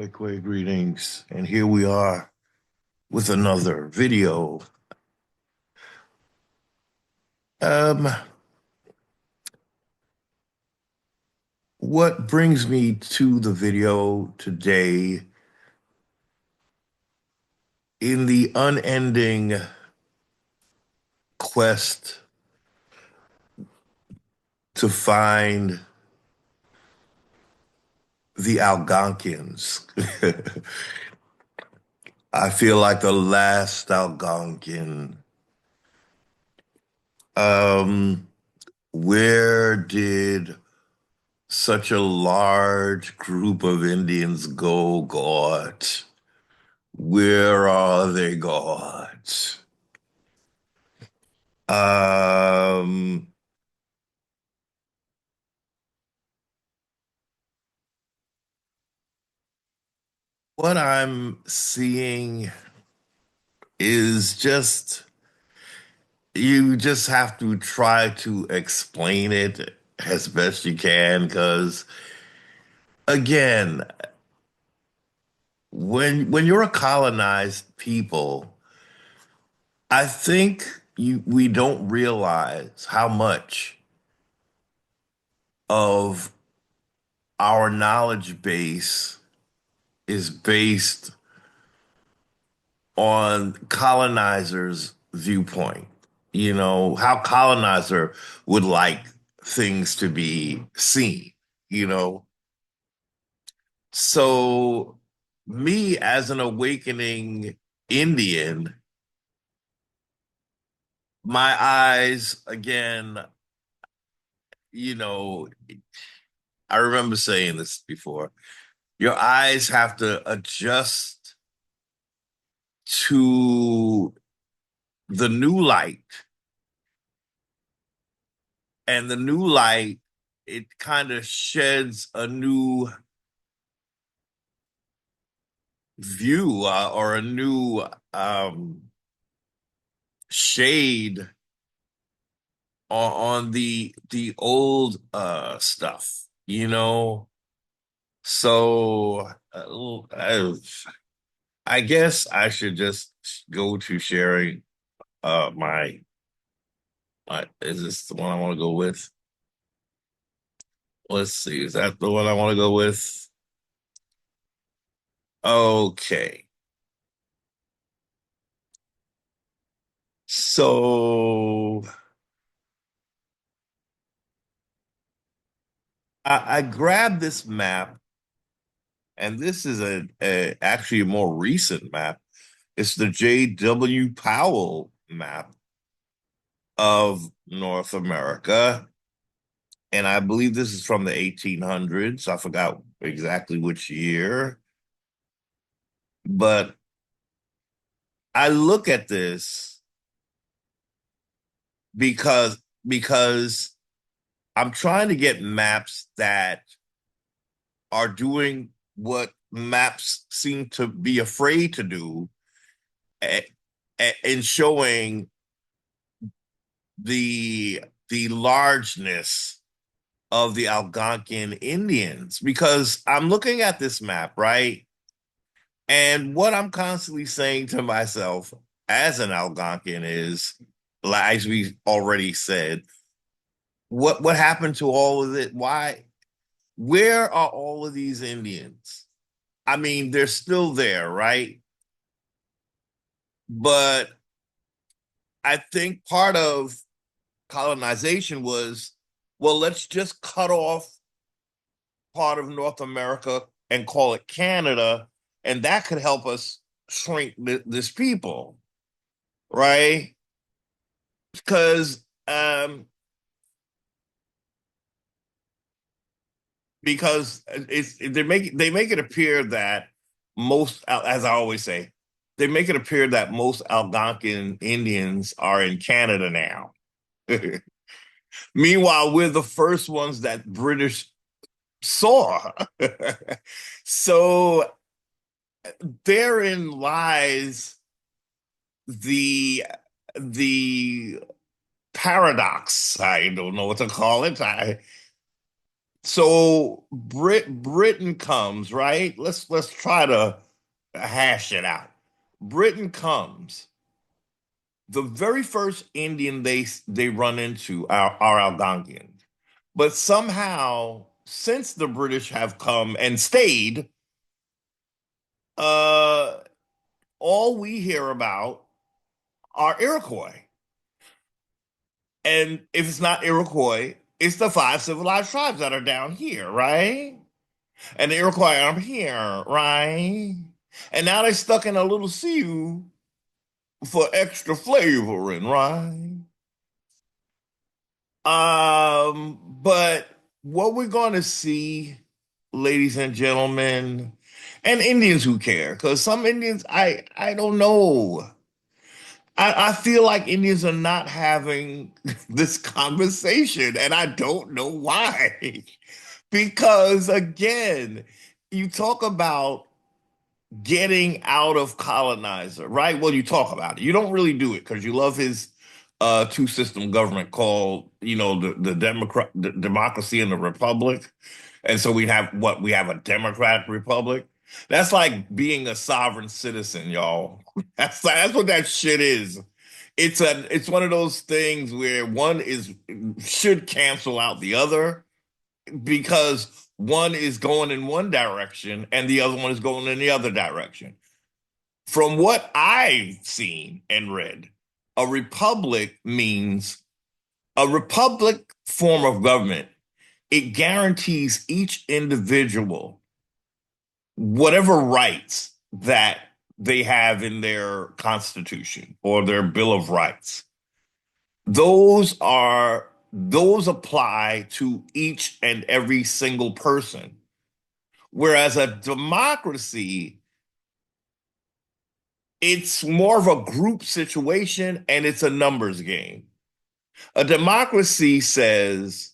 Quake greetings, and here we are with another video. Um, what brings me to the video today in the unending quest to find the Algonquins? I feel like the last Algonquin. Um, where did such a large group of Indians go, God? Where are they, gods? Um, what I'm seeing is just you just have to try to explain it as best you can, because again, when you're a colonized people, I think we don't realize how much of our knowledge base is based on colonizers' viewpoint. You know, how colonizer would like things to be seen, you know. So me as an awakening Indian, my eyes again, you know, I remember saying this before. Your eyes have to adjust to the new light, and the new light, it kind of sheds a new view, or a new shade on the old stuff, you know. So I guess I should just go to sharing my is this the one I want to go with? Let's see, is that the one I want to go with? Okay. So I grabbed this map, and this is actually a more recent map. It's the J.W. Powell map of North America. And I believe this is from the 1800s. I forgot exactly which year. But I look at this because I'm trying to get maps that are doing what maps seem to be afraid to do, in showing the largeness of the Algonquin Indians. Because I'm looking at this map, right? And what I'm constantly saying to myself as an Algonquin is, as we already said, what happened to all of it? Why? Where are all of these Indians? I mean, they're still there, right? But I think part of colonization was, well, let's just cut off part of North America and call it Canada, and that could help us shrink this people, right? Because they make it appear that most, as I always say, they make it appear that most Algonquin Indians are in Canada now. Meanwhile, we're the first ones that British saw. So therein lies the the paradox. I don't know what to call it. So Britain comes, right? Let's try to hash it out. Britain comes. The very first Indian they run into are Algonquians. But somehow, since the British have come and stayed, uh, all we hear about are Iroquois. And if it's not Iroquois, it's the five civilized tribes that are down here, right? And the Iroquois are here, right? And now they're stuck in a little Sioux for extra flavoring, right? But what we're going to see, ladies and gentlemen, and Indians who care, because some Indians, I don't know. I feel like Indians are not having this conversation, and I don't know why. Because again, you talk about getting out of colonizer, right? Well, you talk about it. You don't really do it because you love his two system government called, the democracy and the republic. And so we have a democratic republic. That's like being a sovereign citizen, y'all. That's what that shit is. It's one of those things where one is should cancel out the other because one is going in one direction and the other one is going in the other direction. From what I've seen and read, a republic means a republic form of government. It guarantees each individual whatever rights that they have in their constitution or their Bill of Rights. Those apply to each and every single person. Whereas a democracy, it's more of a group situation and it's a numbers game. A democracy says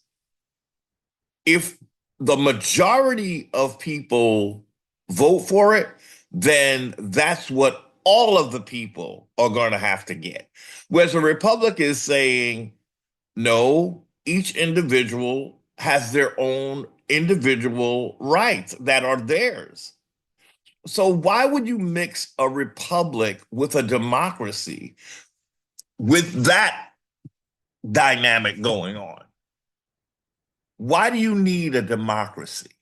if the majority of people vote for it, then that's what all of the people are going to have to get. Whereas a republic is saying, no, each individual has their own individual rights that are theirs. So why would you mix a republic with a democracy with that dynamic going on? Why do you need a democracy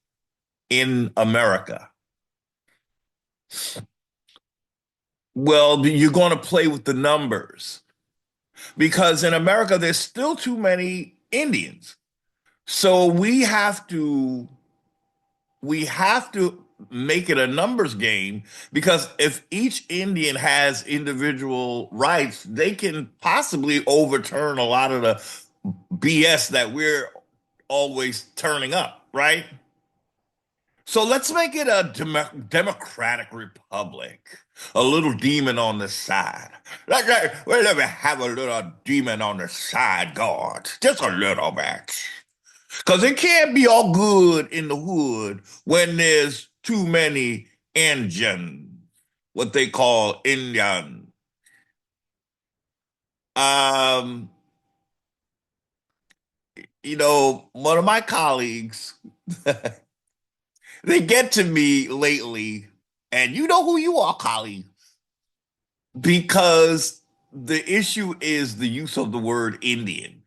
in America? Well, you're going to play with the numbers because in America, there's still too many Indians. So we have to make it a numbers game because if each Indian has individual rights, they can possibly overturn a lot of the BS that we're always turning up, right? So let's make it a democratic republic. A little demon on the side. Let me have a little demon on the side, God. Just a little bit. Because it can't be all good in the hood when there's too many Indians, what they call Indian. Um, one of my colleagues, they get to me lately, and you know who you are, colleague, because the issue is the use of the word Indian.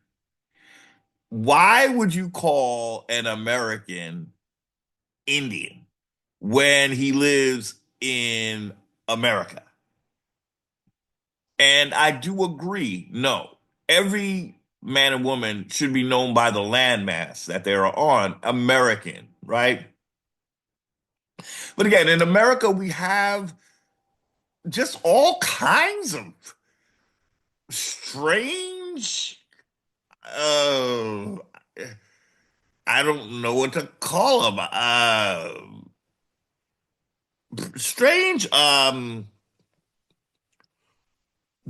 Why would you call an American Indian when he lives in America? And I do agree, no, every man and woman should be known by the landmass that they are on, American, right? But again, in America, we have just all kinds of strange, uh, I don't know what to call them, strange,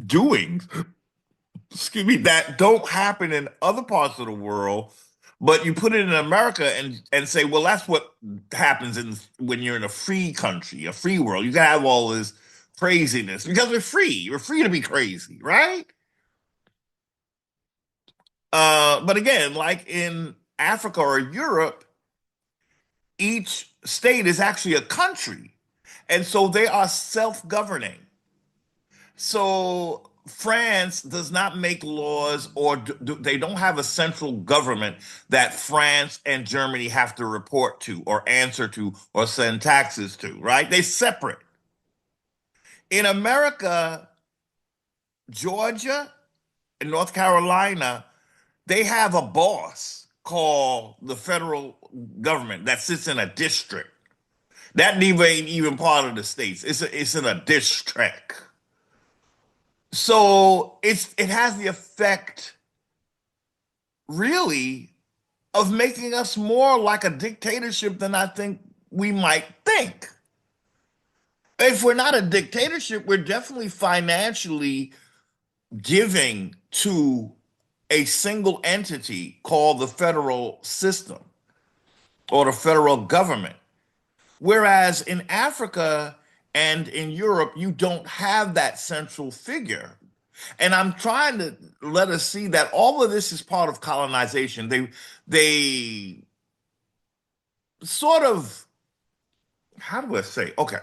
doings, excuse me, that don't happen in other parts of the world, but you put it in America and say, well, that's what happens in when you're in a free country, a free world. You can have all this craziness because we're free. We're free to be crazy, right? But again, like in Africa or Europe, each state is actually a country. And so they are self-governing. So France does not make laws, or they don't have a central government that France and Germany have to report to or answer to or send taxes to, right? They separate. In America, Georgia and North Carolina, they have a boss called the federal government that sits in a district. That ain't even part of the states. It's in a district. So it has the effect, really, of making us more like a dictatorship than I think we might think. If we're not a dictatorship, we're definitely financially giving to a single entity called the federal system or the federal government. Whereas in Africa and in Europe, you don't have that central figure. And I'm trying to let us see that all of this is part of colonization. They sort of, how do I say? Okay.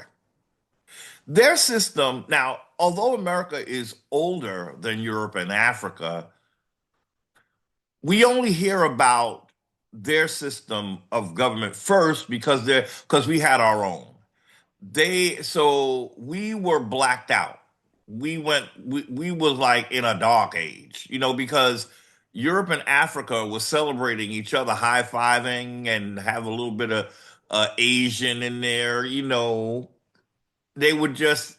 Their system, now, although America is older than Europe and Africa, we only hear about their system of government first because we had our own. So we were blacked out. We was like in a dark age, because Europe and Africa was celebrating each other, high-fiving and have a little bit of Asian in there, they would just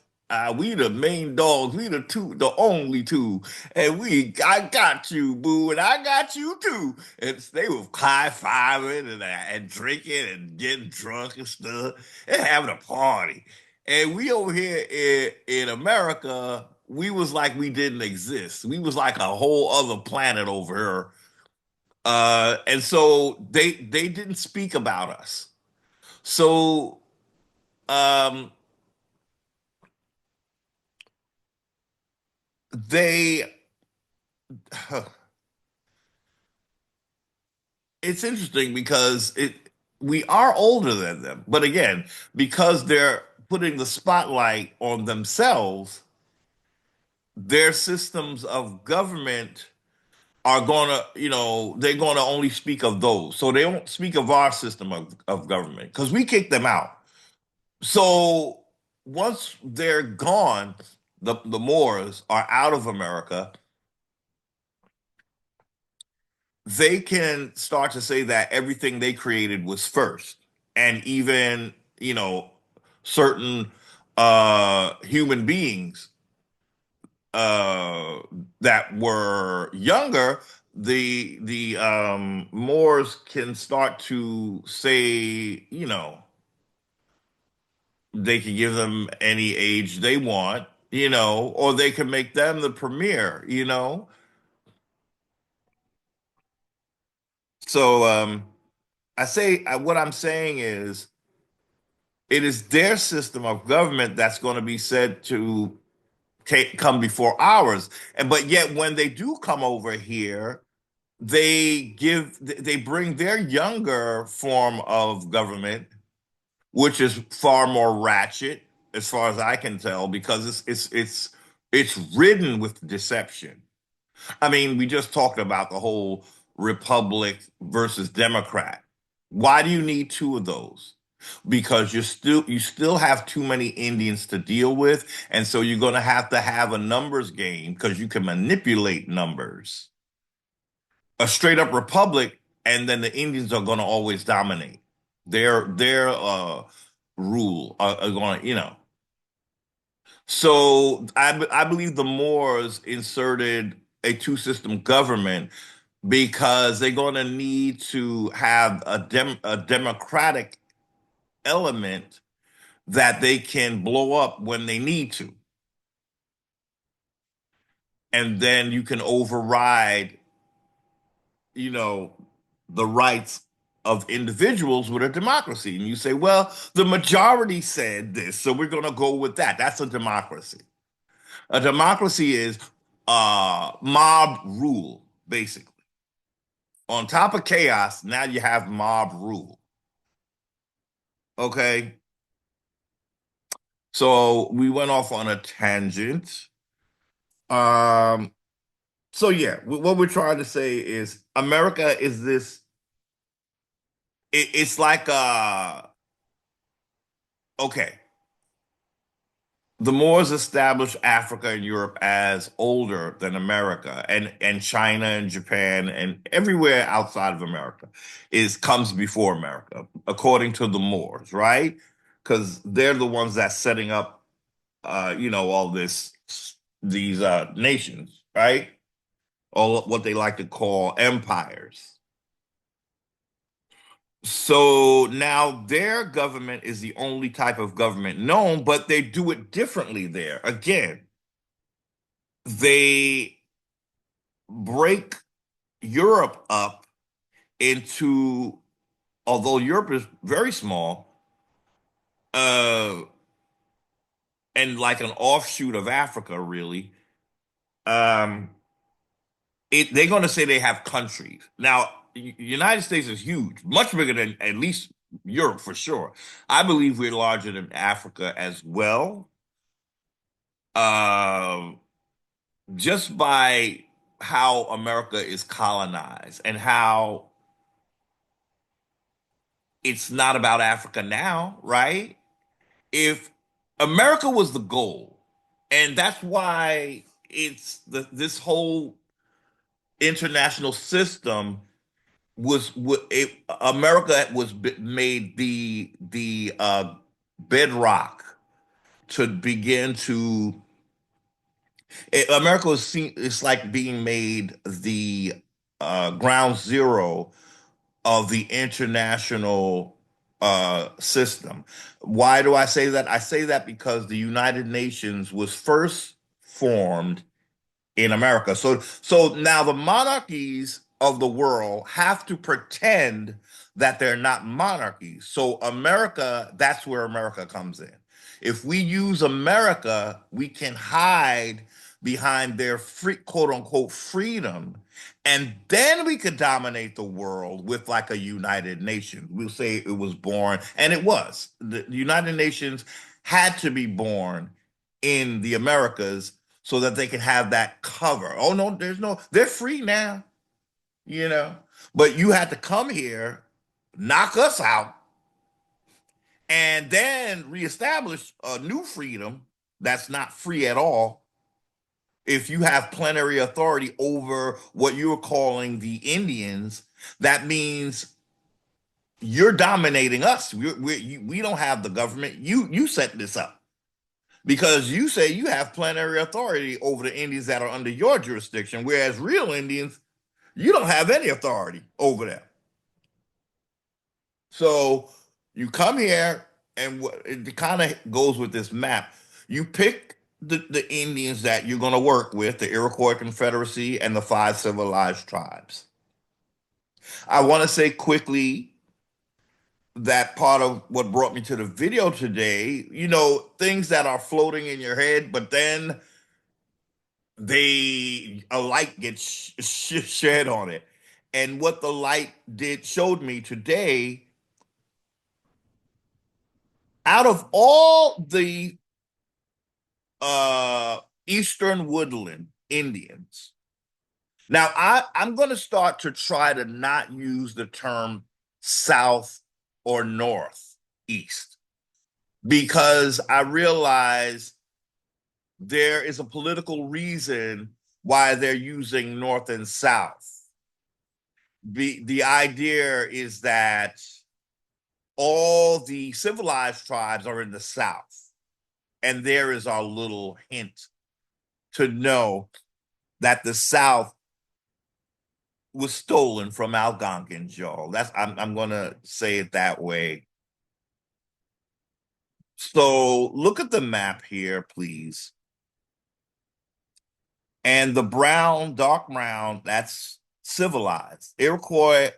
we the main dogs, we the only two, and I got you, boo, and I got you too. And they were high fiving and drinking and getting drunk and stuff and having a party. And we over here in America, we was like we didn't exist. We was like a whole other planet over here. And so they didn't speak about us. So um they it's interesting because we are older than them, but again, because they're putting the spotlight on themselves, their systems of government are they're gonna only speak of those. So they don't speak of our system of government because we kicked them out. So once they're gone, the Moors are out of America, they can start to say that everything they created was first. And even, certain human beings uh that were younger, the Moors can start to say, they can give them any age they want, or they can make them the premier. So what I'm saying is it is their system of government that's going to be said to come before ours. And but yet when they do come over here, they bring their younger form of government, which is far more ratchet as far as I can tell, because it's ridden with deception. I mean, we just talked about the whole Republic versus Democrat. Why do you need two of those? Because you still have too many Indians to deal with, and so you're going to have a numbers game because you can manipulate numbers. A straight up republic, and then the Indians are going to always dominate. Their rule are going to. So I believe the Moors inserted a two system government because they're going to need to have a democratic element that they can blow up when they need to. And then you can override, you know, the rights of individuals with a democracy. And you say, well, the majority said this, so we're going to go with that. That's a democracy. A democracy is mob rule, basically. On top of chaos, now you have mob rule. Okay. So we went off on a tangent. Um, so yeah, what we're trying to say is America is this, it's like okay, the Moors established Africa and Europe as older than America, and China and Japan and everywhere outside of America is comes before America, according to the Moors, right? Because they're the ones that's setting up, all these nations, right? All what they like to call empires. So now their government is the only type of government known, but they do it differently there. Again, they break Europe up into, although Europe is very small, uh, and like an offshoot of Africa, really. Um, they're going to say they have countries. Now, United States is huge, much bigger than at least Europe for sure. I believe we're larger than Africa as well. Um, just by how America is colonized and how it's not about Africa now, right? If America was the goal, and that's why it's this whole international system America was made the bedrock to begin to America was seen, it's like being made the ground zero of the international system. Why do I say that? I say that because the United Nations was first formed in America. So now the monarchies of the world have to pretend that they're not monarchies. So America, that's where America comes in. If we use America, we can hide behind their free, quote unquote freedom, and then we could dominate the world with like a United Nations. We'll say it was born, and it was. The United Nations had to be born in the Americas so that they can have that cover. Oh no, they're free now, you know. But you had to come here, knock us out, and then reestablish a new freedom that's not free at all. If you have plenary authority over what you're calling the Indians, that means you're dominating us. We don't have the government. You set this up because you say you have plenary authority over the Indians that are under your jurisdiction, whereas real Indians, you don't have any authority over them. So you come here, and it kind of goes with this map. You pick the Indians that you're going to work with, the Iroquois Confederacy and the five civilized tribes. I want to say quickly that part of what brought me to the video today, things that are floating in your head, but then a light gets shed on it. And what the light did showed me today, out of all the uh eastern woodland Indians. Now I'm going to start to try to not use the term south or north east, because I realize there is a political reason why they're using north and south. The idea is that all the civilized tribes are in the south, and there is our little hint to know that the south was stolen from Algonquins, y'all. I'm gonna say it that way. So look at the map here, please. And the brown, dark brown, that's civilized. Iroquois,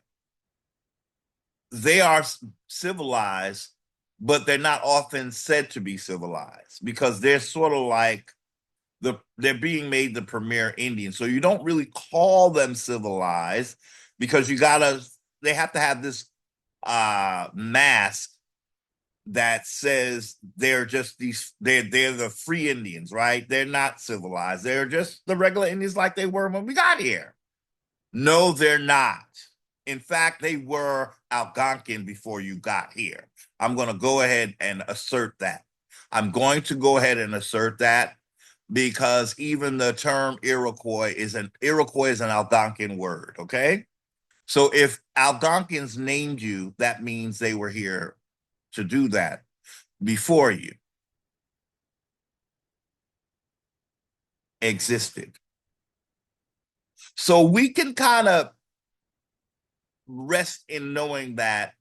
they are civilized, but they're not often said to be civilized because they're sort of like they're being made the premier Indian. So you don't really call them civilized because they have to have this mask that says they're just they're the free Indians, right? They're not civilized. They're just the regular Indians like they were when we got here. No, they're not. In fact, they were Algonquin before you got here. I'm going to go ahead and assert that. I'm going to go ahead and assert that because even the term Iroquois is an Algonquin word, okay? So if Algonquins named you, that means they were here to do that before you existed. So we can kind of rest in knowing that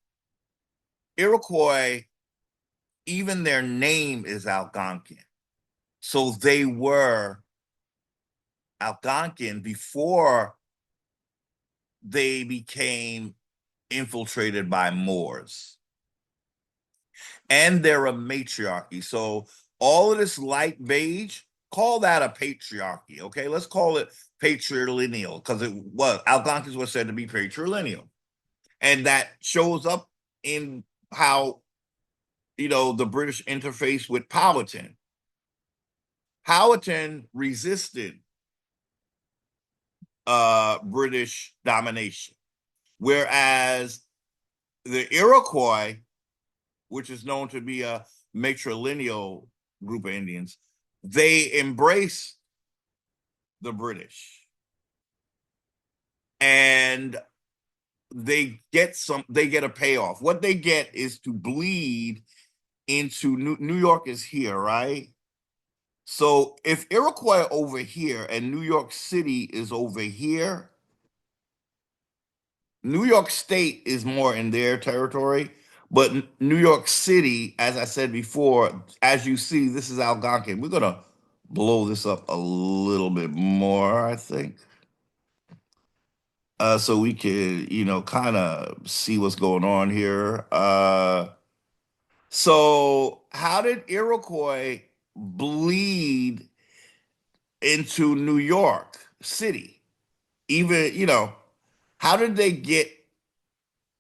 Iroquois, even their name is Algonquin. So they were Algonquin before they became infiltrated by Moors. And they're a matriarchy. So all of this light beige, call that a patriarchy. Okay, let's call it patrilineal because it was Algonquins were said to be patrilineal, and that shows up in how the British interface with Powhatan. Powhatan resisted British domination, whereas the Iroquois, which is known to be a matrilineal group of Indians, they embrace the British and they get a payoff. What they get is to bleed into New York is here, right? So if Iroquois over here and New York City is over here, New York State is more in their territory, but New York City, as I said before, as you see, this is Algonquin. We're gonna blow this up a little bit more, I think, so we could, kind of see what's going on here. So how did Iroquois bleed into New York City? Even, how did they get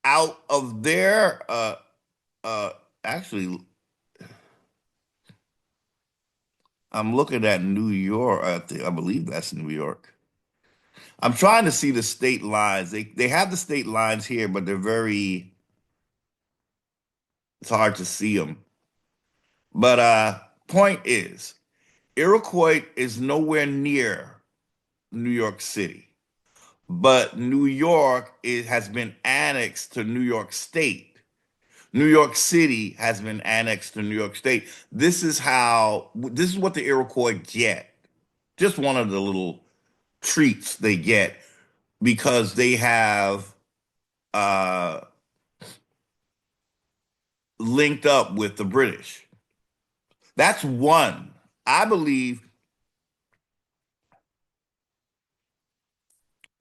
out of their uh actually I'm looking at New York. I believe that's New York. I'm trying to see the state lines. They have the state lines here, but they're very it's hard to see them. But point is, Iroquois is nowhere near New York City. But New York has been annexed to New York State. New York City has been annexed to New York State. This is what the Iroquois get. Just one of the little treats they get because they have uh, linked up with the British. That's one. I believe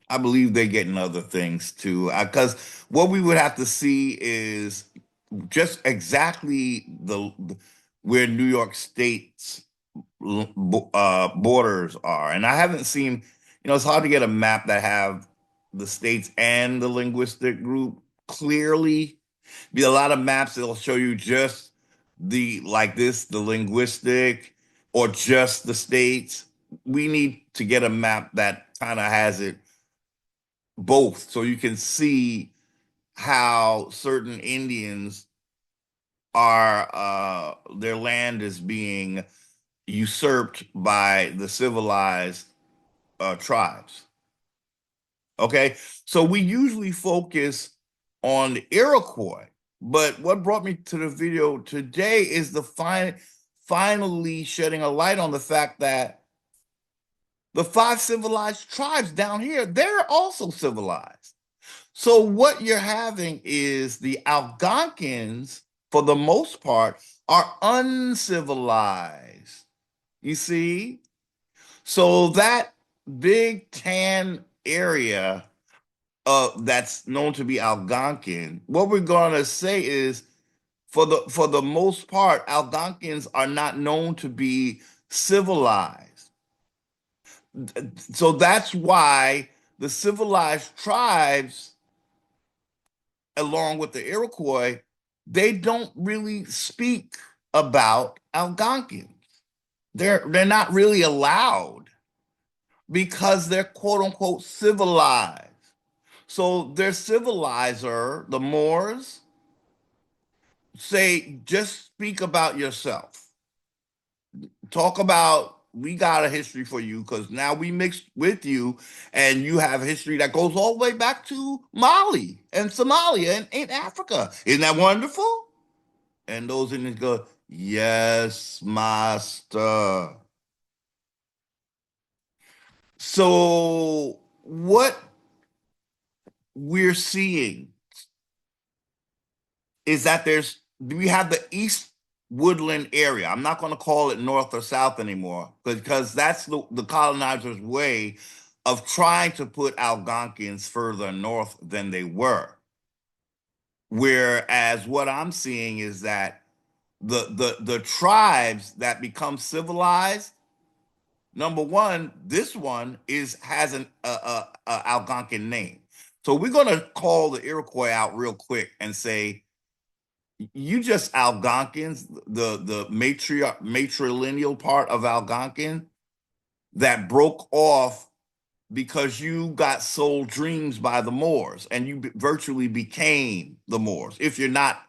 I believe they're getting other things too. Because what we would have to see is just exactly where New York State's borders are. And I haven't seen, it's hard to get a map that have the states and the linguistic group clearly. Be a lot of maps that'll show you just the linguistic or just the states. We need to get a map that kind of has it both so you can see how certain Indians are their land is being usurped by the civilized tribes. Okay, so we usually focus on the Iroquois, but what brought me to the video today is finally shedding a light on the fact that the five civilized tribes down here, they're also civilized. So what you're having is the Algonquins, for the most part, are uncivilized. You see? So that big tan area that's known to be Algonquin, what we're gonna say is for the most part, Algonquins are not known to be civilized. So that's why the civilized tribes, along with the Iroquois, they don't really speak about Algonquins. They're not really allowed because they're quote unquote civilized. So their civilizer, the Moors, say just speak about yourself. Talk about we got a history for you because now we mixed with you and you have a history that goes all the way back to Mali and Somalia and in Africa. Isn't that wonderful? And those Indians go, yes, master. So what we're seeing is that we have the East Woodland area. I'm not going to call it North or South anymore because that's the colonizers' way of trying to put Algonquins further north than they were. Whereas what I'm seeing is that the tribes that become civilized, number one, this one has an Algonquin name. So we're going to call the Iroquois out real quick and say you just Algonquins, the matrilineal part of Algonquin that broke off because you got sold dreams by the Moors and you virtually became the Moors. If you're not,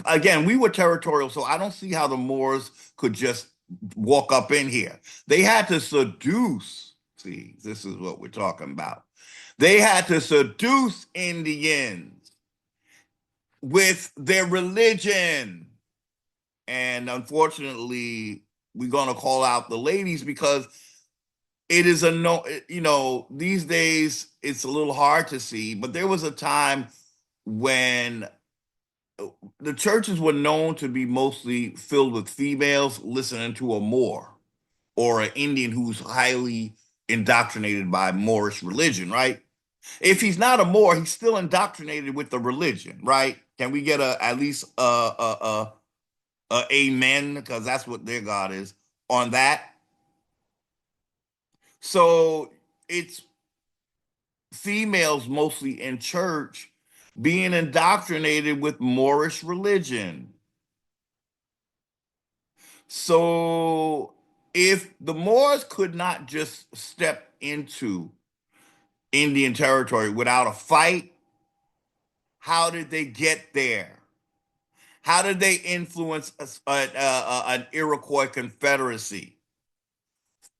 again, we were territorial, so I don't see how the Moors could just walk up in here. They had to seduce. See, this is what we're talking about. They had to seduce Indians with their religion. And unfortunately, we're going to call out the ladies because it is a no, these days it's a little hard to see, but there was a time when the churches were known to be mostly filled with females listening to a Moor or an Indian who's highly indoctrinated by Moorish religion, right? If he's not a Moor, he's still indoctrinated with the religion, right? Can we get a at least amen because that's what their God is on that? So it's females mostly in church being indoctrinated with Moorish religion. So if the Moors could not just step into Indian territory without a fight, how did they get there? How did they influence an Iroquois confederacy?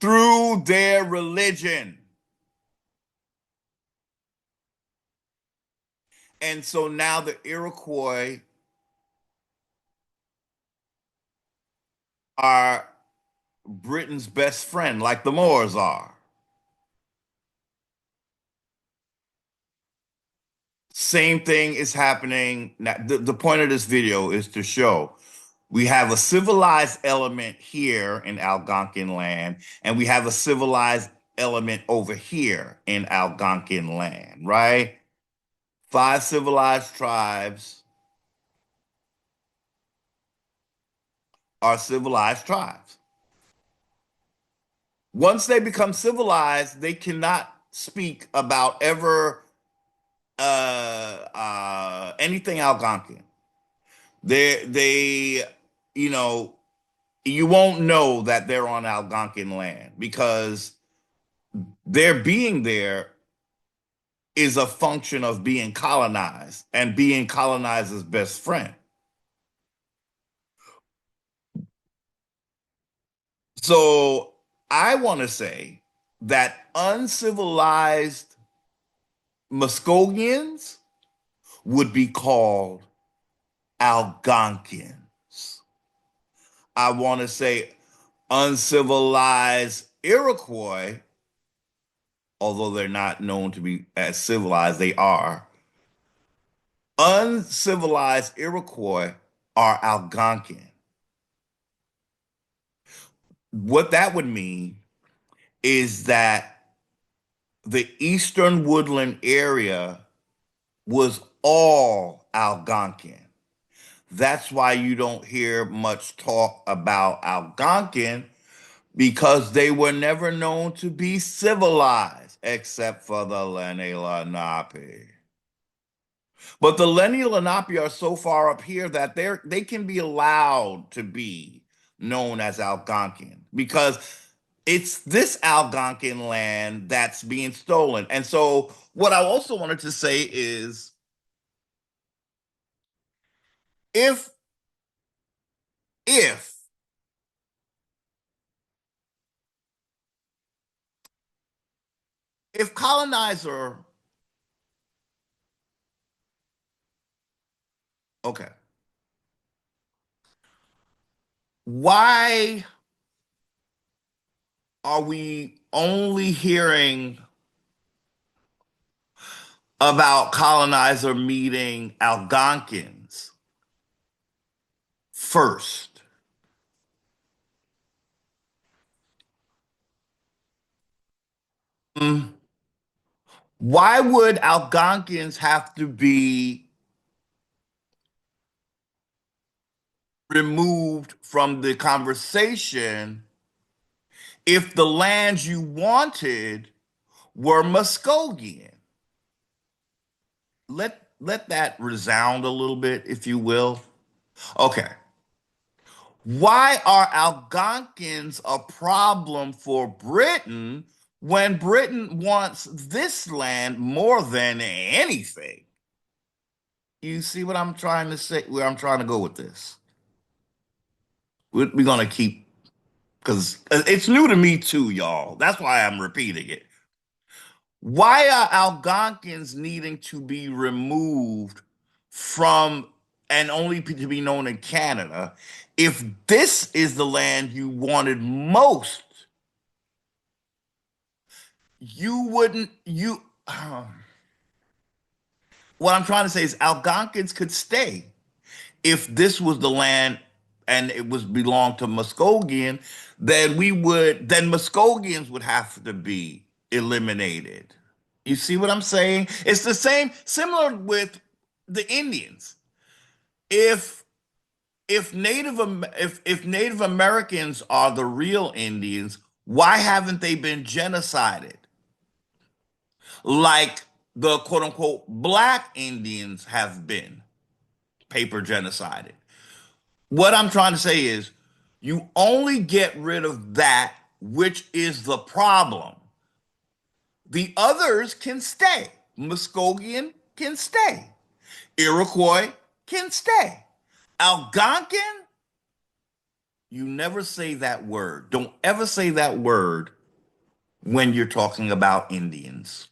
Through their religion. And so now the Iroquois are Britain's best friend, like the Moors are. Same thing is happening. Now, the point of this video is to show we have a civilized element here in Algonquin land, and we have a civilized element over here in Algonquin land, right? Five civilized tribes are civilized tribes. Once they become civilized, they cannot speak about ever anything Algonquin. They, you know, you won't know that they're on Algonquin land because their being there is a function of being colonized and being colonizer's best friend. So I want to say that uncivilized Muskogeans would be called Algonquins. I want to say uncivilized Iroquois, although they're not known to be as civilized, they are. Uncivilized Iroquois are Algonquin. What that would mean is that the eastern woodland area was all Algonquin. That's why you don't hear much talk about Algonquin because they were never known to be civilized except for the Lenni Lenape. But the Lenni Lenape are so far up here that they can be allowed to be known as Algonquin because it's this Algonquin land that's being stolen. And so what I also wanted to say is if if if colonizer okay, why are we only hearing about colonizer meeting Algonquins first? Mm, why would Algonquins have to be removed from the conversation if the lands you wanted were Muskogean? Let that resound a little bit, if you will. Okay. Why are Algonquins a problem for Britain when Britain wants this land more than anything? You see what I'm trying to say, where I'm trying to go with this? We're going to keep, because it's new to me too, y'all. That's why I'm repeating it. Why are Algonquins needing to be removed from and only to be known in Canada if this is the land you wanted most? You wouldn't, you, what I'm trying to say is Algonquins could stay if this was the land and it was belonged to Muskogean, then Muskogeans would have to be eliminated. You see what I'm saying? It's the same, similar with the Indians. If if Native Americans are the real Indians, why haven't they been genocided like the quote unquote black Indians have been paper genocided? What I'm trying to say is you only get rid of that which is the problem. The others can stay. Muskogean can stay. Iroquois can stay. Algonquin, you never say that word. Don't ever say that word when you're talking about Indians.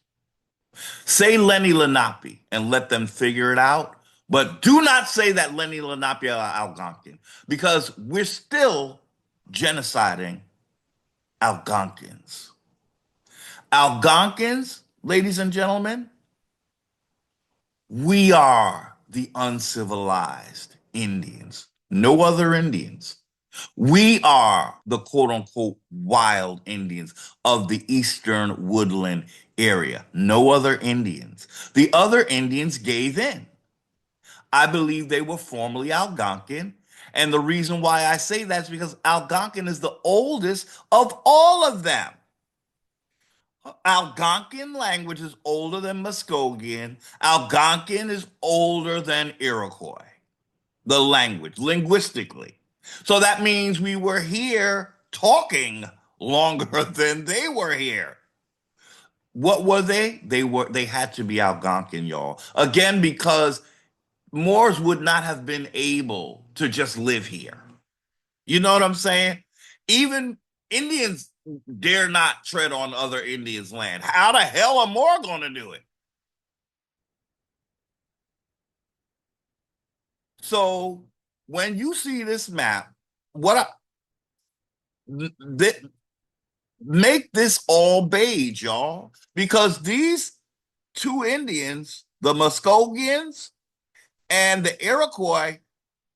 Say Lenni Lenape and let them figure it out. But do not say that Lenni Lenape are Algonquin because we're still genociding Algonquins. Algonquins, ladies and gentlemen, we are the uncivilized Indians, no other Indians. We are the quote unquote wild Indians of the eastern woodland area, no other Indians. The other Indians gave in. I believe they were formerly Algonquin. And the reason why I say that is because Algonquin is the oldest of all of them. Algonquin language is older than Muskogean. Algonquin is older than Iroquois, the language, linguistically. So that means we were here talking longer than they were here. What were they? They had to be Algonquin, y'all. Again, because Moors would not have been able to just live here. You know what I'm saying? Even Indians dare not tread on other Indians' land. How the hell are Moor going to do it? So when you see this map, what I, th- make this all beige, y'all, because these two Indians, the Muskogeans and the Iroquois,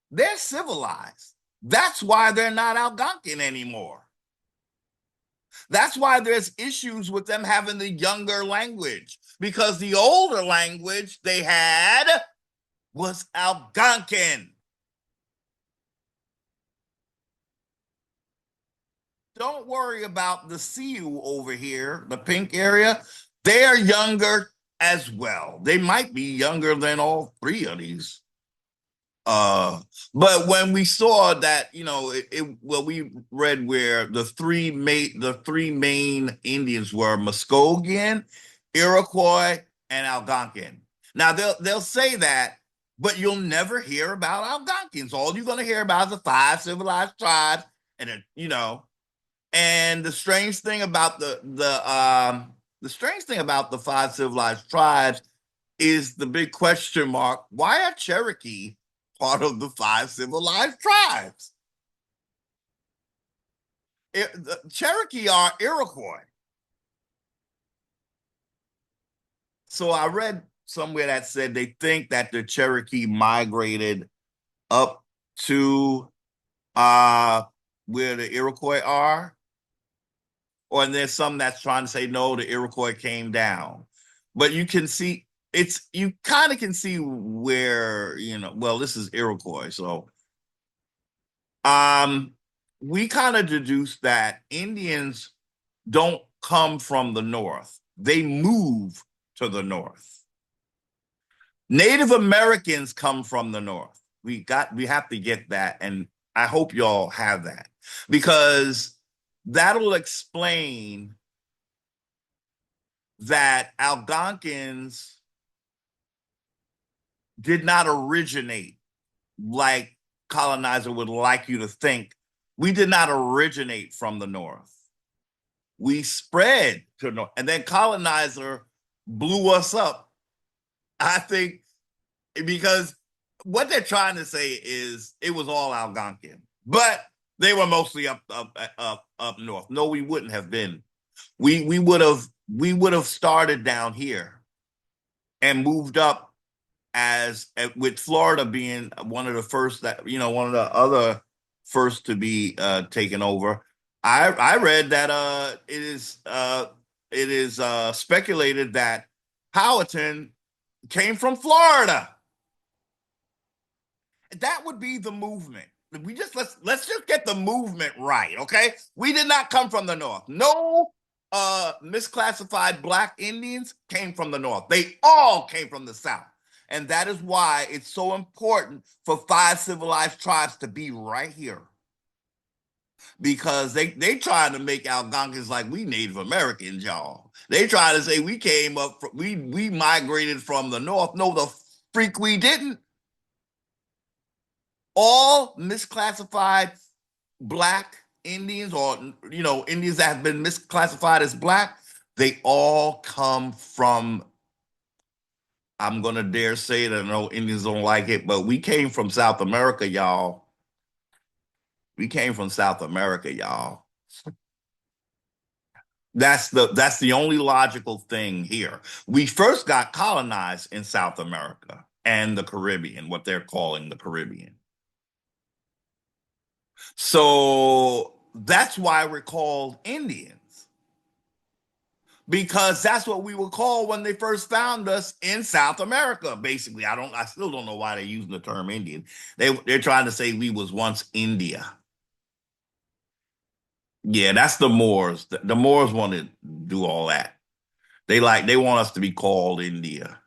they're civilized. That's why they're not Algonquin anymore. That's why there's issues with them having the younger language because the older language they had was Algonquin. Don't worry about the Sioux over here, the pink area. They're younger. as well. They might be younger than all three of these. Uh, but when we saw that, well, we read where the three main Indians were Muskogee, Iroquois, and Algonquin. Now they'll say that, but you'll never hear about Algonquins. All you're gonna hear about is the five civilized tribes, and and the strange thing about the five civilized tribes is the big question mark. Why are Cherokee part of the five civilized tribes? The Cherokee are Iroquois. So I read somewhere that said they think that the Cherokee migrated up to uh where the Iroquois are, or and there's some that's trying to say no, the Iroquois came down. But you can see you kind of can see where, well, this is Iroquois, so um we kind of deduce that Indians don't come from the north. They move to the north. Native Americans come from the north. We have to get that, and I hope y'all have that, because that'll explain that Algonquins did not originate like colonizer would like you to think. We did not originate from the north. We spread to the north, and then colonizer blew us up. I think because what they're trying to say is it was all Algonquin, but they were mostly up north. No, we wouldn't have been. We would have started down here and moved up as with Florida being one of the first, that one of the other first to be taken over. I read that it is speculated that Powhatan came from Florida. That would be the movement. Let's just get the movement right, okay? We did not come from the north. No misclassified black Indians came from the north. They all came from the south. And that is why it's so important for five civilized tribes to be right here. Because they trying to make Algonquins like we Native Americans, y'all. They try to say we came up from, we migrated from the north. No, the freak we didn't. All misclassified black Indians, or Indians that have been misclassified as black, they all come from, I'm gonna dare say it, I know Indians don't like it, but we came from South America, y'all. We came from South America, y'all. That's the only logical thing here. We first got colonized in South America and the Caribbean, what they're calling the Caribbean. So that's why we're called Indians, because that's what we were called when they first found us in South America. Basically, I still don't know why they're using the term Indian. They're trying to say we was once India. Yeah, that's the Moors. The Moors want to do all that. They want us to be called India.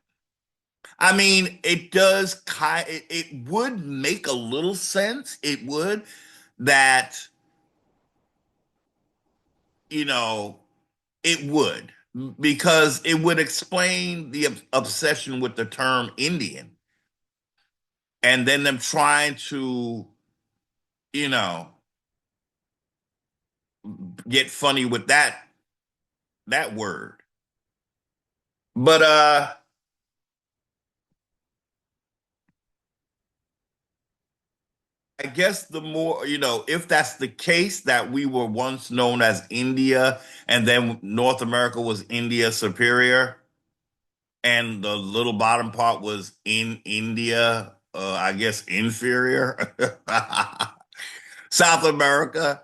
I mean, it does it would make a little sense. It would, that you know it would, because it would explain the obsession with the term Indian, and then them trying to you know get funny with that word. But I guess the more, if that's the case, that we were once known as India, and then North America was India Superior, and the little bottom part was in India, I guess inferior, South America.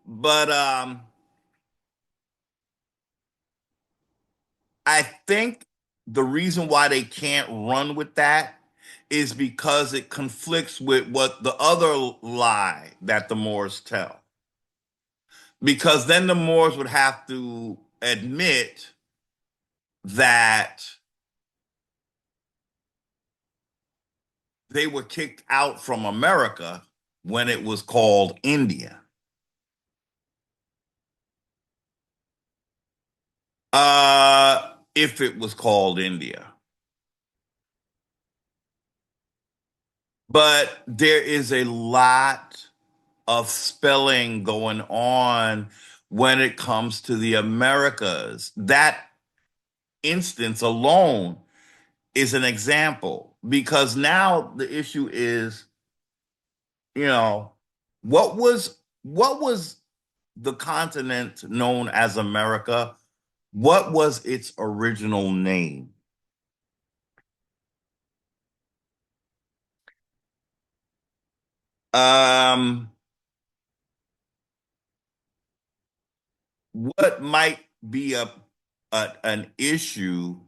But I think the reason why they can't run with that is because it conflicts with what the other lie that the Moors tell. Because then the Moors would have to admit that they were kicked out from America when it was called India. If it was called India. But there is a lot of spelling going on when it comes to the Americas. That instance alone is an example because now the issue is, you know, what was the continent known as America? What was its original name? Um, what might be an issue,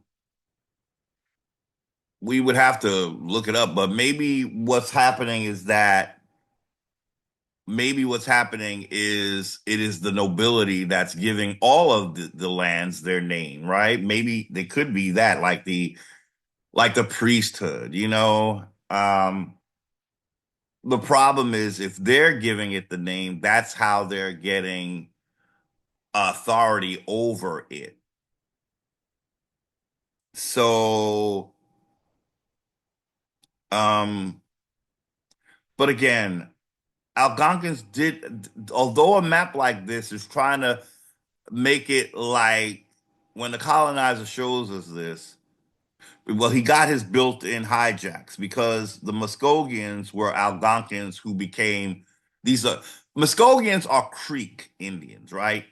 we would have to look it up, but maybe what's happening is it is the nobility that's giving all of the lands their name, right? Maybe they could be that, like the priesthood, you know. The problem is if they're giving it the name, that's how they're getting authority over it. So, um, but again, Algonquins did, although a map like this is trying to make it like when the colonizer shows us this, well, he got his built-in hijacks because the Muskogeans were Algonquins who became these are Muskogeans are Creek Indians, right?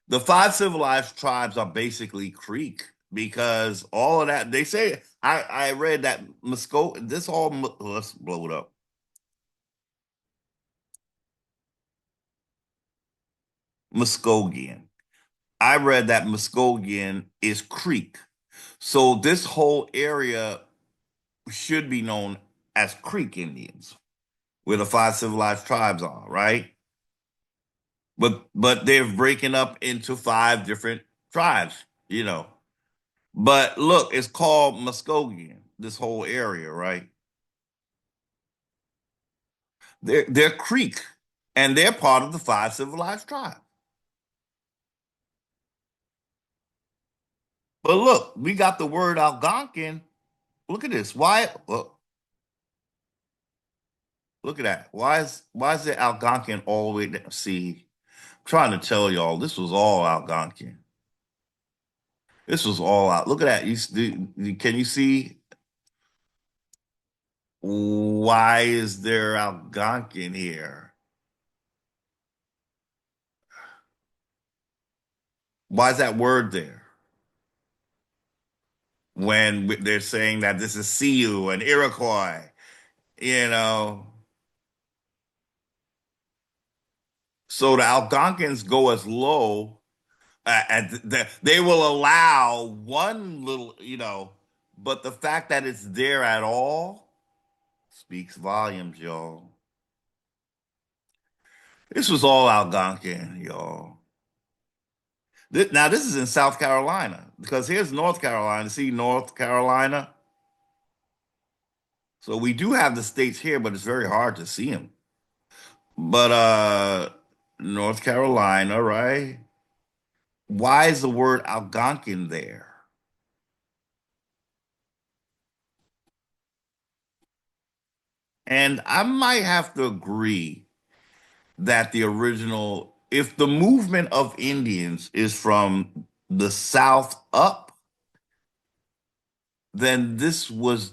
The five civilized tribes are basically Creek because all of that they say. I read that let's blow it up. Muskogean. I read that Muskogean is Creek. So this whole area should be known as Creek Indians, where the five civilized tribes are, right? But they're breaking up into five different tribes, you know. But look, it's called Muskogean, this whole area, right? They're Creek, and they're part of the five civilized tribes. But look, we got the word Algonquin. Look at this. Look at that. Why is it Algonquin all the way down? See, I'm trying to tell y'all, this was all Algonquin. This was all out. Look at that. Can you see why is there Algonquin here? Why is that word there? When they're saying that this is Sioux and Iroquois, you know. So the Algonquins go as low, and they will allow one little, but the fact that it's there at all speaks volumes, y'all. This was all Algonquin, y'all. Now this is in South Carolina because here's North Carolina. See North Carolina. So we do have the states here, but it's very hard to see them. But North Carolina, right? Why is the word Algonquin there? And I might have to agree that the original, if the movement of Indians is from the South up, then this was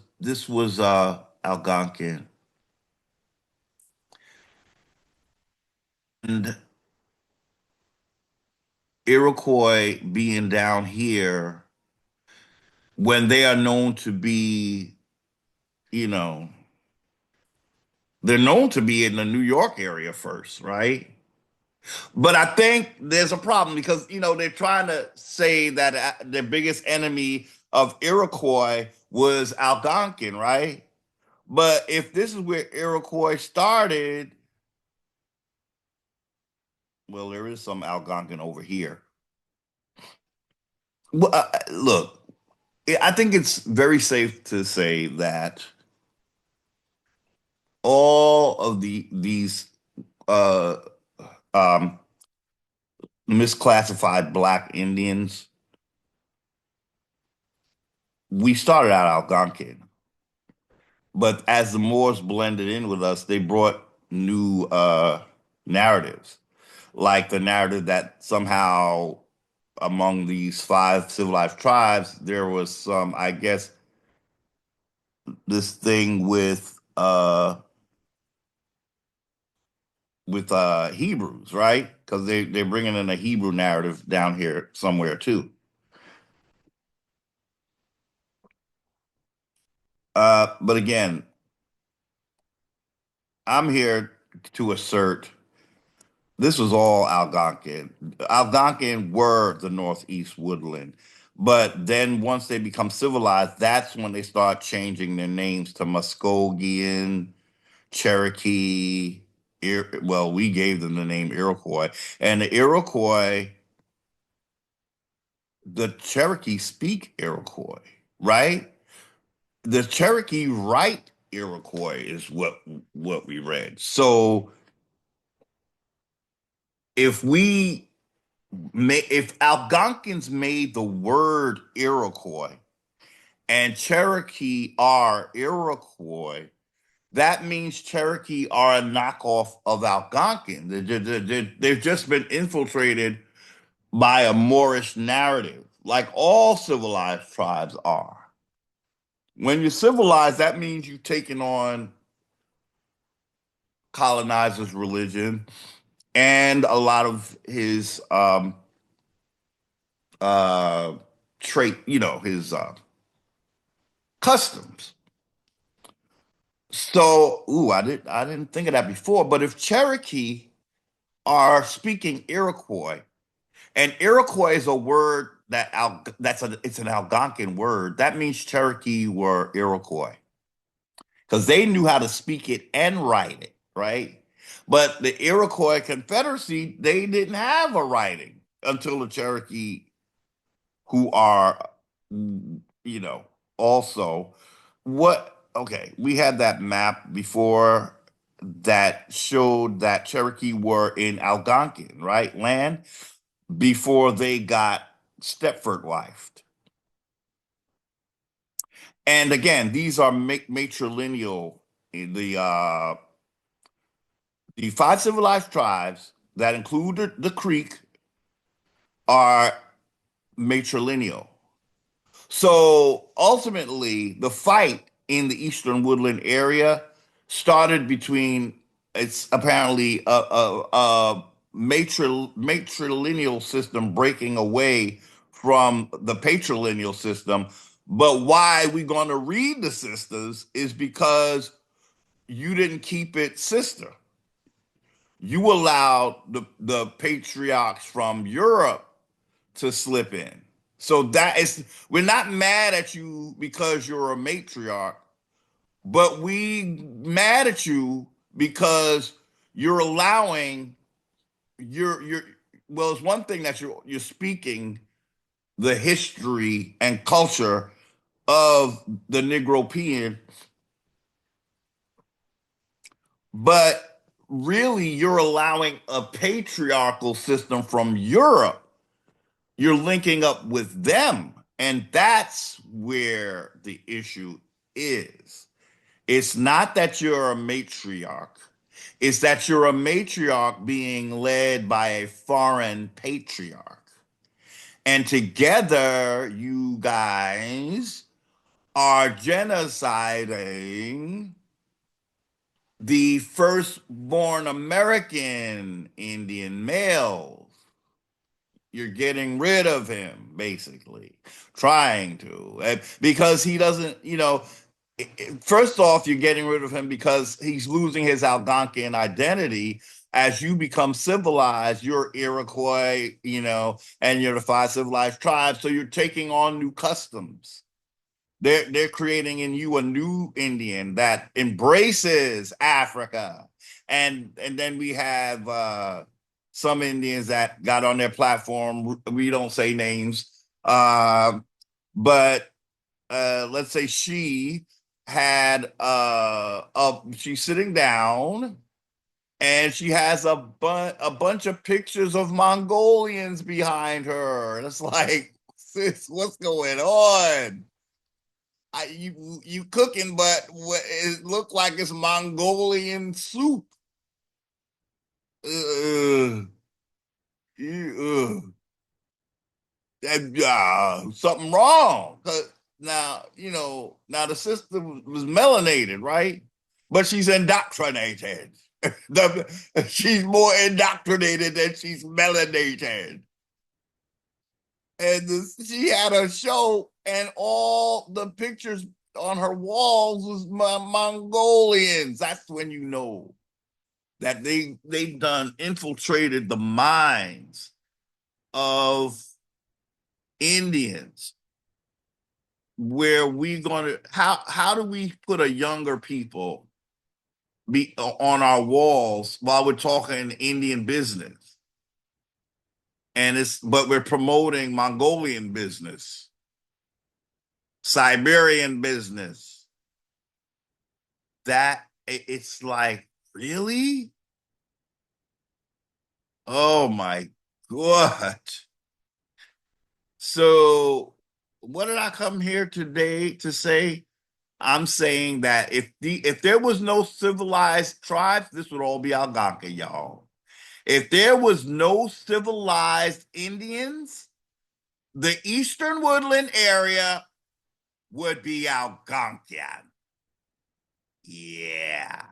Algonquin. And Iroquois being down here when they are known to be, you know, they're known to be in the New York area first, right? But I think there's a problem because, they're trying to say that the biggest enemy of Iroquois was Algonquin, right? But if this is where Iroquois started, well, there is some Algonquin over here. Well, look, I think it's very safe to say that all of these uh um misclassified black Indians, we started out Algonquin, but as the Moors blended in with us, they brought new narratives, like the narrative that somehow among these five civilized tribes there was some, I guess, this thing with Hebrews, right? Because they're bringing in a Hebrew narrative down here somewhere too. But again, I'm here to assert this was all Algonquin. Algonquin were the Northeast woodland. But then once they become civilized, that's when they start changing their names to Muskogean, Cherokee. Well, we gave them the name Iroquois. And the Iroquois, the Cherokee speak Iroquois, right? The Cherokee write Iroquois is what we read. So if we if Algonquins made the word Iroquois and Cherokee are Iroquois, that means Cherokee are a knockoff of Algonquin. They've just been infiltrated by a Moorish narrative, like all civilized tribes are. When you're civilized, that means you've taken on colonizer's religion and a lot of his uh trait, his customs. So, I didn't think of that before, but if Cherokee are speaking Iroquois, and Iroquois is a word it's an Algonquin word, that means Cherokee were Iroquois because they knew how to speak it and write it, right? But the Iroquois Confederacy, they didn't have a writing until the Cherokee, who are, also okay, we had that map before that showed that Cherokee were in Algonquin, right? Land before they got Stepford wifed. And again, these are matrilineal. The uh, the five civilized tribes that include the Creek are matrilineal. So ultimately, the fight in the Eastern Woodland area started between it's apparently a matrilineal system breaking away from the patrilineal system. But why we're going to read the sisters is because you didn't keep it sister. You allowed the patriarchs from Europe to slip in. So that is, we're not mad at you because you're a matriarch, but we mad at you because you're allowing you're well, it's one thing that you're speaking the history and culture of the Negropean, but really you're allowing a patriarchal system from Europe. You're linking up with them. And that's where the issue is. It's not that you're a matriarch, it's that you're a matriarch being led by a foreign patriarch. And together, you guys are genociding the firstborn American Indian males. You're getting rid of him, basically, trying to, because he doesn't, first off, you're getting rid of him because he's losing his Algonquian identity. As you become civilized, you're Iroquois, and you're the five civilized tribes. So you're taking on new customs. They're creating in you a new Indian that embraces Africa, and then we have some Indians that got on their platform. We don't say names, but let's say she. had she's sitting down and she has a bunch of pictures of Mongolians behind her. And it's like, sis, what's going on? You cooking, but it looked like it's Mongolian soup. Uh, that something wrong. 'Cause now, now the sister was melanated, right? But she's indoctrinated. She's more indoctrinated than she's melanated. And she had a show, and all the pictures on her walls was Mongolians. That's when you know that they've done infiltrated the minds of Indians. Where we gonna how do we put a younger people be on our walls while we're talking Indian business? And it's but we're promoting Mongolian business, Siberian business. It's like, really? Oh my God. So what did I come here today to say? I'm saying that if there was no civilized tribes, this would all be Algonquin, y'all. If there was no civilized Indians, the Eastern Woodland area would be Algonquian. Yeah.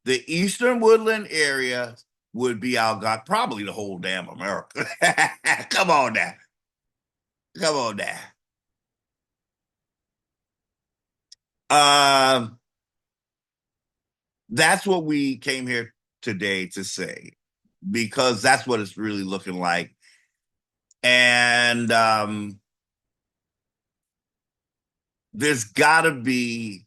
The Eastern Woodland area would be Algonquin, probably the whole damn America. Come on now. Come on now. Um, that's what we came here today to say, because that's what it's really looking like. And there's got to be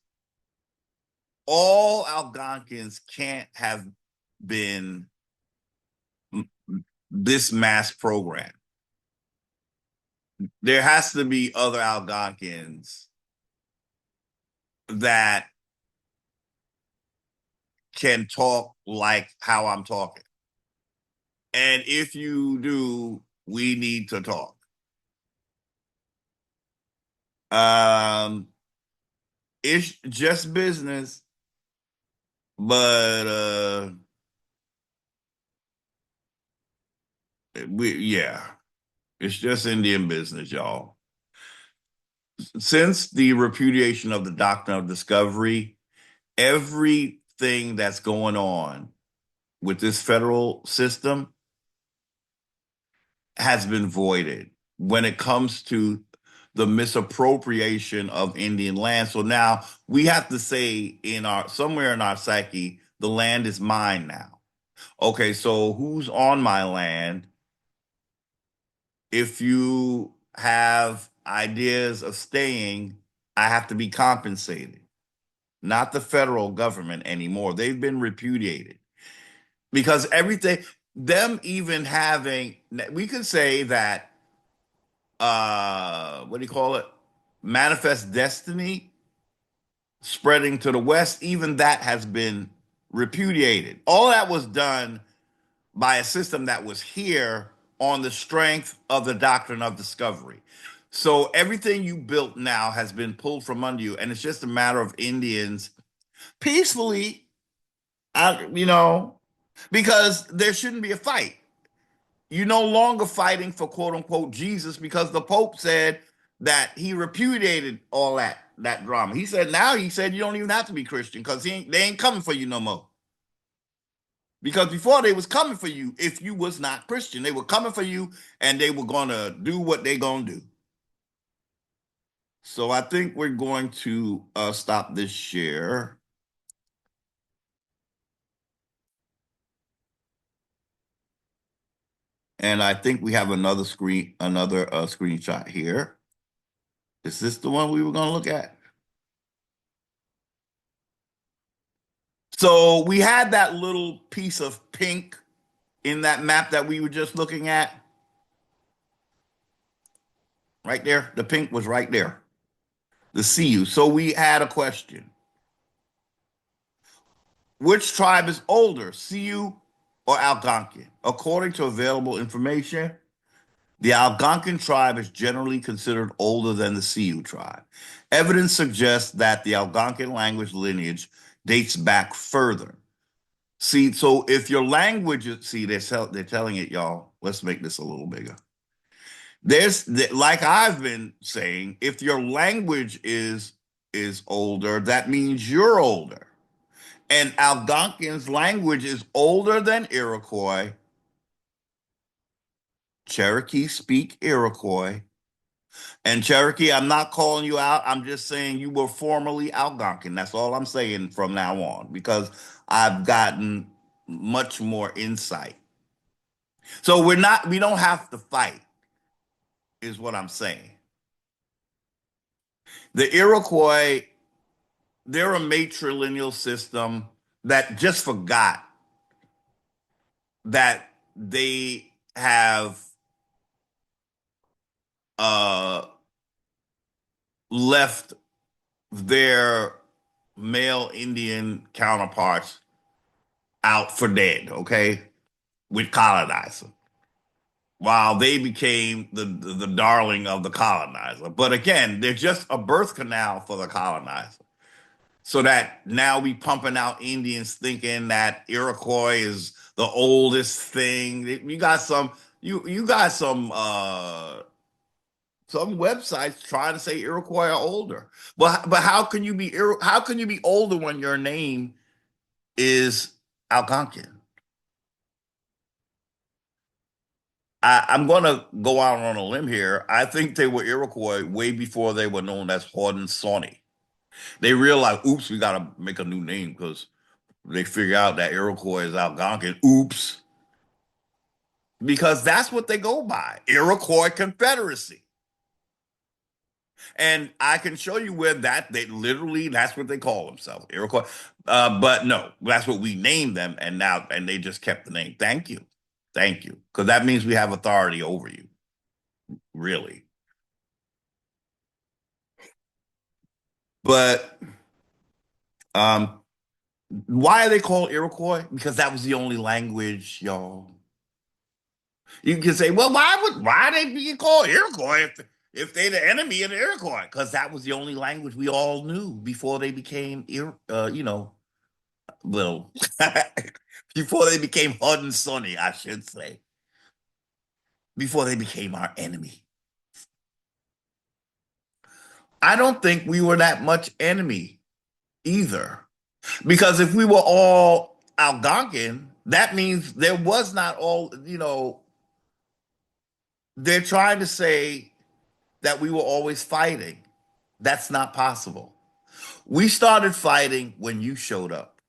all Algonquins can't have been this mass program. There has to be other Algonquins that can talk like how I'm talking. And if you do, we need to talk. Um, it's just business, but yeah, it's just Indian business, y'all. Since the repudiation of the doctrine of discovery, everything that's going on with this federal system has been voided when it comes to the misappropriation of Indian land. So now we have to say in our somewhere in our psyche, the land is mine now. Okay, so who's on my land? If you have ideas of staying, I have to be compensated. Not the federal government anymore. They've been repudiated because everything, them even having, we could say that, what do you call it? Manifest destiny spreading to the West, even that has been repudiated. All that was done by a system that was here on the strength of the doctrine of discovery. So everything you built now has been pulled from under you, and it's just a matter of Indians peacefully, you know, because there shouldn't be a fight. You're no longer fighting for quote unquote Jesus because the Pope said that he repudiated all that drama. He said now he said you don't even have to be Christian because they ain't coming for you no more. Because before they was coming for you if you was not Christian. They were coming for you and they were gonna do what they gonna do. So I think we're going to stop this share. And I think we have another screenshot here. Is this the one we were going to look at? So we had that little piece of pink in that map that we were just looking at. Right there. The pink was right there. The Sioux. So we had a question. Which tribe is older, Sioux or Algonquin? According to available information, the Algonquin tribe is generally considered older than the Sioux tribe. Evidence suggests that the Algonquin language lineage dates back further. See, so if your language is, see, they're telling it, y'all. Let's make this a little bigger. Like I've been saying, if your language is older, that means you're older. And Algonquin's language is older than Iroquois. Cherokee speak Iroquois. And Cherokee, I'm not calling you out. I'm just saying you were formerly Algonquin. That's all I'm saying from now on because I've gotten much more insight. So we don't have to fight, is what I'm saying. The Iroquois, they're a matrilineal system that just forgot that they have uh left their male Indian counterparts out for dead, okay, with colonizer, while they became the darling of the colonizer. But again, they're just a birth canal for the colonizer. So that now we pumping out Indians thinking that Iroquois is the oldest thing. You got you got some websites trying to say Iroquois are older. But how can you be older when your name is Algonquin? I'm going to go out on a limb here. I think they were Iroquois way before they were known as Haudenosaunee. They realized, oops, we got to make a new name because they figure out that Iroquois is Algonquin. Oops, because that's what they go by, Iroquois Confederacy. And I can show you where they literally that's what they call themselves, Iroquois. But no, that's what we named them, and they just kept the name. Thank you, because that means we have authority over you, really. But um, why are they called Iroquois? Because that was the only language, y'all. You can say, well, why they being called Iroquois if they the enemy of the Iroquois? Because that was the only language we all knew before they became, well, before they became Haudenosaunee, I should say, before they became our enemy. I don't think we were that much enemy either, because if we were all Algonquin, that means there was not all. They're trying to say that we were always fighting. That's not possible. We started fighting when you showed up.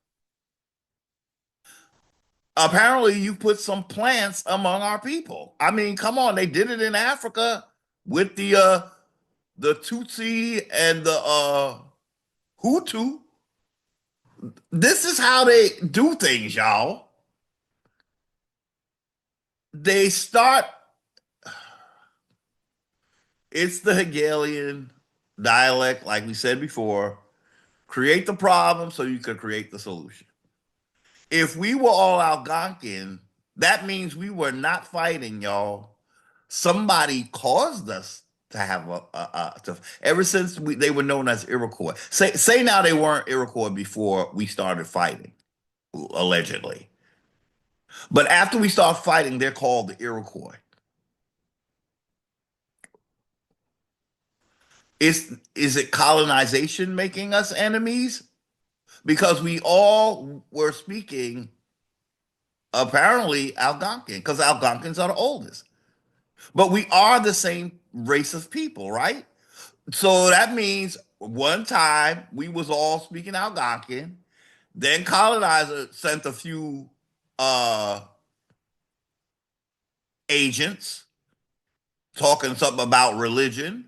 Apparently, you put some plants among our people. I mean, come on, they did it in Africa with the Tutsi and the Hutu. This is how they do things, y'all. They start. It's the Hegelian dialect, like we said before. Create the problem so you could create the solution. If we were all Algonquin, that means we were not fighting, y'all. Somebody caused us to have ever since they were known as Iroquois. Say now they weren't Iroquois before we started fighting, allegedly. But after we start fighting, they're called the Iroquois. Is it colonization making us enemies? Because we all were speaking apparently Algonquin, because Algonquins are the oldest. But we are the same race of people, right? So that means one time we was all speaking Algonquin. Then colonizer sent a few uh agents talking something about religion,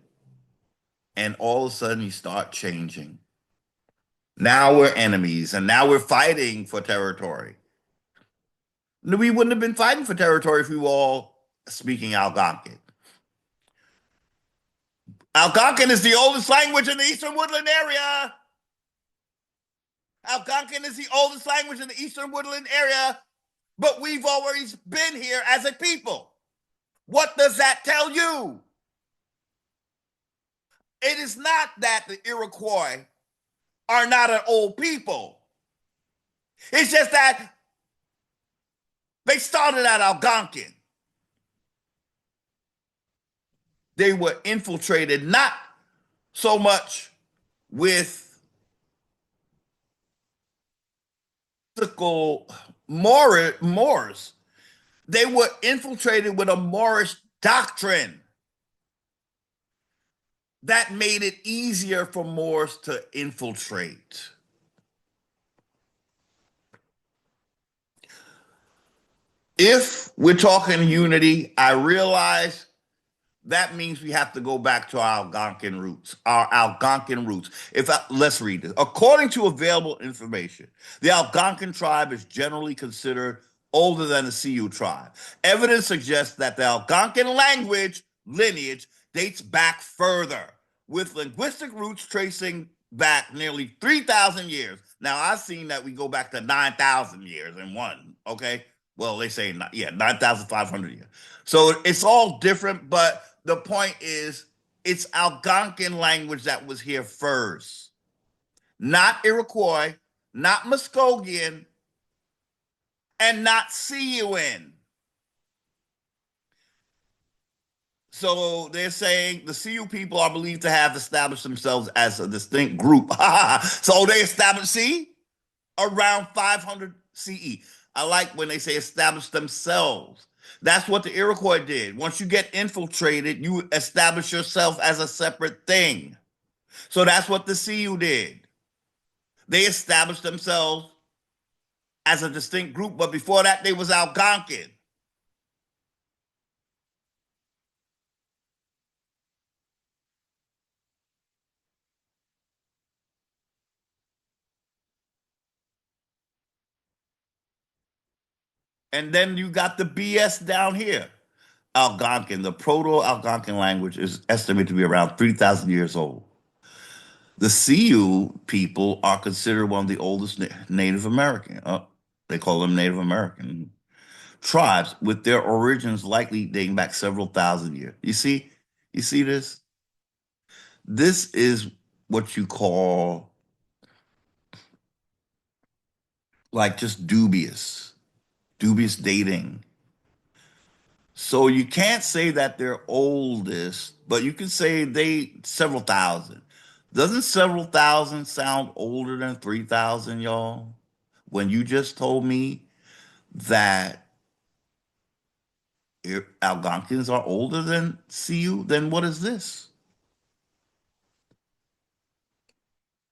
and all of a sudden you start changing. Now we're enemies, and now we're fighting for territory. We wouldn't have been fighting for territory if we were all speaking Algonquin. Algonquin is the oldest language in the Eastern Woodland area. Algonquin is the oldest language in the Eastern Woodland area, but we've always been here as a people. What does that tell you? It is not that the Iroquois are not an old people. It's just that they started at Algonquin. They were infiltrated not so much with mystical Moors. They were infiltrated with a Moorish doctrine that made it easier for Moors to infiltrate. If we're talking unity, I realize that means we have to go back to our Algonquin roots. Our Algonquin roots. Let's read this. According to available information, the Algonquin tribe is generally considered older than the Sioux tribe. Evidence suggests that the Algonquin language lineage dates back further, with linguistic roots tracing back nearly 3,000 years. Now, I've seen that we go back to 9,000 years in one, okay? Well, they say, 9,500 years. So it's all different, but the point is, it's Algonquin language that was here first, not Iroquois, not Muskogean, and not Siouan. So they're saying the Sioux people are believed to have established themselves as a distinct group. So they established, see, around 500 CE. I like when they say establish themselves. That's what the Iroquois did. Once you get infiltrated, you establish yourself as a separate thing. So that's what the Sioux did. They established themselves as a distinct group, but before that, they was Algonquin. And then you got the BS down here. Algonquin, the Proto-Algonquin language is estimated to be around 3,000 years old. The Sioux people are considered one of the oldest Native American. They call them Native American tribes, with their origins likely dating back several thousand years. You see this? This is what you call like just dubious dating. So you can't say that they're oldest, but you can say they several thousand. Doesn't several thousand sound older than 3,000, y'all? When you just told me that Algonquins are older than Sioux, then what is this?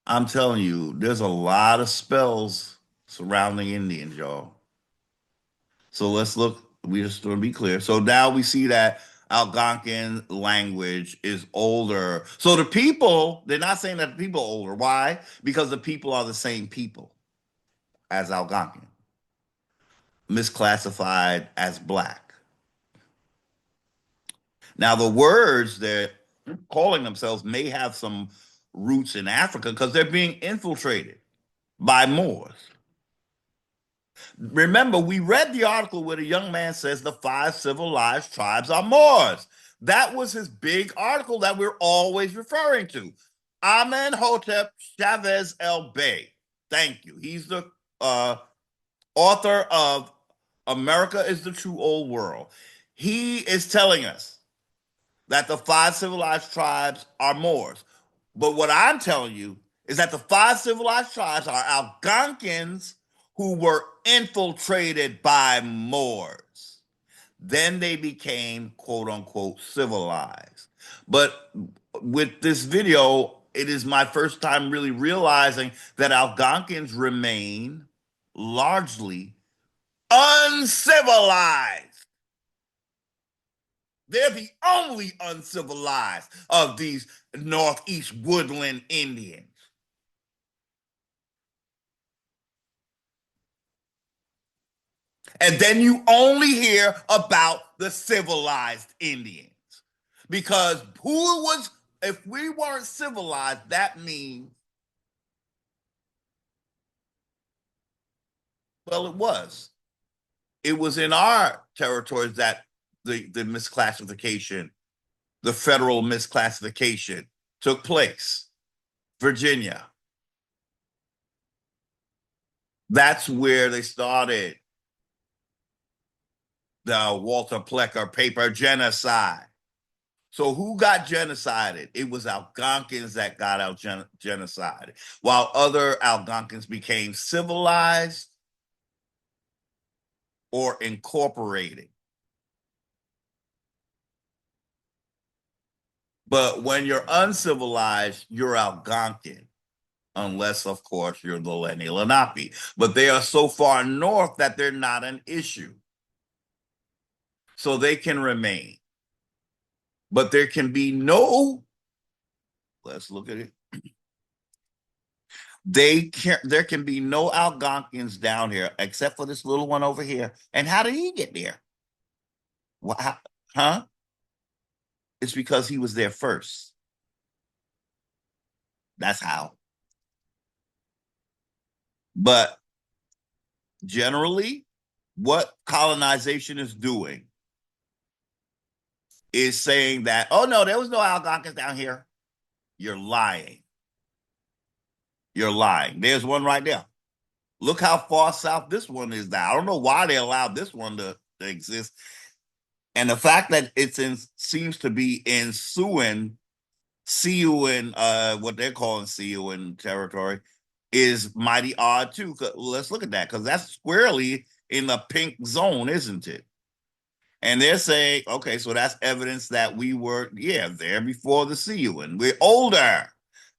I'm telling you, there's a lot of spells surrounding Indians, y'all. So let's look. We just want to be clear. So now we see that Algonquin language is older. So the people, they're not saying that the people are older. Why? Because the people are the same people as Algonquin, misclassified as black. Now the words they're calling themselves may have some roots in Africa because they're being infiltrated by Moors. Remember, we read the article where the young man says the five civilized tribes are Moors. That was his big article that we're always referring to. Amenhotep Chavez El Bey. Thank you. He's the uh, author of America is the True Old World. He is telling us that the five civilized tribes are Moors. But what I'm telling you is that the five civilized tribes are Algonquins who were infiltrated by Moors. Then they became quote unquote civilized. But with this video, it is my first time really realizing that Algonquins remain largely uncivilized. They're the only uncivilized of these Northeast woodland Indians. And then you only hear about the civilized Indians. Because who was if we weren't civilized, that means, well, it was. It was in our territories that the misclassification, the federal misclassification took place. Virginia. That's where they started the Walter Plecker paper genocide. So who got genocided? It was Algonquins that got out genocided, while other Algonquins became civilized or incorporated. But when you're uncivilized, you're Algonquin, unless, of course, you're the Lenni Lenape. But they are so far north that they're not an issue. So they can remain. But there can be no, let's look at it. There can be no Algonquins down here except for this little one over here. And how did he get there? What, huh? It's because he was there first. That's how. But generally, what colonization is doing is saying that, oh no, there was no Algonquins down here. You're lying. You're lying. There's one right there. Look how far south this one is now. I don't know why they allowed this one to exist. And the fact that it's in seems to be in Siouan, what they're calling Siouan territory, is mighty odd too. Let's look at that because that's squarely in the pink zone, isn't it? And they're saying, okay, so that's evidence that we were, yeah, there before the Siouan. We're older.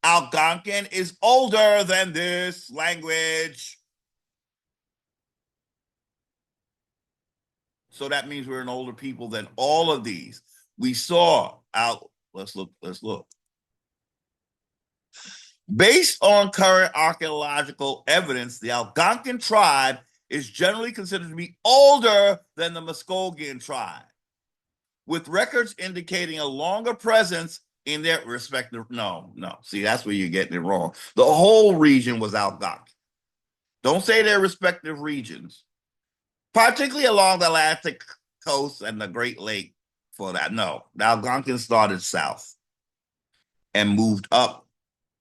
Algonquin is older than this language. So that means we're an older people than all of these. We saw out. Let's look. Let's look. Based on current archaeological evidence, the Algonquin tribe is generally considered to be older than the Muskogean tribe, with records indicating a longer presence in their respective. No, no. See, that's where you're getting it wrong. The whole region was Algonquin. Don't say their respective regions, particularly along the Atlantic coast and the Great Lake for that. No, the Algonquins started south and moved up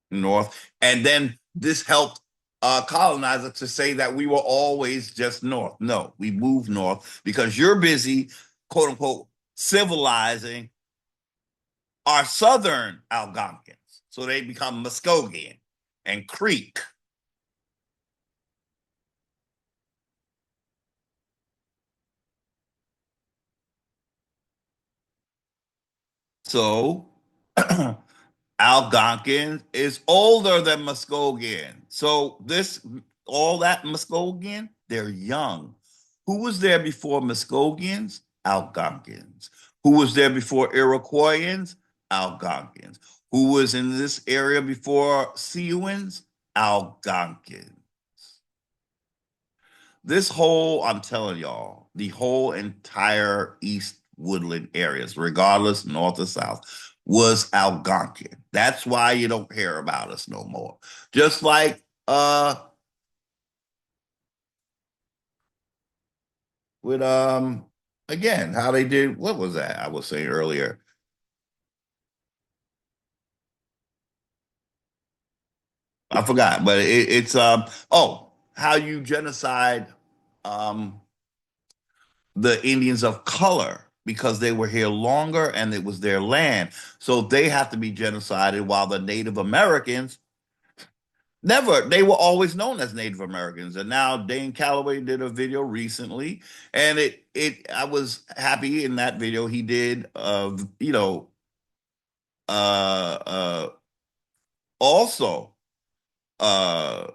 north. And then this helped colonizer to say that we were always just north. No, we moved north because you're busy, quote unquote, civilizing our southern Algonquins. So they become Muskogean and Creek. So Algonquin is older than Muskogean. So this, all that Muskogean, they're young. Who was there before Muskogeans? Algonquins. Who was there before Iroquoians? Algonquins. Who was in this area before Siouans? Algonquins. This whole, I'm telling y'all, the whole entire East Woodland areas, regardless north or south, was Algonquin. That's why you don't hear about us no more. Just like with again, how they did, what was that I was saying earlier? I forgot, but it's oh, how you genocide um the Indians of color because they were here longer and it was their land. So they have to be genocided while the Native Americans never, they were always known as Native Americans. And now Dane Calloway did a video recently and I was happy in that video he did of, uh also uh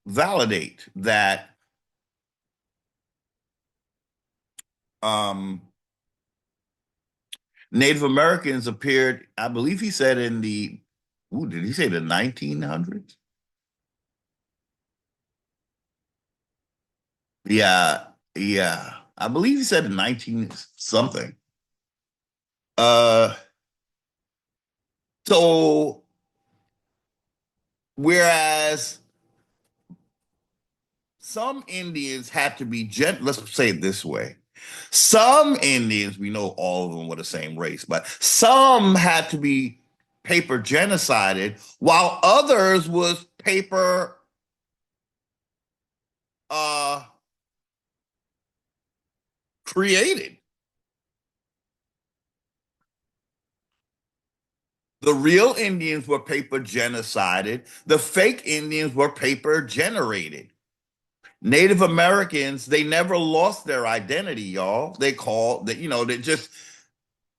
validate that um Native Americans appeared, I believe he said in the, ooh, did he say the 1900s? Yeah, yeah. I believe he said in 19 something. Uh So, whereas some Indians had to be let's say it this way. Some Indians, we know all of them were the same race, but some had to be paper genocided, while others was paper uh created. The real Indians were paper genocided. The fake Indians were paper generated. Native Americans, they never lost their identity, y'all. They call that,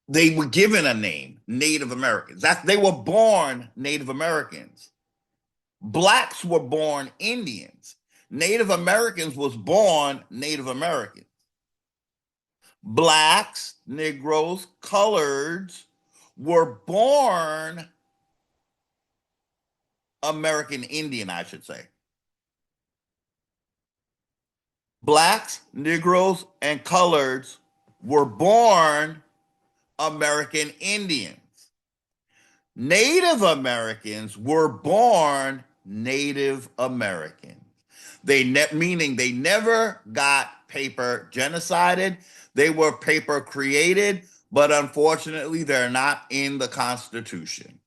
they were given a name, Native Americans. They were born Native Americans. Blacks were born Indians. Native Americans was born Native Americans. Blacks, Negroes, coloreds were born American Indian, I should say. Blacks, Negroes, and coloreds were born American Indians. Native Americans were born Native Americans. Meaning they never got paper genocided. They were paper created, but unfortunately, they're not in the Constitution.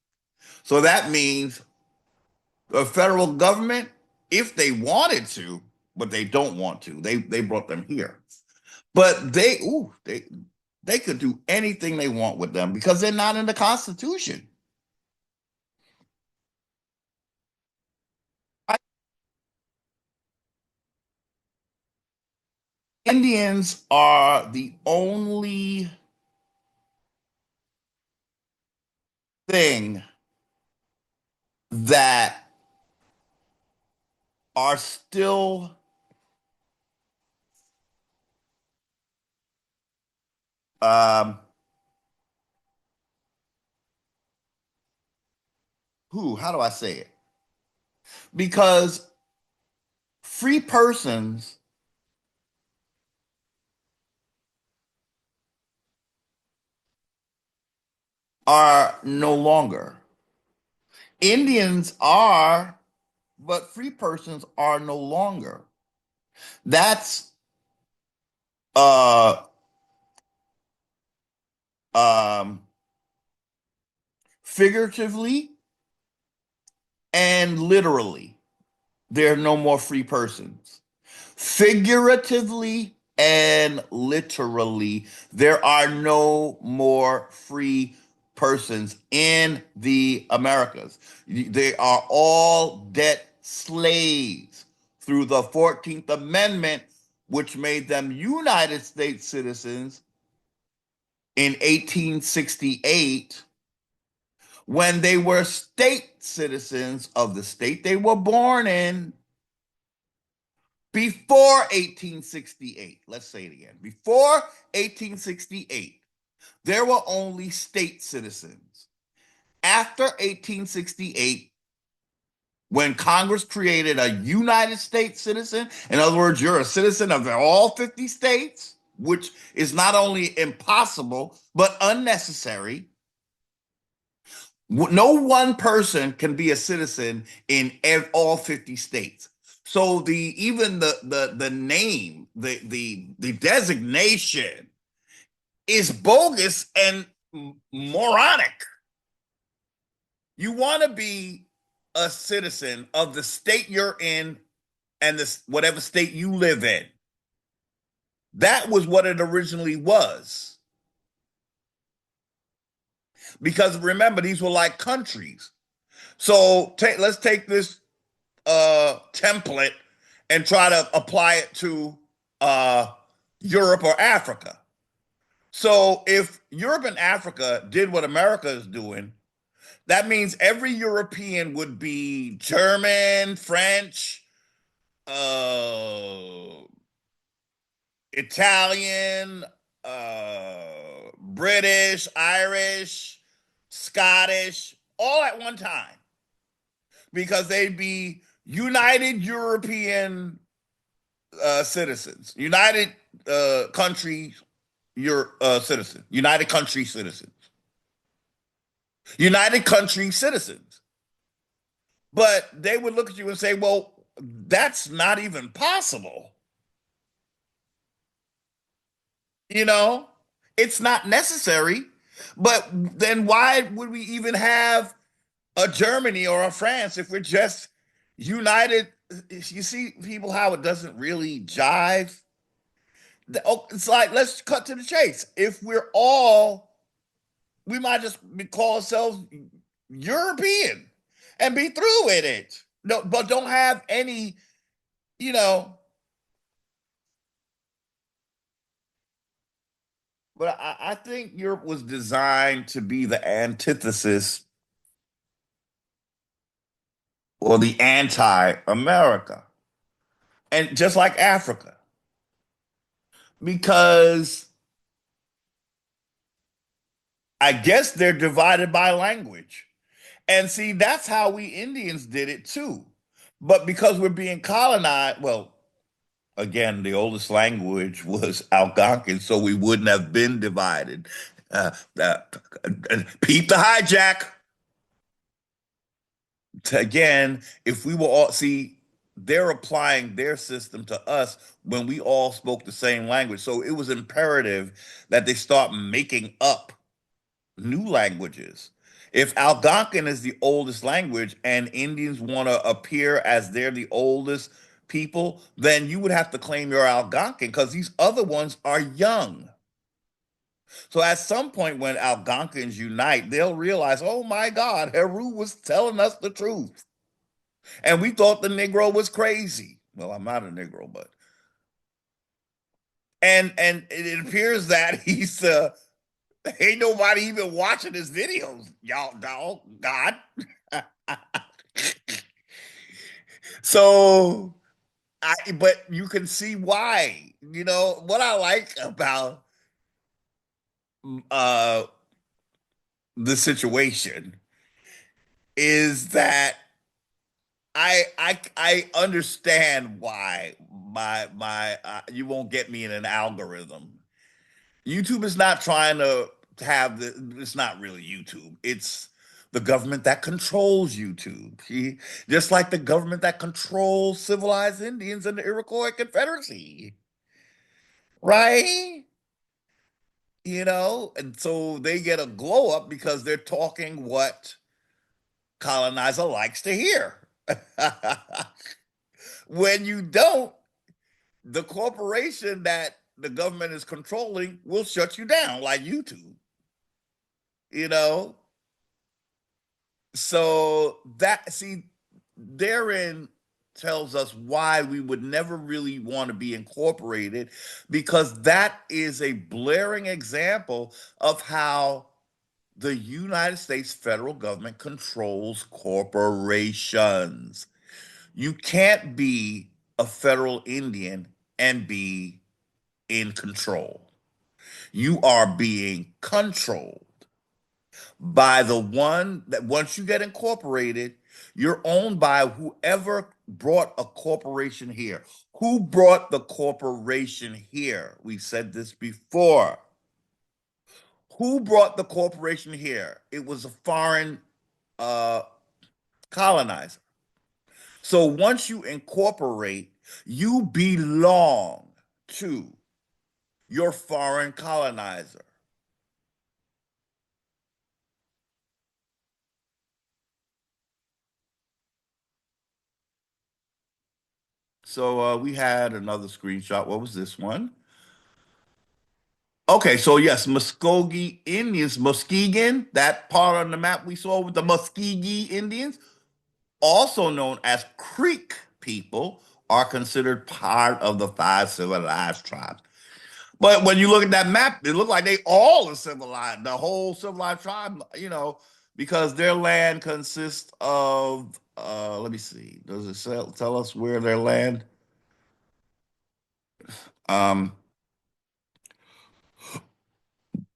So that means the federal government, if they wanted to, but they don't want to, they brought them here. But they could do anything they want with them because they're not in the Constitution. Indians are the only thing that are still um how do I say it? Because free persons are no longer. Indians are, but free persons are no longer. That's uh um figuratively and literally. There are no more free persons. Figuratively and literally, there are no more free persons in the Americas. They are all debt slaves through the 14th Amendment, which made them United States citizens in 1868 when they were state citizens of the state they were born in before 1868. Let's say it again. Before 1868, there were only state citizens. After 1868, when Congress created a United States citizen, in other words, you're a citizen of all 50 states, which is not only impossible, but unnecessary. No one person can be a citizen in all 50 states. So the name, the designation is bogus and moronic. You want to be a citizen of the state you're in and this whatever state you live in. That was what it originally was. Because remember, these were like countries. So let's take this template and try to apply it to uh, Europe or Africa. So if Europe and Africa did what America is doing, that means every European would be German, French, uh, Italian, British, Irish, Scottish, all at one time because they'd be United European citizens, United country, your citizen, United country citizens. United Country citizens. But they would look at you and say, well, that's not even possible. You know, it's not necessary. But then why would we even have a Germany or a France if we're just united? You see, people, how it doesn't really jive. It's like, let's cut to the chase. If we're all, we might just call ourselves European and be through with it. No, but don't have any, you know. But I think Europe was designed to be the antithesis or the anti-America, and just like Africa, because I guess they're divided by language. And see, that's how we Indians did it too. But because we're being colonized, well, again, the oldest language was Algonquin, so we wouldn't have been divided. Uh, uh, Peep the hijack. Again, if we were all, see, they're applying their system to us when we all spoke the same language. So it was imperative that they start making up new languages. If Algonquin is the oldest language and Indians want to appear as they're the oldest people, then you would have to claim you're Algonquin because these other ones are young. So at some point when Algonquins unite, they'll realize, oh my God, Heru was telling us the truth. And we thought the Negro was crazy. Well, I'm not a Negro, but and it appears that he's ain't nobody even watching his videos, y'all, dog, God. So but you can see why. You know what I like about uh the situation is that I understand why my you won't get me in an algorithm. YouTube is not trying to have it's not really YouTube. It's the government that controls YouTube. Just like the government that controls civilized Indians and the Iroquois Confederacy, right? You know, and so they get a glow up because they're talking what colonizer likes to hear. When you don't, the corporation that the government is controlling will shut you down, like YouTube. You know, so that see therein tells us why we would never really want to be incorporated because that is a blaring example of how the United States federal government controls corporations. You can't be a federal Indian and be in control. You are being controlled by the one that once you get incorporated, you're owned by whoever brought a corporation here. Who brought the corporation here? We said this before. Who brought the corporation here? It was a foreign uh, colonizer. So once you incorporate, you belong to your foreign colonizer. So we had another screenshot. What was this one? Okay, so yes, Muskogee Indians, Muskegon, that part on the map we saw with the Muskegee Indians, also known as Creek people, are considered part of the five civilized tribes. But when you look at that map, it looked like they all are civilized, the whole civilized tribe, you know, because their land consists of, let me see, does it tell us where their land? Um,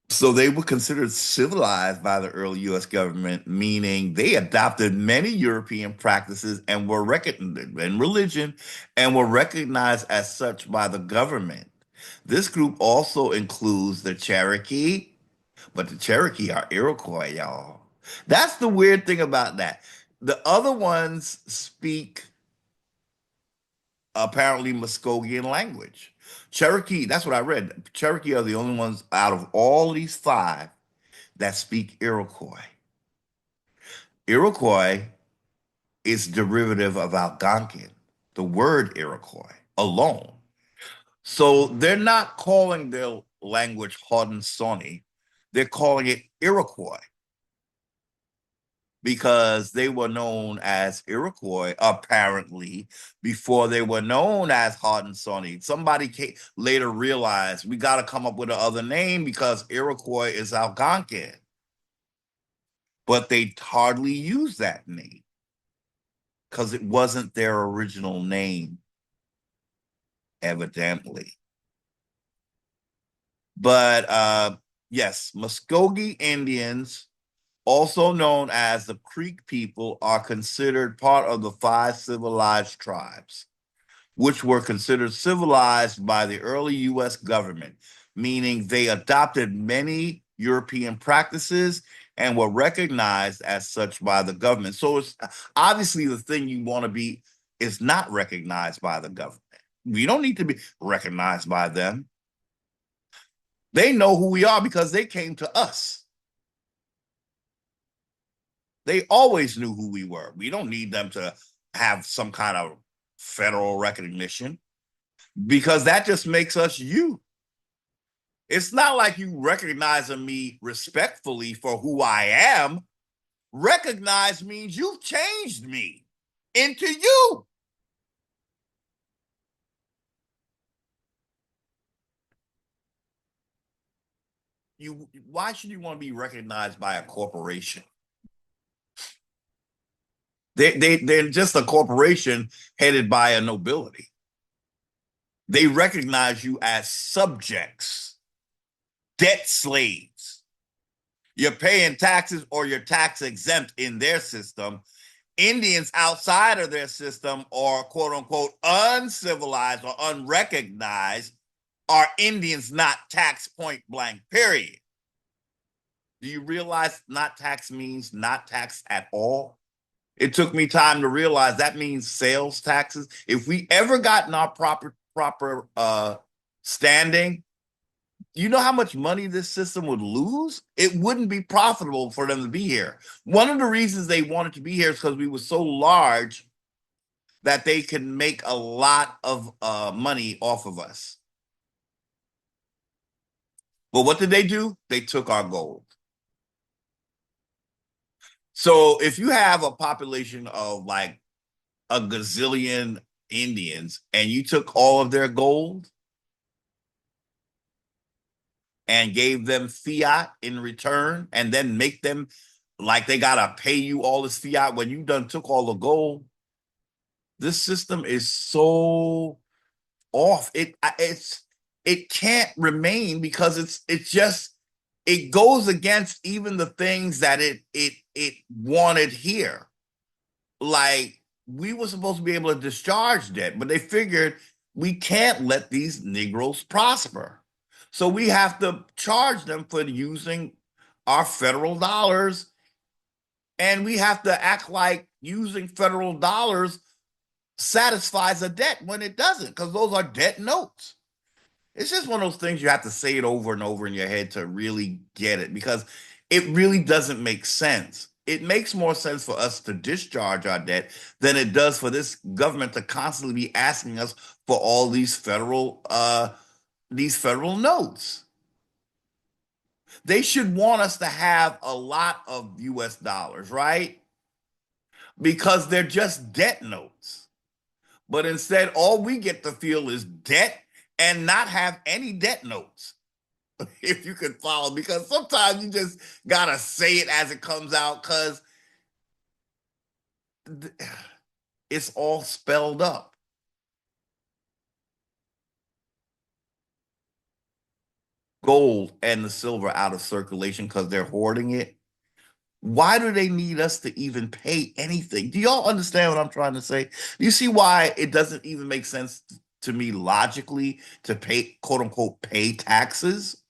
So they were considered civilized by the early US government, meaning they adopted many European practices and were recognized in religion and were recognized as such by the government. This group also includes the Cherokee, but the Cherokee are Iroquois, y'all. That's the weird thing about that. The other ones speak apparently Muskogean language. Cherokee, that's what I read. Cherokee are the only ones out of all these five that speak Iroquois. Iroquois is derivative of Algonquin, the word Iroquois alone. So they're not calling their language Haudenosaunee, they're calling it Iroquois because they were known as Iroquois apparently before they were known as Haudenosaunee. Somebody later realized we got to come up with another name because Iroquois is Algonquin, but they hardly use that name because it wasn't their original name, evidently. But yes, Muskogee Indians, also known as the Creek people, are considered part of the five civilized tribes, which were considered civilized by the early US government, meaning they adopted many European practices and were recognized as such by the government. So it's obviously the thing you want to be is not recognized by the government. We don't need to be recognized by them. They know who we are because they came to us. They always knew who we were. We don't need them to have some kind of federal recognition because that just makes us you. It's not like you recognizing me respectfully for who I am. Recognize means you've changed me into you. Why should you want to be recognized by a corporation? They're just a corporation headed by a nobility. They recognize you as subjects, debt slaves. You're paying taxes or you're tax exempt in their system. Indians outside of their system or quote unquote uncivilized or unrecognized are Indians not tax point blank, period. Do you realize not tax means not tax at all? It took me time to realize that means sales taxes. If we ever gotten our proper standing, you know how much money this system would lose? It wouldn't be profitable for them to be here. One of the reasons they wanted to be here is because we were so large that they can make a lot of money off of us. But what did they do? They took our gold. So if you have a population of like a gazillion Indians and you took all of their gold and gave them fiat in return and then make them like they gotta pay you all this fiat when you done took all the gold, this system is so off. It can't remain because it's just it goes against even the things that it wanted here. Like we were supposed to be able to discharge debt, but they figured we can't let these Negroes prosper. So we have to charge them for using our federal dollars, and we have to act like using federal dollars satisfies a debt when it doesn't, because those are debt notes. It's just one of those things you have to say it over and over in your head to really get it because it really doesn't make sense. It makes more sense for us to discharge our debt than it does for this government to constantly be asking us for all these federal notes. They should want us to have a lot of US dollars, right? Because they're just debt notes. But instead, all we get to feel is debt and not have any debt notes. If you could follow, because sometimes you just gotta say it as it comes out because it's all spelled up. Gold and the silver out of circulation because they're hoarding it. Why do they need us to even pay anything? Do y'all understand what I'm trying to say? Do you see why it doesn't even make sense to me logically to pay, quote unquote, pay taxes?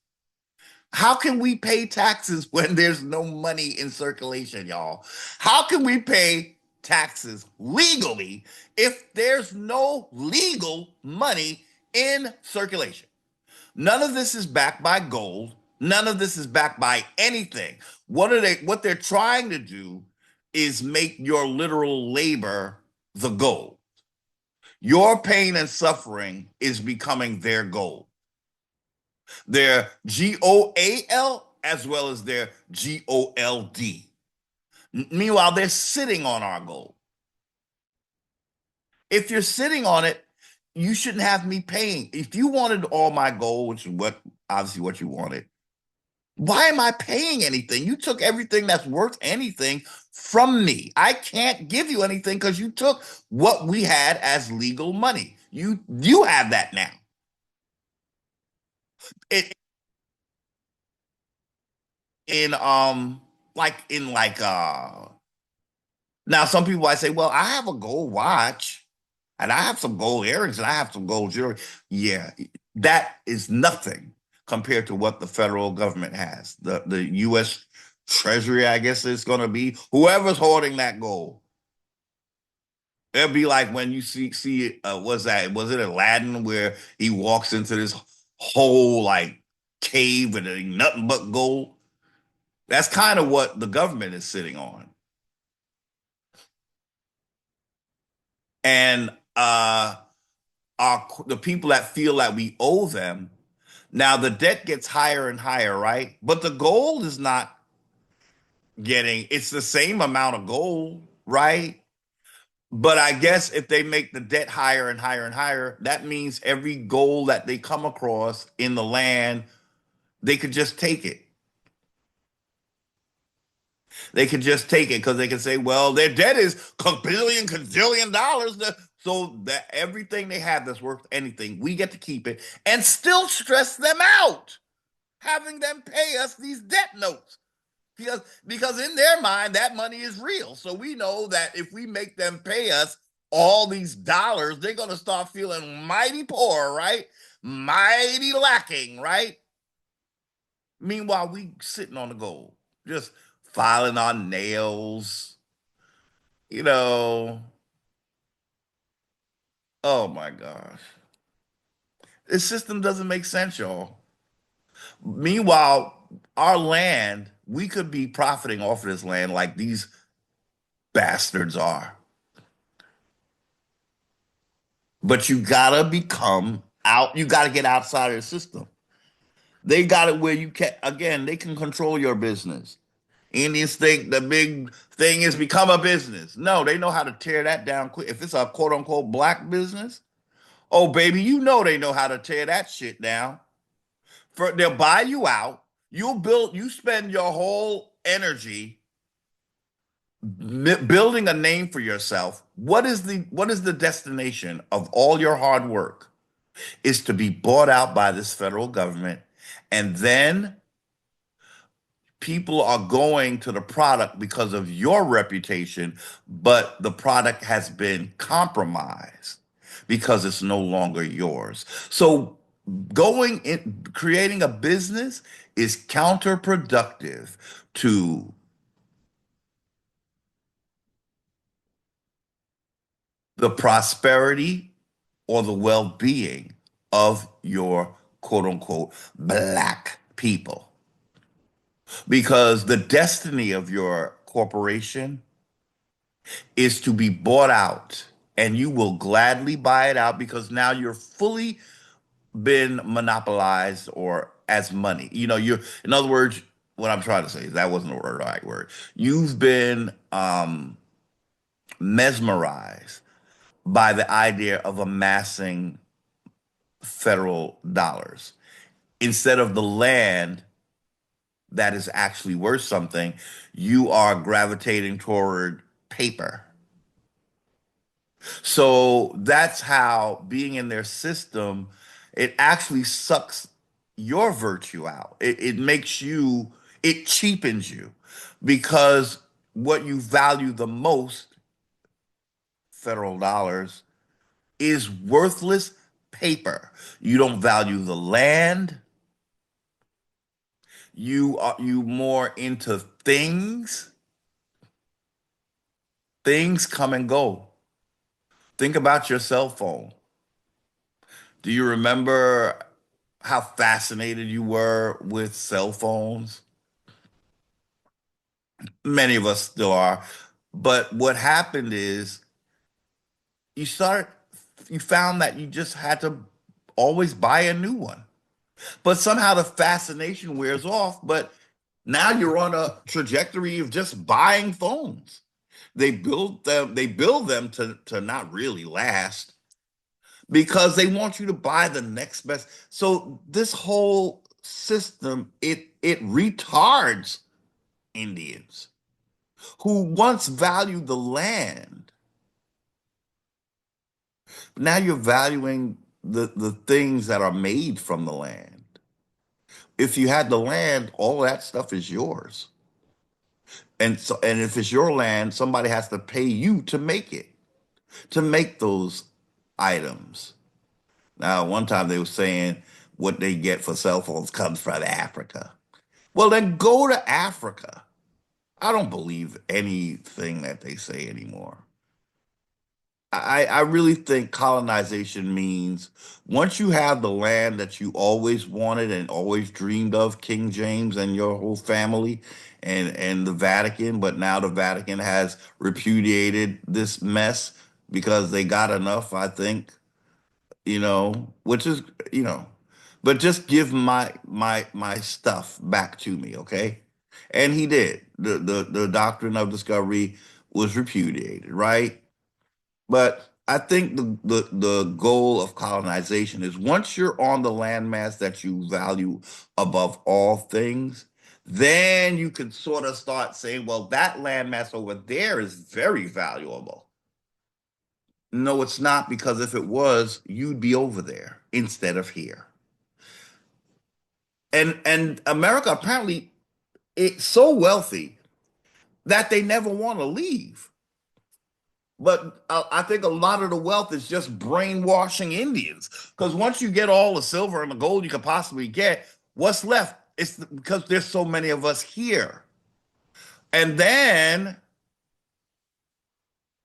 How can we pay taxes when there's no money in circulation, y'all? How can we pay taxes legally if there's no legal money in circulation? None of this is backed by gold. None of this is backed by anything. What they're trying to do is make your literal labor the gold. Your pain and suffering is becoming their gold. Their GOAL as well as their GOLD. Meanwhile, they're sitting on our gold. If you're sitting on it, you shouldn't have me paying. If you wanted all my gold, which is what obviously what you wanted, why am I paying anything? You took everything that's worth anything from me. I can't give you anything because you took what we had as legal money. You have that now. It in like now some people I say, well, I have a gold watch and I have some gold earrings and I have some gold jewelry. Yeah, that is nothing compared to what the federal government has. The US Treasury, I guess it's gonna be whoever's hoarding that gold. It'll be like when you see was it Aladdin where he walks into this whole like cave and it ain't nothing but gold. That's kind of what the government is sitting on. And the people that feel that we owe them, now the debt gets higher and higher, right? But the gold is not getting, it's the same amount of gold, right? But I guess if they make the debt higher and higher and higher, that means every gold that they come across in the land, they could just take it. They could just take it because they can say, well, their debt is billion, quadrillion dollars. So that everything they have that's worth anything, we get to keep it and still stress them out, having them pay us these debt notes. Because in their mind, that money is real. So we know that if we make them pay us all these dollars, they're going to start feeling mighty poor, right? Mighty lacking, right? Meanwhile, we sitting on the gold, just filing our nails, you know. Oh my gosh. This system doesn't make sense, y'all. Meanwhile, our land, we could be profiting off of this land like these bastards are. But you gotta become out, you gotta get outside of the system. They got it where you can, again, they can control your business. Indians think the big thing is become a business. No, they know how to tear that down quick. If it's a quote unquote black business, oh baby, you know they know how to tear that shit down. They'll buy you out. You spend your whole energy building a name for yourself. What is the destination of all your hard work? Is to be bought out by this federal government, and then people are going to the product because of your reputation, but the product has been compromised because it's no longer yours. So going in creating a business is counterproductive to the prosperity or the well-being of your quote unquote black people, because the destiny of your corporation is to be bought out, and you will gladly buy it out because now you're fully been monopolized or as money. You're, in other words, what I'm trying to say is that wasn't the right word. You've been mesmerized by the idea of amassing federal dollars instead of the land that is actually worth something. You are gravitating toward paper. So that's how being in their system, it actually sucks your virtue out. It makes you, it cheapens you because what you value the most, federal dollars, is worthless paper. You don't value the land. You more into things. Things come and go. Think about your cell phone. Do you remember how fascinated you were with cell phones? Many of us still are. But what happened is you start you found that you just had to always buy a new one. But somehow the fascination wears off, but now you're on a trajectory of just buying phones. They build them to not really last because they want you to buy the next best. So this whole system, it retards Indians who once valued the land. Now you're valuing the things that are made from the land. If you had the land, all that stuff is yours. And if it's your land, somebody has to pay you to make it, to make those items. Now, one time they were saying what they get for cell phones comes from Africa. Well, then go to Africa. I don't believe anything that they say anymore. I really think colonization means once you have the land that you always wanted and always dreamed of, King James and your whole family and the Vatican, but now the Vatican has repudiated this mess because they got enough, I think, which is, you know, but just give my stuff back to me, okay? And he did. The doctrine of discovery was repudiated, right? But I think the goal of colonization is once you're on the landmass that you value above all things, then you can sort of start saying, well, that landmass over there is very valuable. No, it's not, because if it was, you'd be over there instead of here. And America apparently it's so wealthy that they never want to leave. But I think a lot of the wealth is just brainwashing Indians. Because once you get all the silver and the gold you could possibly get, what's left? It's because there's so many of us here. And then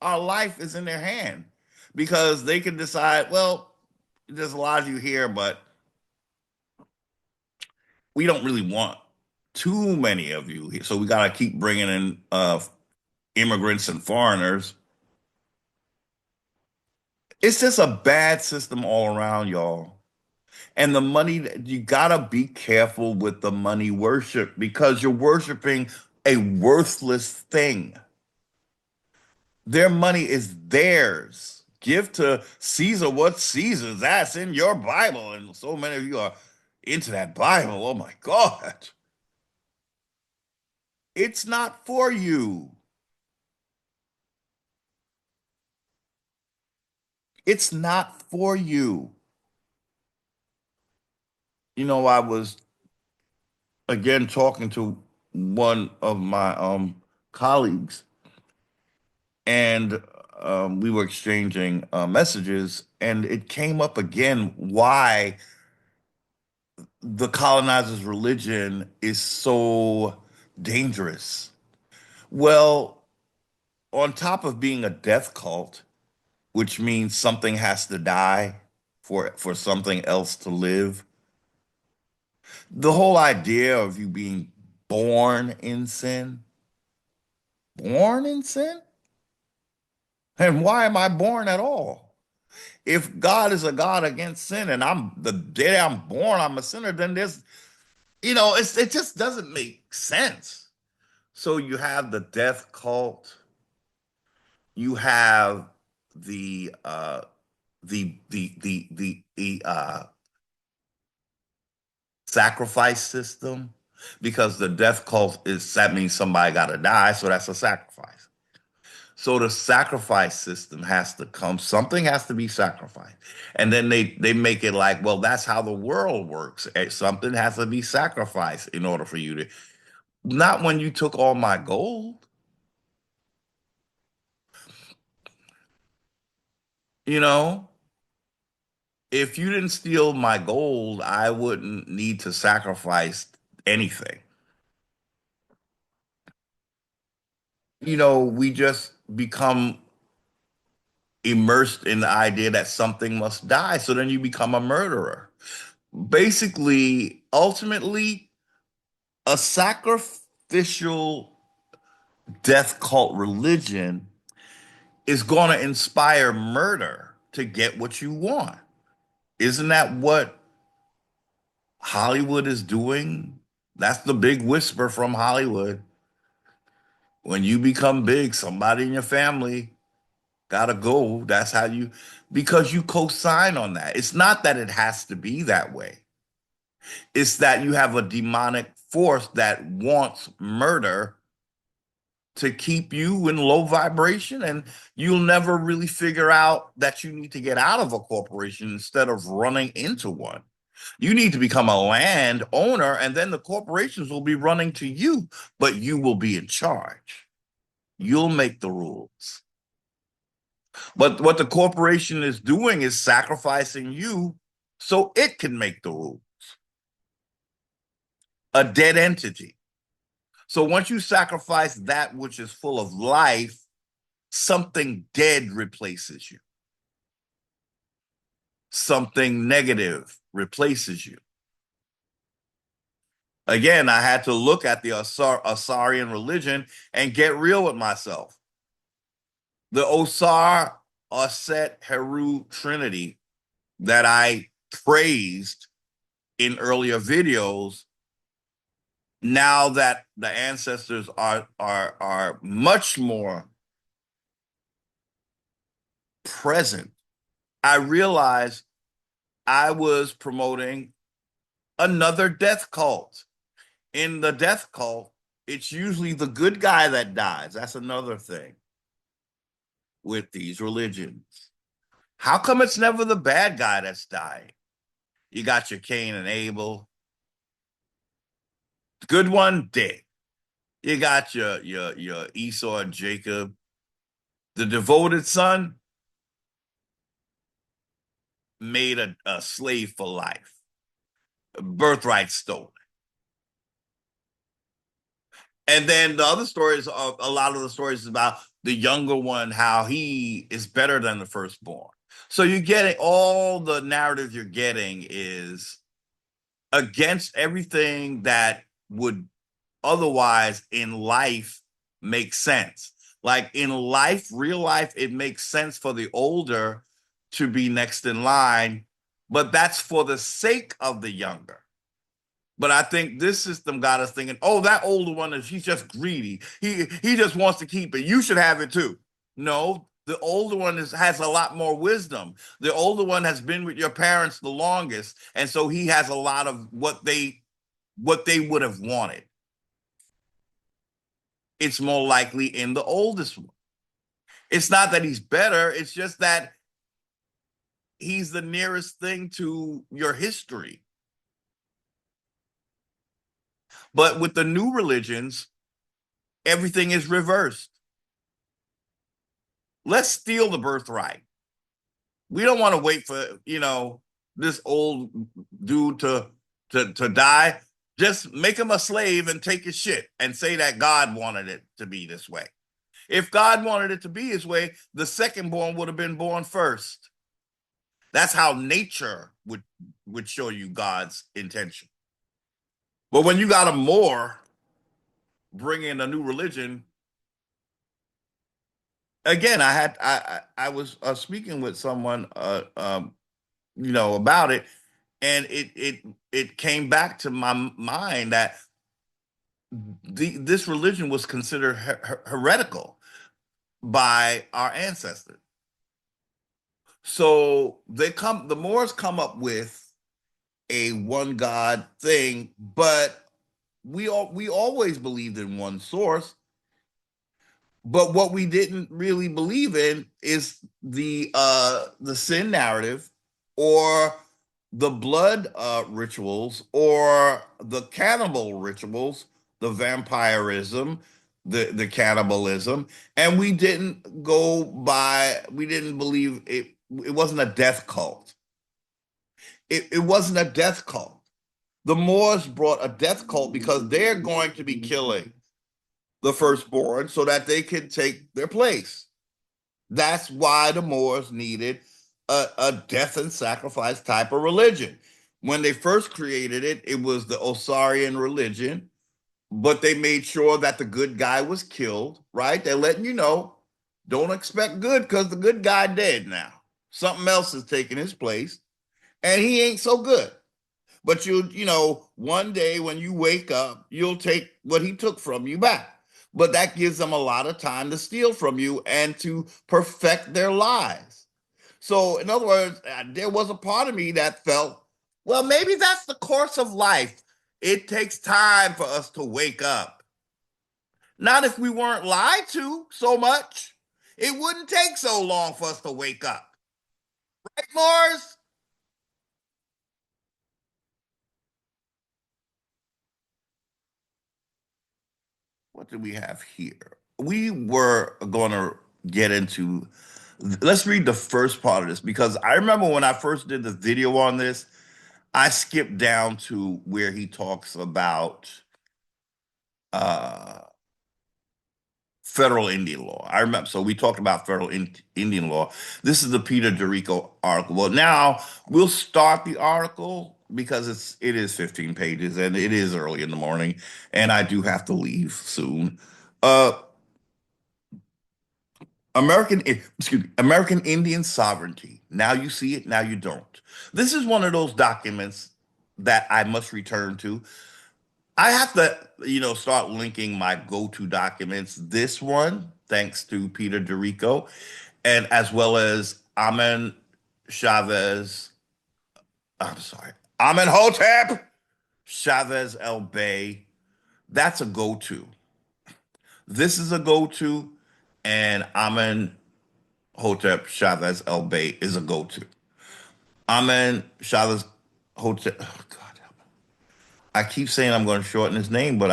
our life is in their hand because they can decide, well, there's a lot of you here, but we don't really want too many of you here. So we got to keep bringing in immigrants and foreigners. It's just a bad system all around, y'all. And the money, you gotta be careful with the money worship because you're worshiping a worthless thing. Their money is theirs. Give to Caesar what's Caesar's. That's in your Bible. And so many of you are into that Bible. Oh my God. It's not for you. It's not for you. I was again talking to one of my colleagues, and we were exchanging messages, and it came up again why the colonizers' religion is so dangerous. Well, on top of being a death cult, which means something has to die for something else to live, the whole idea of you being born in sin, born in sin, and why am I born at all? If God is a God against sin and I'm the day I'm born, I'm a sinner, then it just doesn't make sense. So you have the death cult, you have the sacrifice system, because the death cult is that means somebody gotta die, so that's a sacrifice. So the sacrifice system has to come. Something has to be sacrificed. And then they make it like, well, that's how the world works. Something has to be sacrificed in order for you to. Not when you took all my gold. You know, if you didn't steal my gold, I wouldn't need to sacrifice anything. We just become immersed in the idea that something must die. So then you become a murderer. Basically, ultimately, a sacrificial death cult religion is going to inspire murder to get what you want. Isn't that what Hollywood is doing? That's the big whisper from Hollywood. When you become big, somebody in your family gotta go. That's how because you co-sign on that. It's not that it has to be that way. It's that you have a demonic force that wants murder to keep you in low vibration, and you'll never really figure out that you need to get out of a corporation instead of running into one. You need to become a land owner, and then the corporations will be running to you, but you will be in charge. You'll make the rules. But what the corporation is doing is sacrificing you so it can make the rules. A dead entity. So once you sacrifice that which is full of life, something dead replaces you. Something negative replaces you. Again, I had to look at the Osarian religion and get real with myself. The Osar Aset Heru Trinity that I praised in earlier videos, now that the ancestors are much more present, I realized I was promoting another death cult. In the death cult, it's usually the good guy that dies. That's another thing with these religions. How come it's never the bad guy that's dying? You got your Cain and Abel. Good one, dead. You got your Esau and Jacob. The devoted son made a slave for life. Birthright stolen. And then the other stories, a lot of the stories about the younger one, how he is better than the firstborn. So you're getting all the narrative you're getting is against everything that would otherwise in life make sense. Like in life, real life, it makes sense for the older to be next in line, but that's for the sake of the younger. But I think this system got us thinking, oh, that older one he's just greedy. He just wants to keep it. You should have it too. No, the older one has a lot more wisdom. The older one has been with your parents the longest, and so he has a lot of what they would have wanted. It's more likely in the oldest one. It's not that he's better, it's just that he's the nearest thing to your history. But with the new religions, everything is reversed. Let's steal the birthright. We don't want to wait for, this old dude to die. Just make him a slave and take his shit and say that God wanted it to be this way. If God wanted it to be his way, the second born would have been born first. That's how nature would show you God's intention. But when you got a Moor bring in a new religion, again, I was speaking with someone, about it, and it came back to my mind that this religion was considered heretical by our ancestors. So the Moors come up with a one God thing, but we always believed in one source. But what we didn't really believe in is the sin narrative or the blood rituals or the cannibal rituals, the vampirism, the cannibalism, and we didn't believe it wasn't a death cult. It wasn't a death cult. The Moors brought a death cult because they're going to be killing the firstborn so that they can take their place. That's why the Moors needed a death and sacrifice type of religion. When they first created it, it was the Osirian religion, but they made sure that the good guy was killed, right? They're letting you know, don't expect good because the good guy dead now. Something else is taking his place, and he ain't so good. But one day when you wake up, you'll take what he took from you back. But that gives them a lot of time to steal from you and to perfect their lies. So, in other words, there was a part of me that felt, well, maybe that's the course of life. It takes time for us to wake up. Not if we weren't lied to so much. It wouldn't take so long for us to wake up. Right, Mars? What do we have here? We were going to get into, let's read the first part of this because I remember when I first did the video on this, I skipped down to where he talks about uh, federal Indian law. I remember, so we talked about Indian law. This is the Peter DeRico article. Well, now we'll start the article because it is 15 pages and it is early in the morning, and I do have to leave soon. Uh, American Indian sovereignty. Now you see it, now you don't. This is one of those documents that I must return to. I have to, start linking my go-to documents. This one, thanks to Peter DeRico, and as well as Amen Chavez. I'm sorry, Amenhotep Chavez El Bey. That's a go-to. This is a go-to, and Amenhotep Chavez El Bey is a go-to. Amen Chavez Hotep. Oh God, I keep saying I'm going to shorten his name, but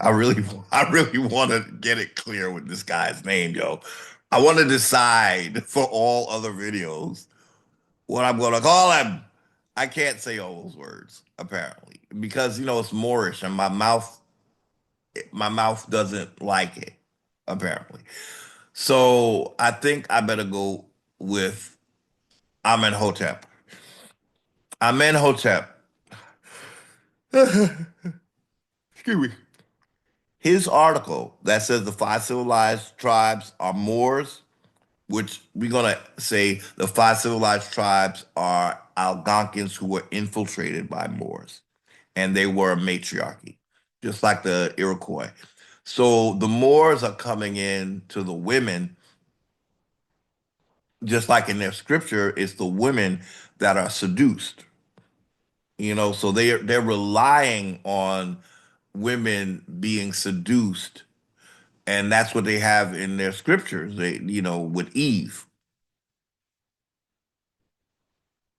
I really, I really want to get it clear with this guy's name, yo. I want to decide for all other videos what I'm going to call him. I can't say all those words apparently because it's Moorish and my mouth doesn't like it apparently. So I think I better go with Amenhotep. Amenhotep. Excuse me. His article that says the five civilized tribes are Moors, which we're gonna say the five civilized tribes are Algonkins who were infiltrated by Moors, and they were a matriarchy, just like the Iroquois. So the Moors are coming in to the women, just like in their scripture, it's the women that are seduced. So they're relying on women being seduced, and that's what they have in their scriptures. With Eve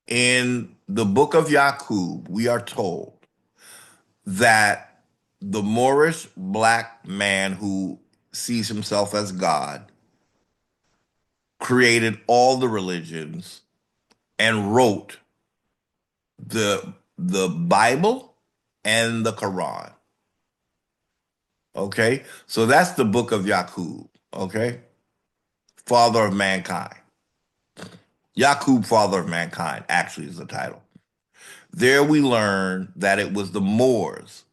in the book of Yaqub, we are told that the Moorish black man who sees himself as God created all the religions and wrote the Bible and the Quran. Okay, so that's the book of Yaqub. Okay, father of mankind. Yaqub, father of mankind, actually is the title. There we learn that it was the Moors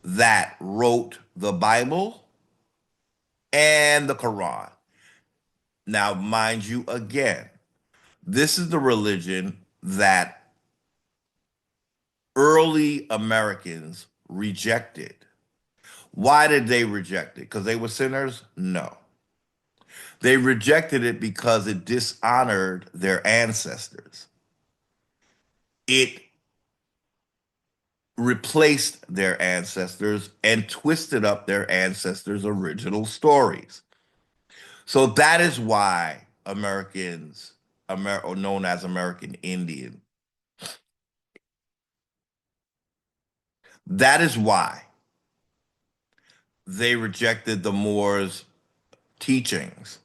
that wrote the Bible and the Quran. Now, mind you, again, this is the religion that early Americans rejected. Why did they reject it? Because they were sinners? No. They rejected it because it dishonored their ancestors. It replaced their ancestors and twisted up their ancestors' original stories. So that is why Americans, or known as American Indian, that is why they rejected the Moors teachings.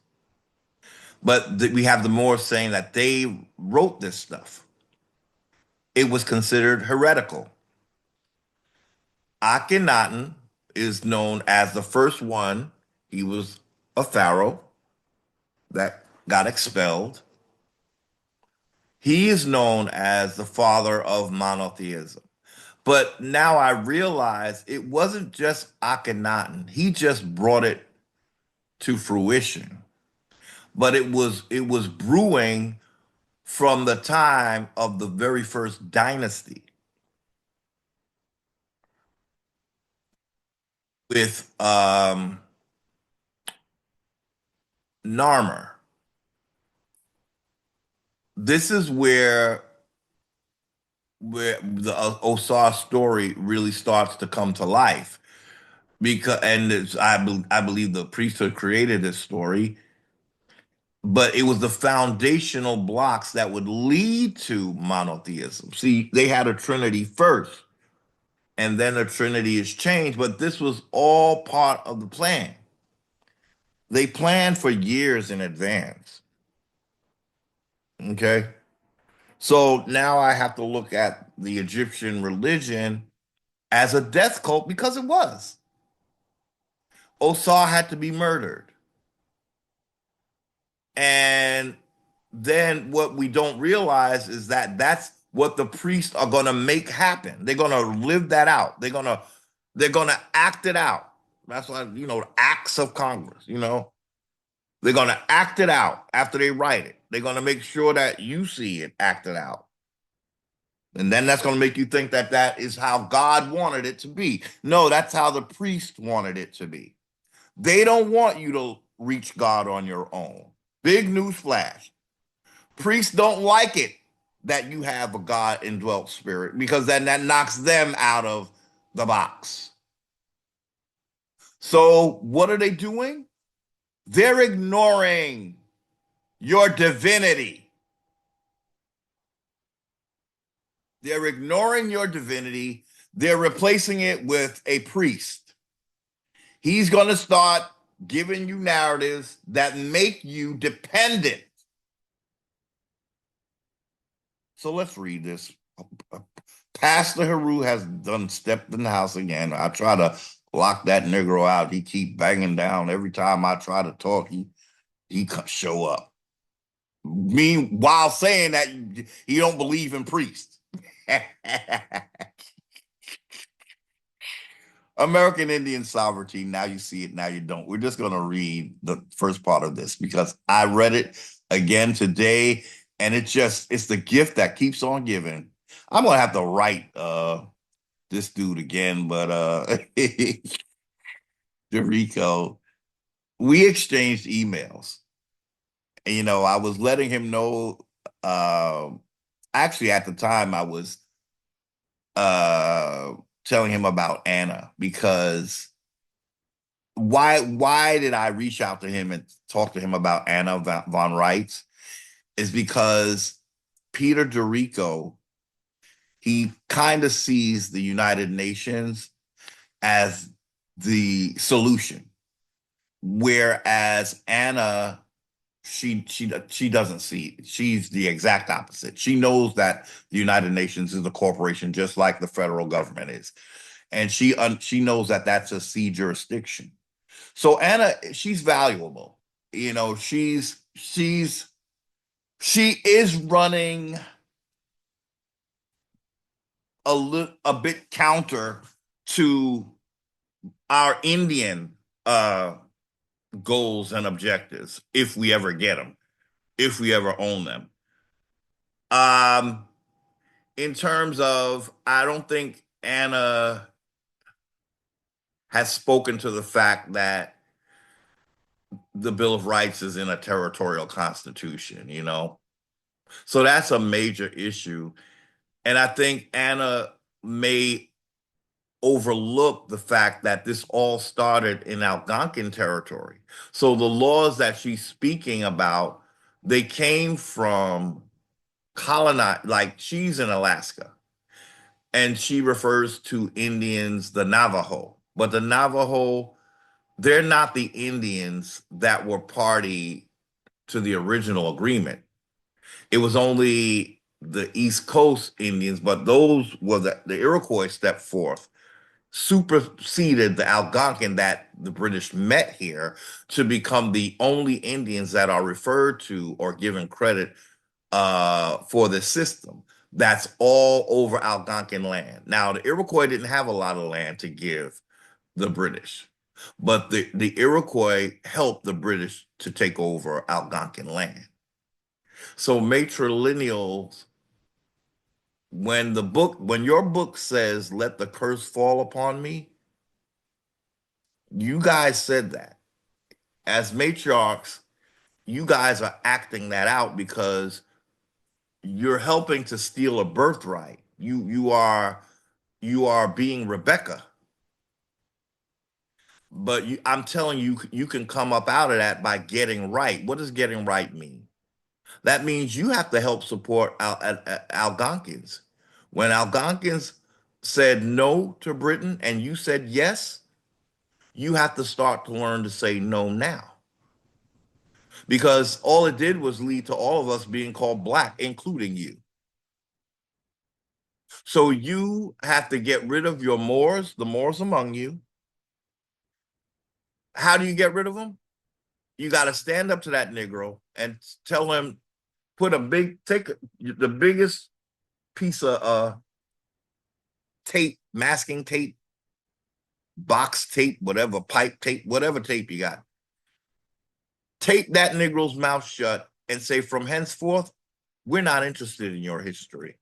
But we have the Moors saying that they wrote this stuff. It was considered heretical. Akhenaten is known as the first one. He was a pharaoh that got expelled. He is known as the father of monotheism. But now I realize it wasn't just Akhenaten. He just brought it to fruition. But it was brewing from the time of the very first dynasty with Narmer. This is where the Osar story really starts to come to life because I believe the priesthood created this story, but it was the foundational blocks that would lead to monotheism. See, they had a trinity first, and then the trinity is changed, but this was all part of the plan. They planned for years in advance. Okay. So now I have to look at the Egyptian religion as a death cult because it was. Osar had to be murdered. And then what we don't realize is that that's what the priests are going to make happen. They're going to live that out. They're going to act it out. That's why, acts of Congress. They're going to act it out after they write it. They're going to make sure that you see it acted out. And then that's going to make you think that that is how God wanted it to be. No, that's how the priest wanted it to be. They don't want you to reach God on your own. Big news flash. Priests don't like it that you have a God indwelt spirit because then that knocks them out of the box. So what are they doing? They're ignoring your divinity. They're ignoring your divinity. They're replacing it with a priest. He's going to start giving you narratives that make you dependent. So let's read this. Pastor Haru has done stepped in the house again. I try to lock that Negro out. He keep banging down every time I try to talk. He show up. Meanwhile, saying that he don't believe in priests. American Indian sovereignty. Now you see it, now you don't. We're just going to read the first part of this because I read it again today and it's the gift that keeps on giving. I'm going to have to write this dude again, but Dorico, we exchanged emails. And, I was letting him know, actually at the time I was telling him about Anna because why did I reach out to him and talk to him about Anna von Reitz is because Peter Dorico, he kind of sees the United Nations as the solution, whereas Anna, she doesn't see it. She's the exact opposite. She knows that the United Nations is a corporation just like the federal government is, and she knows that that's a sea jurisdiction. So Anna, she's valuable. She is running a bit counter to our Indian goals and objectives if we ever get them, if we ever own them. In terms of, I don't think Anna has spoken to the fact that the Bill of Rights is in a territorial constitution. So that's a major issue. And I think Anna may overlook the fact that this all started in Algonquin territory. So the laws that she's speaking about, they came from like she's in Alaska and she refers to Indians, the Navajo, but the Navajo they're not the Indians that were party to the original agreement. It was only the East Coast Indians, but those were the Iroquois stepped forth, superseded the Algonquin that the British met here to become the only Indians that are referred to or given credit for the system. That's all over Algonquin land. Now, the Iroquois didn't have a lot of land to give the British, but the Iroquois helped the British to take over Algonquin land. So matrilineals, when your book says, "Let the curse fall upon me," you guys said that. As matriarchs, you guys are acting that out because you're helping to steal a birthright. You are being Rebecca. But I'm telling you, you can come up out of that by getting right. What does getting right mean? That means you have to help support Algonquins. When Algonquins said no to Britain and you said yes, you have to start to learn to say no now. Because all it did was lead to all of us being called black, including you. So you have to get rid of your Moors, the Moors among you. How do you get rid of them? You got to stand up to that Negro and tell him, take the biggest piece of tape, masking tape, box tape, whatever, pipe tape, whatever tape you got. Tape that Negro's mouth shut and say, from henceforth, we're not interested in your history.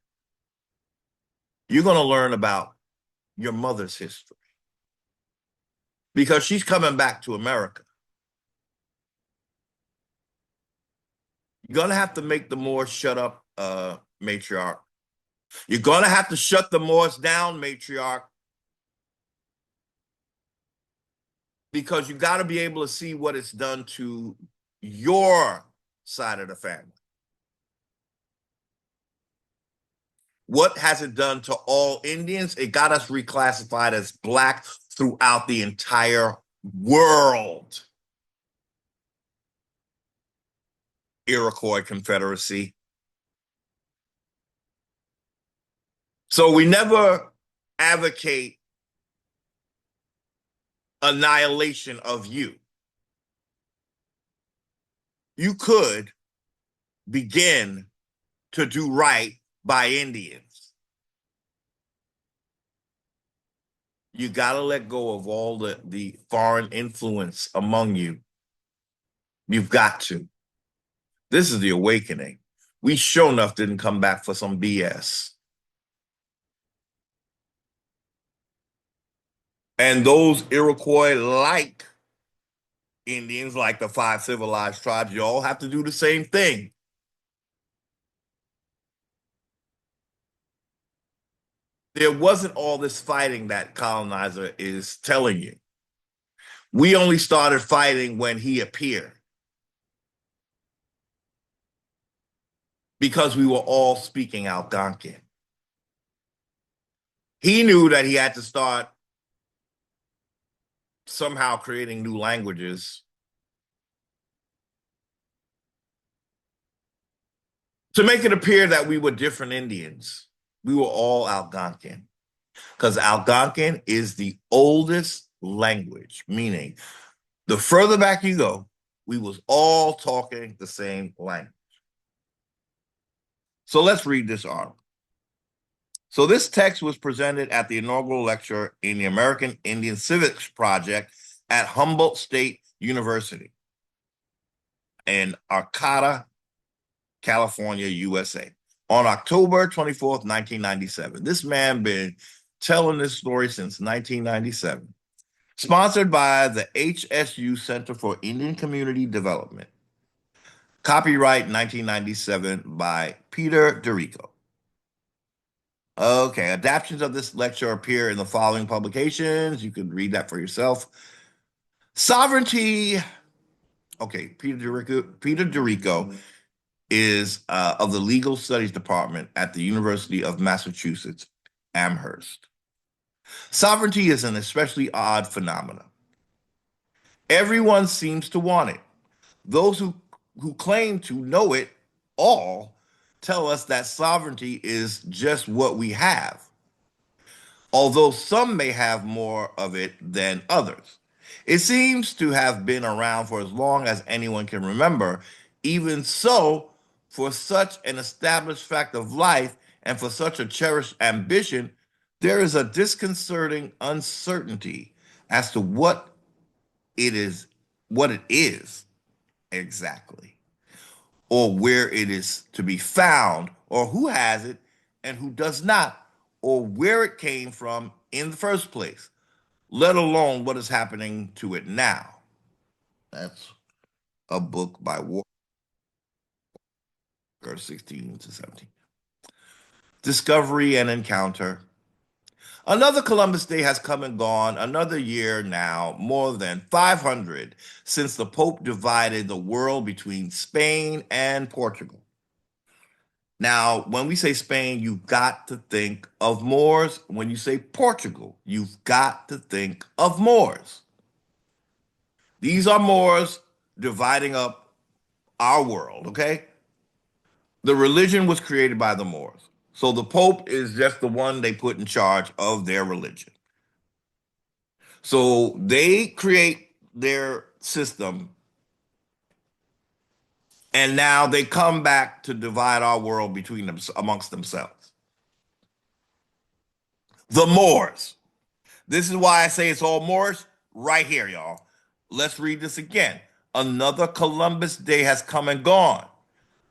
You're going to learn about your mother's history because she's coming back to America. You're going to have to make the Moors shut up, matriarch. You're going to have to shut the Moors down, matriarch, because you got to be able to see what it's done to your side of the family. What has it done to all Indians? It got us reclassified as black throughout the entire world. Iroquois Confederacy. So we never advocate annihilation of you. You could begin to do right by Indians. You got to let go of all the foreign influence among you. You've got to. This is the awakening. We sure enough didn't come back for some BS. And those Iroquois like Indians, like the 5 civilized tribes, you all have to do the same thing. There wasn't all this fighting that colonizer is telling you. We only started fighting when he appeared because we were all speaking Algonquin. He knew that he had to start somehow creating new languages to make it appear that we were different Indians. We were all Algonquin because Algonquin is the oldest language, meaning the further back you go, we was all talking the same language. So let's read this article. So this text was presented at the inaugural lecture in the American Indian Civics Project at Humboldt State University in Arcata, California, USA, on October 24th, 1997. This man been telling this story since 1997. Sponsored by the HSU Center for Indian Community Development. Copyright 1997 by Peter DeRico. Okay, adaptations of this lecture appear in the following publications. You can read that for yourself. Sovereignty. Okay, Peter DeRico is of the Legal Studies Department at the University of Massachusetts, Amherst. Sovereignty is an especially odd phenomenon. Everyone seems to want it. Those who claim to know it all tell us that sovereignty is just what we have, although some may have more of it than others. It seems to have been around for as long as anyone can remember. Even so, for such an established fact of life and for such a cherished ambition, there is a disconcerting uncertainty as to it is, what it is exactly, or where it is to be found, or who has it and who does not, or where it came from in the first place, let alone what is happening to it now. That's a book by Walker, 16 to 17. Discovery and Encounter. Another Columbus Day has come and gone, another year now, more than 500 since the Pope divided the world between Spain and Portugal. Now, when we say Spain, you've got to think of Moors. When you say Portugal, you've got to think of Moors. These are Moors dividing up our world, okay? The religion was created by the Moors. So the Pope is just the one they put in charge of their religion. So they create their system, and now they come back to divide our world between them amongst themselves. The Moors. This is why I say it's all Moors right here, y'all. Let's read this again. Another Columbus Day has come and gone.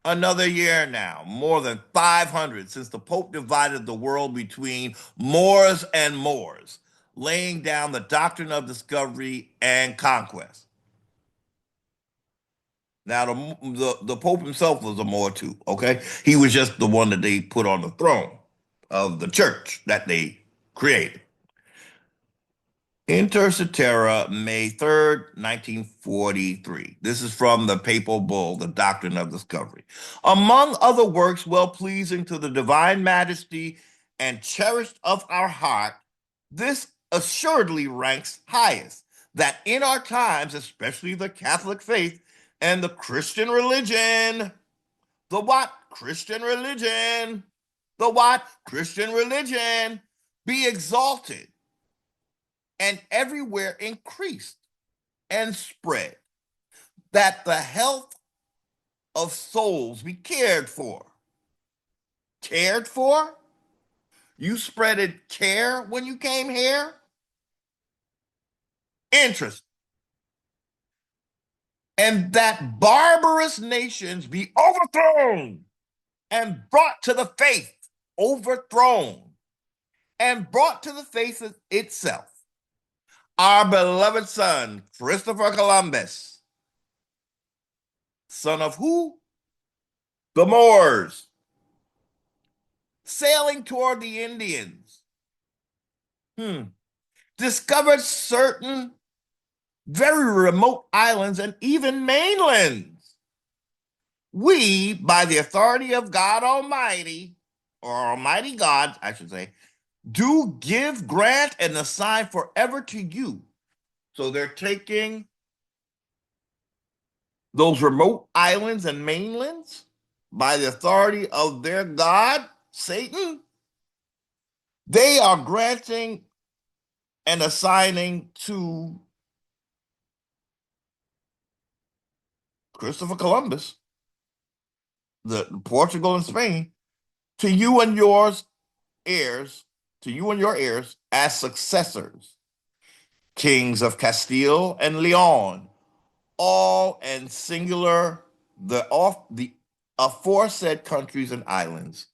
Another year now, more than 500 since the Pope divided the world between Moors and Moors, laying down the doctrine of discovery and conquest. Now, the Pope himself was a Moor too, okay? He was just the one that they put on the throne of the church that they created. Inter Cetera, May 3rd, 1943. This is from the papal bull, The Doctrine of Discovery. Among other works well pleasing to the divine majesty and cherished of our heart, this assuredly ranks highest, that in our times, especially the Catholic faith and the Christian religion, the what? Christian religion, the what? Christian religion, be exalted and everywhere increased and spread, that the health of souls be cared for. Cared for? You spreaded care when you came here? Interest. And that barbarous nations be overthrown and brought to the faith, overthrown and brought to the faith itself. Our beloved son, Christopher Columbus, son of who? The Moors, sailing toward the Indians, discovered certain very remote islands and even mainlands. We, by the authority of God Almighty, or Almighty God, I should say, do give, grant, and assign forever to you. So they're taking those remote islands and mainlands by the authority of their God, Satan. They are granting and assigning to Christopher Columbus, the Portugal and Spain, to you and yours heirs, to you and your heirs as successors, kings of Castile and Leon, all and singular, the aforesaid countries and islands.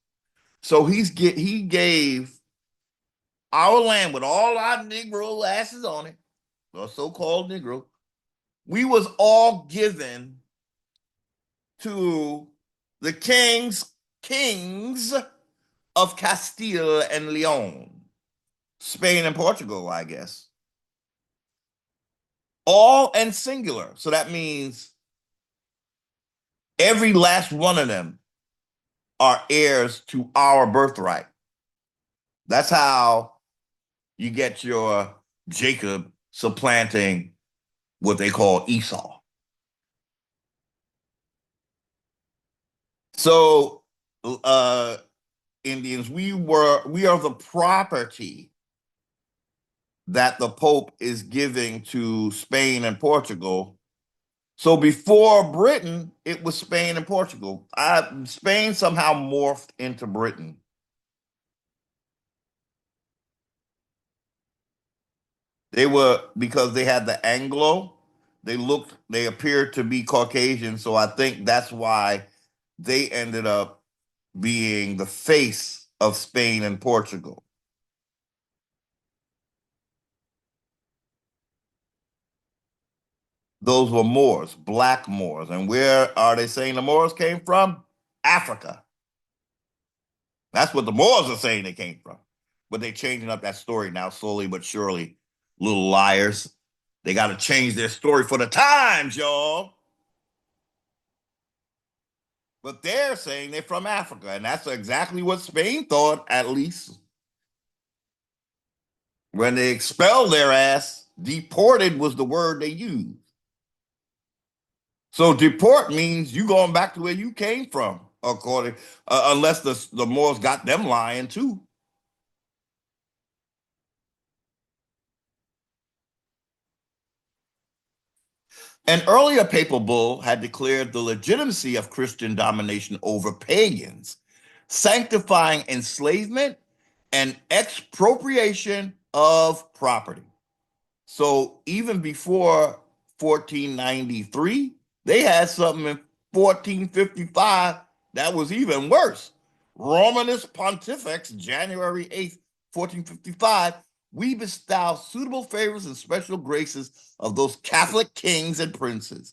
So he gave our land with all our Negro asses on it, or so-called Negro, we was all given to the kings of Castile and Leon, Spain and Portugal, I guess. All and singular. So that means every last one of them are heirs to our birthright. That's how you get your Jacob supplanting what they call Esau. So, uh, Indians, we are the property that the Pope is giving to Spain and Portugal. So before Britain, it was Spain and Portugal. Spain somehow morphed into Britain. They were because they had the Anglo. They appeared to be Caucasian, so I think that's why they ended up being the face of Spain and Portugal. Those were Moors, black Moors. And where are they saying the Moors came from? Africa. That's what the Moors are saying they came from. But they're changing up that story now, slowly but surely. Little liars. They got to change their story for the times, y'all. But they're saying they're from Africa. And that's exactly what Spain thought, at least. When they expelled their ass, deported was the word they used. So deport means you going back to where you came from, according unless the Moors got them lying too. An earlier papal bull had declared the legitimacy of Christian domination over pagans, sanctifying enslavement and expropriation of property. So even before 1493, they had something in 1455 that was even worse. Romanus Pontifex, January 8th, 1455, we bestow suitable favors and special graces of those Catholic kings and princes,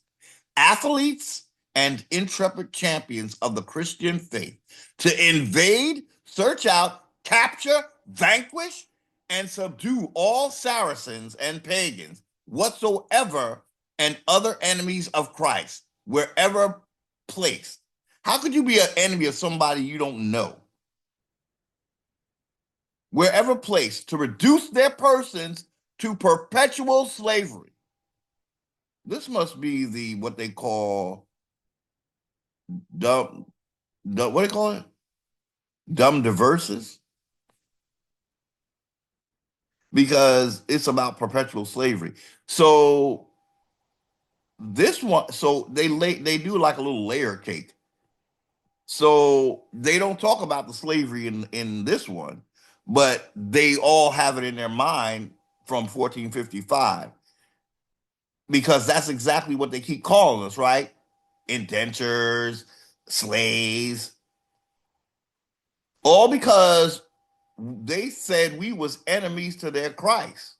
athletes and intrepid champions of the Christian faith, to invade, search out, capture, vanquish, and subdue all Saracens and pagans whatsoever and other enemies of Christ, wherever placed. How could you be an enemy of somebody you don't know? Wherever placed, to reduce their persons to perpetual slavery. This must be the what they call dumb, what do they call it? Dumb diverses, because it's about perpetual slavery. So this one, so they do like a little layer cake. So they don't talk about the slavery in this one, but they all have it in their mind from 1455, because that's exactly what they keep calling us, right? Indentures, slaves, all because they said we was enemies to their Christ.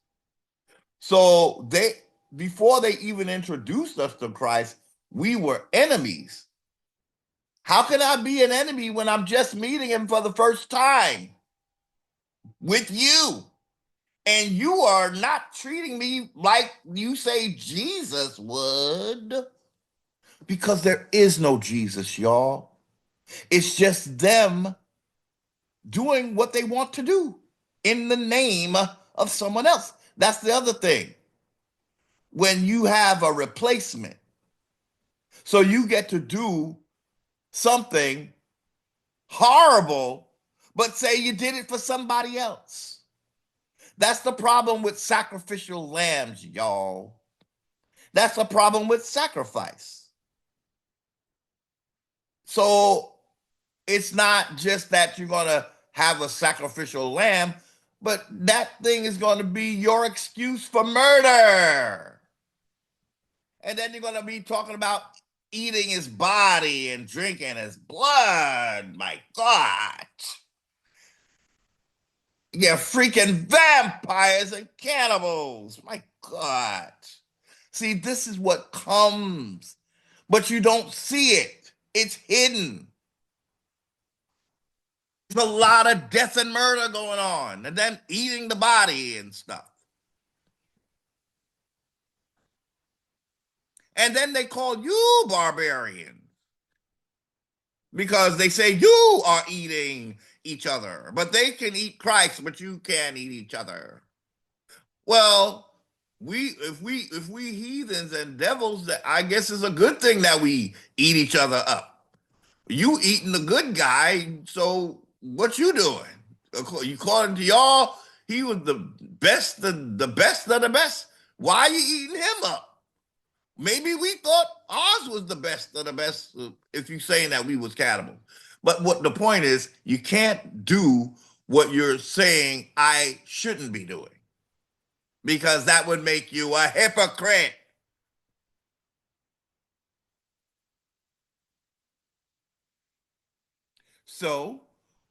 So they before they even introduced us to Christ, we were enemies. How can I be an enemy when I'm just meeting him for the first time with you? And you are not treating me like you say Jesus would. Because there is no Jesus, y'all. It's just them doing what they want to do in the name of someone else. That's the other thing. When you have a replacement, so you get to do something horrible, but say you did it for somebody else. That's the problem with sacrificial lambs, y'all. That's the problem with sacrifice. So it's not just that you're going to have a sacrificial lamb, but that thing is going to be your excuse for murder. And then you're going to be talking about eating his body and drinking his blood. My God. Yeah, freaking vampires and cannibals. My God. See, this is what comes, but you don't see it. It's hidden. There's a lot of death and murder going on, and then eating the body and stuff. And then they call you barbarian because they say you are eating each other, but they can eat Christ, but you can't eat each other. Well, If we heathens and devils, that I guess is a good thing that we eat each other up. You eating the good guy, so what you doing? According to y'all, he was the best, the best of the best. Why are you eating him up? Maybe we thought ours was the best of the best. If you saying that we was cannibal, but what the point is, you can't do what you're saying I shouldn't be doing because that would make you a hypocrite. So,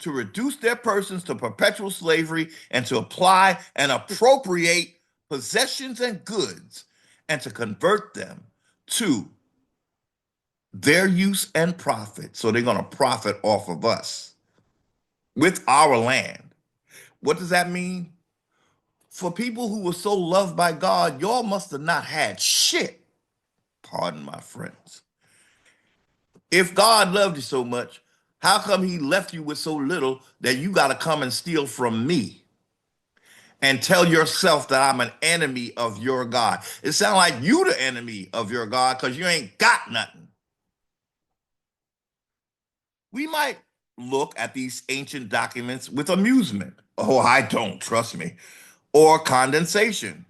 to reduce their persons to perpetual slavery and to apply and appropriate possessions and goods and to convert them to their use and profit. So, they're going to profit off of us with our land. What does that mean? For people who were so loved by God, y'all must have not had shit. Pardon my friends. If God loved you so much, how come he left you with so little that you got to come and steal from me and tell yourself that I'm an enemy of your God? It sounds like you the enemy of your God because you ain't got nothing. We might look at these ancient documents with amusement. Oh, I don't, trust me. Or condensation,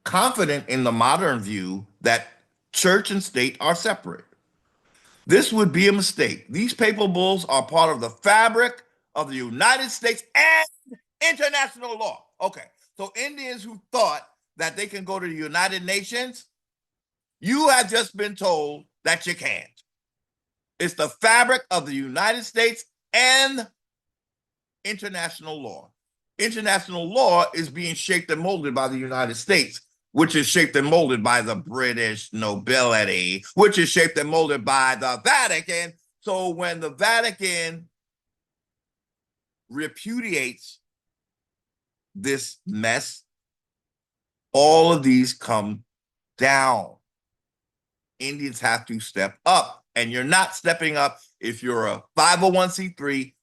confident in the modern view that church and state are separate. This would be a mistake. These papal bulls are part of the fabric of the United States and international law. Okay, so Indians who thought that they can go to the United Nations, you have just been told that you can't. It's the fabric of the United States and international law. International law is being shaped and molded by the United States, which is shaped and molded by the British nobility, which is shaped and molded by the Vatican. So when the Vatican repudiates this mess, all of these come down. Indians have to step up, and you're not stepping up if you're a 501c3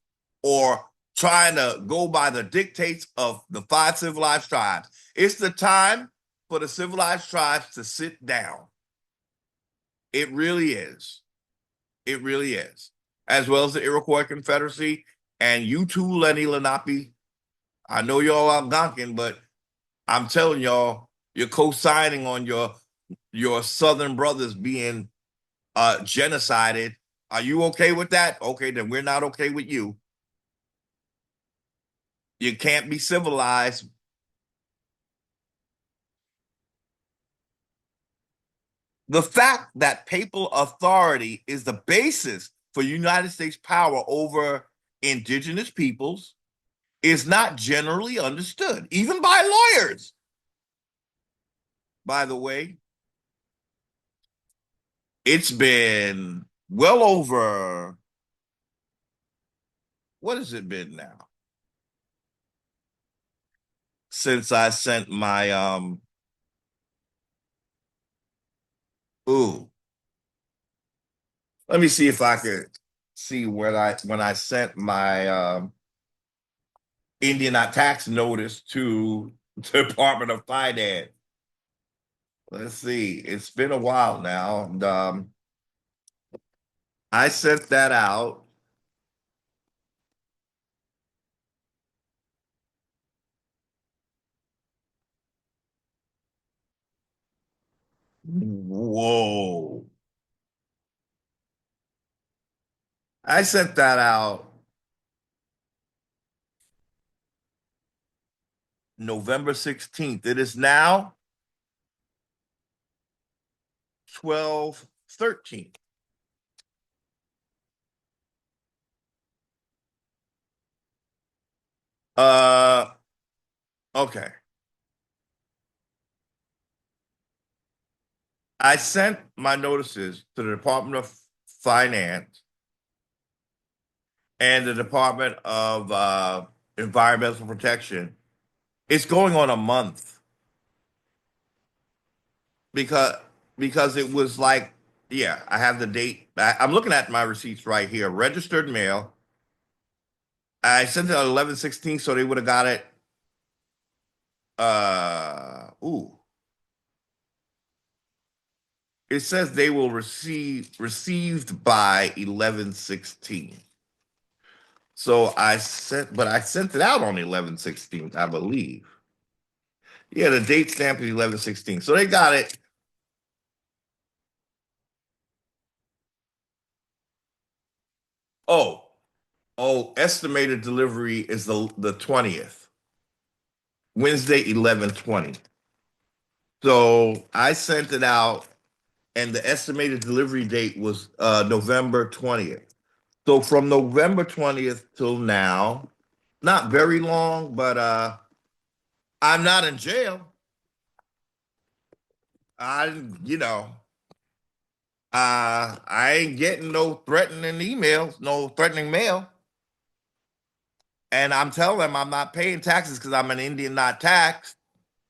or trying to go by the dictates of the five civilized tribes. It's the time for the civilized tribes to sit down. It really is. It really is. As well as the Iroquois Confederacy and you too, Lenny Lenape. I know y'all Algonquin, but I'm telling y'all, you're co-signing on your southern brothers being genocided. Are you okay with that? Okay, then we're not okay with you. You can't be civilized. The fact that papal authority is the basis for United States power over indigenous peoples is not generally understood, even by lawyers. By the way, it's been well over, what has it been now? Since I sent my ooh, let me see if I could see when I sent my Indian tax notice to the Department of Finance. Let's see. It's been a while now. And, I sent that out. Whoa. I sent that out November 16th. It is now 12/13. Uh okay. I sent my notices to the Department of Finance and the Department of Environmental Protection. It's going on a month because because it was like, yeah, I have the date. I'm looking at my receipts right here. Registered mail. I sent it on 11/16, so they would have got it. Ooh. It says they will received by 11/16. So I sent it out on 11/16, I believe. Yeah, the date stamp is 11/16. So they got it. Oh, estimated delivery is the 20th, Wednesday, 11/20. So I sent it out, and the estimated delivery date was November 20th. So from November 20th till now, not very long, but I'm not in jail. I, you know, I ain't getting no threatening emails, no threatening mail. And I'm telling them I'm not paying taxes because I'm an Indian not taxed.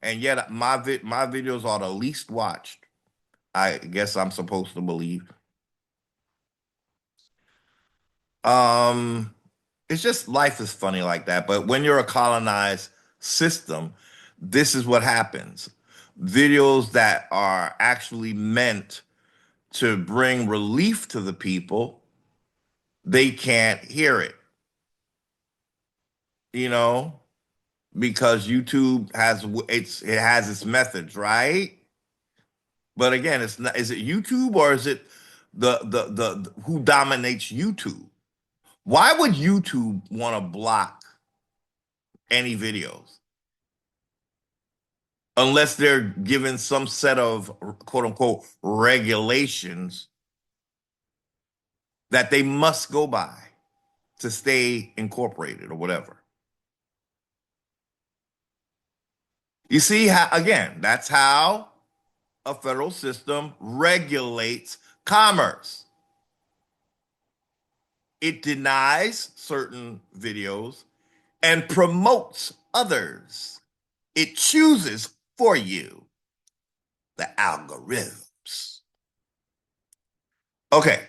And yet my videos are the least watched. I guess I'm supposed to believe. Um, it's just life is funny like that. But when you're a colonized system, this is what happens. Videos that are actually meant to bring relief to the people, they can't hear it, you know, because YouTube it has its methods, right? But again, it's not, is it YouTube or is it the who dominates YouTube? Why would YouTube want to block any videos unless they're given some set of quote unquote regulations that they must go by to stay incorporated or whatever? You see how, again, that's how a federal system regulates commerce. It denies certain videos and promotes others. It chooses for you the algorithms. Okay,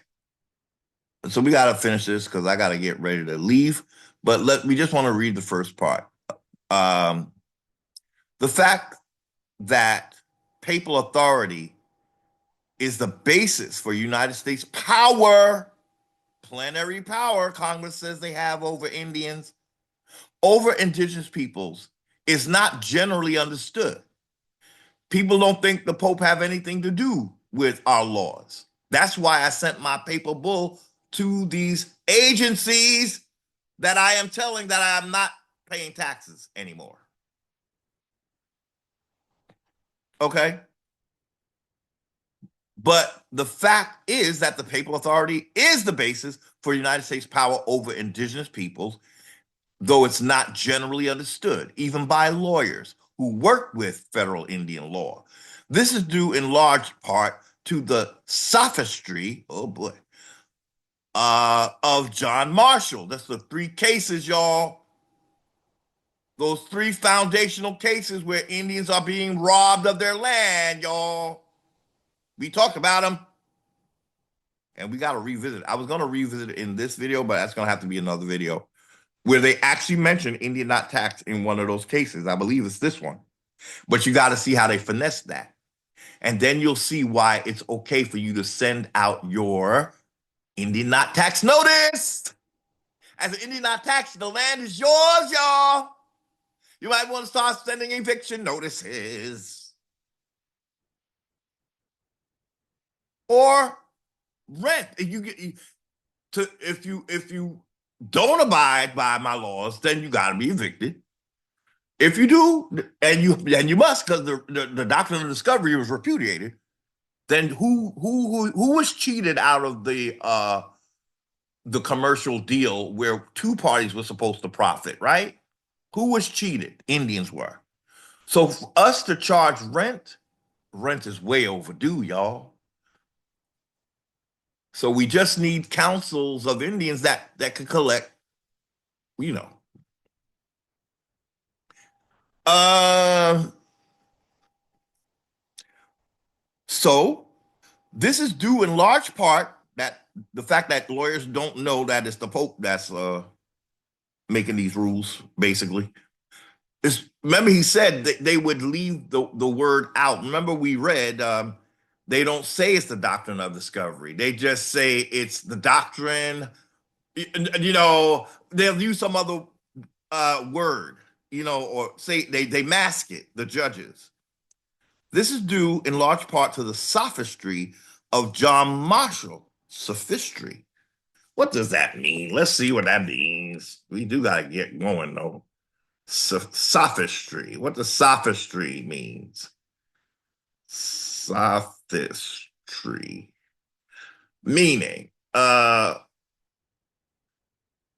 so we got to finish this because I got to get ready to leave. But we just want to read the first part. Um, the fact that papal authority is the basis for United States power, plenary power, Congress says they have over Indians, over indigenous peoples, is not generally understood. People don't think the Pope have anything to do with our laws. That's why I sent my papal bull to these agencies that I am telling that I am not paying taxes anymore. Okay? But the fact is that the papal authority is the basis for United States power over indigenous peoples, though it's not generally understood, even by lawyers who work with federal Indian law. This is due in large part to the sophistry, oh boy, of John Marshall. That's the three cases, y'all. Those three foundational cases where Indians are being robbed of their land, y'all. We talked about them, and we got to revisit it. I was going to revisit it in this video, but that's going to have to be another video where they actually mention Indian not taxed in one of those cases. I believe it's this one. But you got to see how they finesse that. And then you'll see why it's okay for you to send out your Indian not tax notice. As an Indian not tax, the land is yours, y'all. You might want to start sending eviction notices. Or rent. If you don't abide by my laws, then you got to be evicted. If you do, and you must, because the doctrine of discovery was repudiated, then who was cheated out of the commercial deal where two parties were supposed to profit, right? Who was cheated? Indians were. So for us to charge rent is way overdue, y'all. So we just need councils of Indians that can collect, you know. Uh, so this is due in large part that the fact that lawyers don't know that it's the Pope that's making these rules, basically. Remember he said that they would leave the word out. Remember we read They don't say it's the doctrine of discovery. They just say it's the doctrine. You know, they'll use some other word, you know, or say they mask it, the judges. This is due in large part to the sophistry of John Marshall. Sophistry. What does that mean? Let's see what that means. We do got to get going, though. Sophistry. What does sophistry means? Sophistry. Meaning,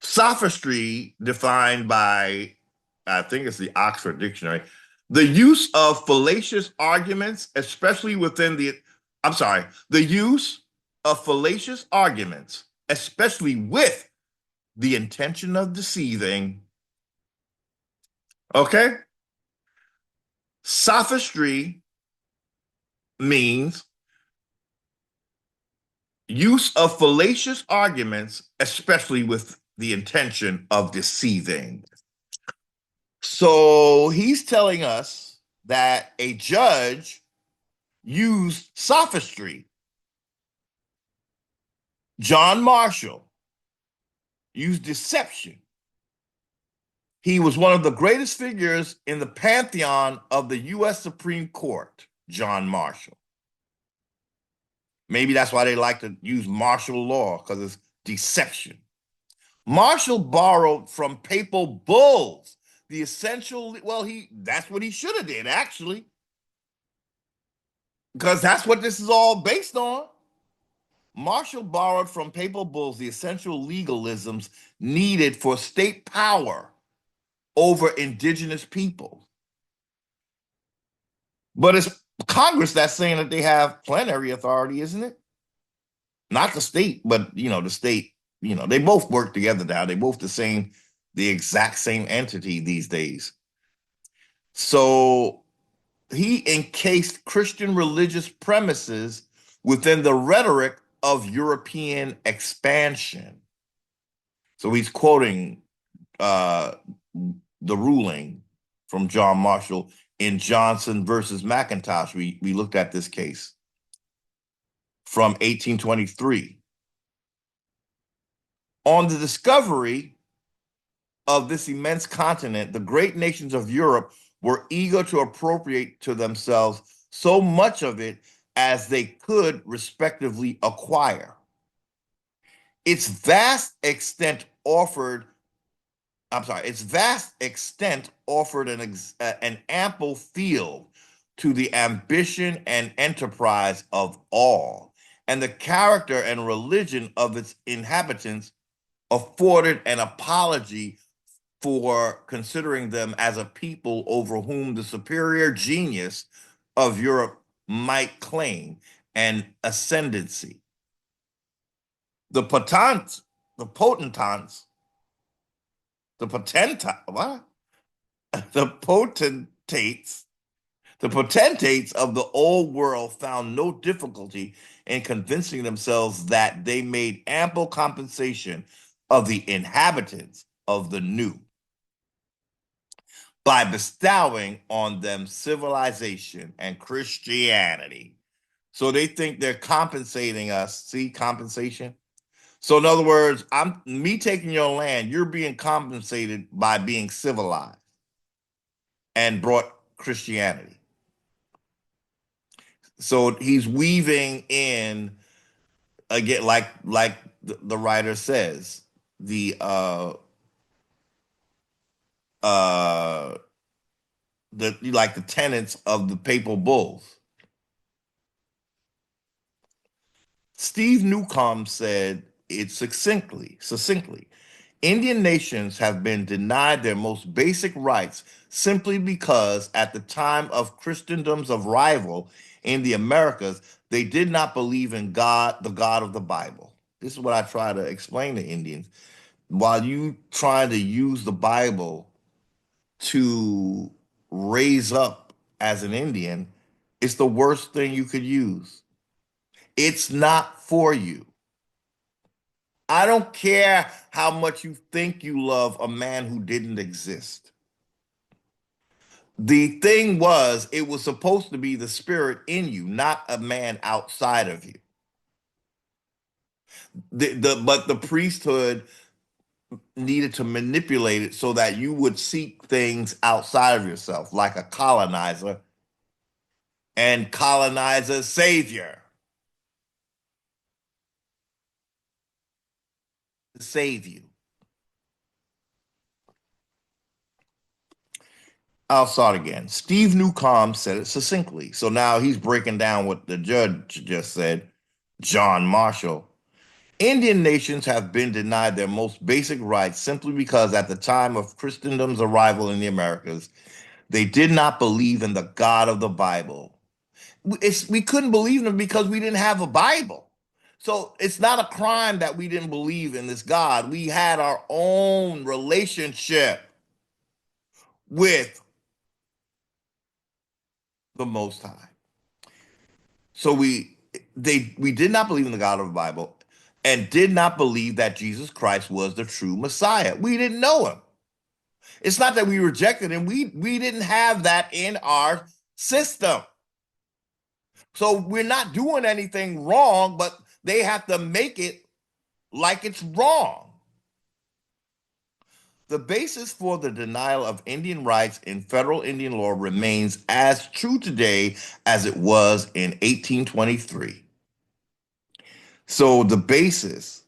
sophistry defined by, I think it's the Oxford Dictionary, the use of fallacious arguments, especially within the, I'm sorry, the use of fallacious arguments, especially with the intention of deceiving. Okay? Sophistry means use of fallacious arguments, especially with the intention of deceiving. So he's telling us that a judge used sophistry. John Marshall used deception. He was one of the greatest figures in the pantheon of the U.S. Supreme Court, John Marshall. Maybe that's why they like to use martial law, because it's deception. Marshall borrowed from papal bulls the essential, well, that's what he should have did, actually, because that's what this is all based on. Marshall borrowed from papal bulls the essential legalisms needed for state power over indigenous people. But it's Congress that's saying that they have plenary authority, isn't it? Not the state, but the state, they both work together now. They both the exact same entity these days. So he encased Christian religious premises within the rhetoric of European expansion. So he's quoting the ruling from John Marshall in Johnson versus McIntosh. We looked at this case from 1823. On the discovery of this immense continent, the great nations of Europe were eager to appropriate to themselves so much of it as they could respectively acquire. Its vast extent offered an ample field to the ambition and enterprise of all, and the character and religion of its inhabitants afforded an apology for considering them as a people over whom the superior genius of Europe might claim an ascendancy. The potentates of the old world found no difficulty in convincing themselves that they made ample compensation of the inhabitants of the new by bestowing on them civilization and Christianity. So they think they're compensating us. See, compensation. So in other words, me taking your land, you're being compensated by being civilized and brought Christianity. So he's weaving in again, like the writer says, the like the tenets of the papal bulls. Steve Newcomb said it succinctly. Indian nations have been denied their most basic rights simply because at the time of Christendom's arrival in the Americas, they did not believe in God, the God of the Bible. This is what I try to explain to Indians. While you trying to use the Bible to raise up as an Indian, it's the worst thing you could use. It's not for you. I don't care how much you think you love a man who didn't exist. The thing was, it was supposed to be the spirit in you, not a man outside of you. But the priesthood needed to manipulate it so that you would seek things outside of yourself, like a colonizer and colonize a savior to save you. I'll start again. Steve Newcomb said it succinctly. So now he's breaking down what the judge just said, John Marshall. Indian nations have been denied their most basic rights simply because at the time of Christendom's arrival in the Americas, they did not believe in the God of the Bible. We couldn't believe in him because we didn't have a Bible. So it's not a crime that we didn't believe in this God. We had our own relationship with the Most High. So we did not believe in the God of the Bible and did not believe that Jesus Christ was the true Messiah. We didn't know him. It's not that we rejected him. We didn't have that in our system. So we're not doing anything wrong, but they have to make it like it's wrong. The basis for the denial of Indian rights in federal Indian law remains as true today as it was in 1823. So the basis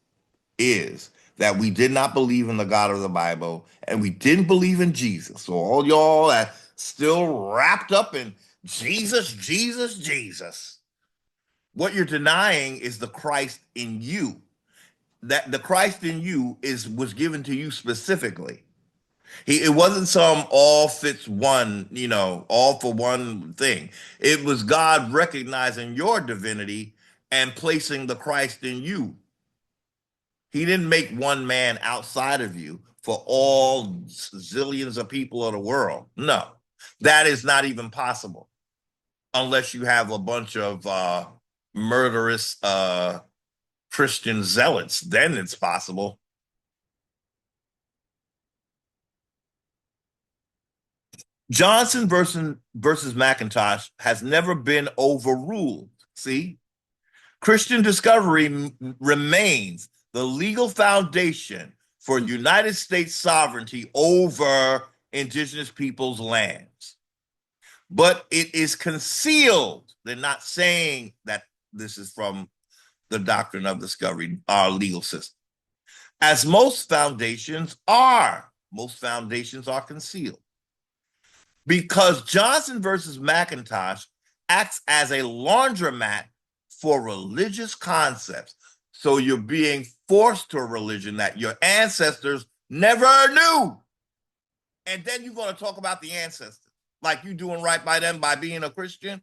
is that we did not believe in the God of the Bible and we didn't believe in Jesus. So all y'all that still wrapped up in Jesus, Jesus, Jesus. What you're denying is the Christ in you. That the Christ in you was given to you specifically. It wasn't some all fits one, all for one thing. It was God recognizing your divinity and placing the Christ in you. He didn't make one man outside of you for all zillions of people of the world. No, that is not even possible unless you have a bunch of murderous Christian zealots. Then it's possible. Johnson versus McIntosh has never been overruled. See, Christian discovery remains the legal foundation for United States sovereignty over indigenous peoples' lands. But it is concealed. They're not saying that this is from the doctrine of discovery, our legal system. As most foundations are concealed. Because Johnson versus McIntosh acts as a laundromat for religious concepts. So you're being forced to a religion that your ancestors never knew. And then you're going to talk about the ancestors like you're doing right by them by being a Christian.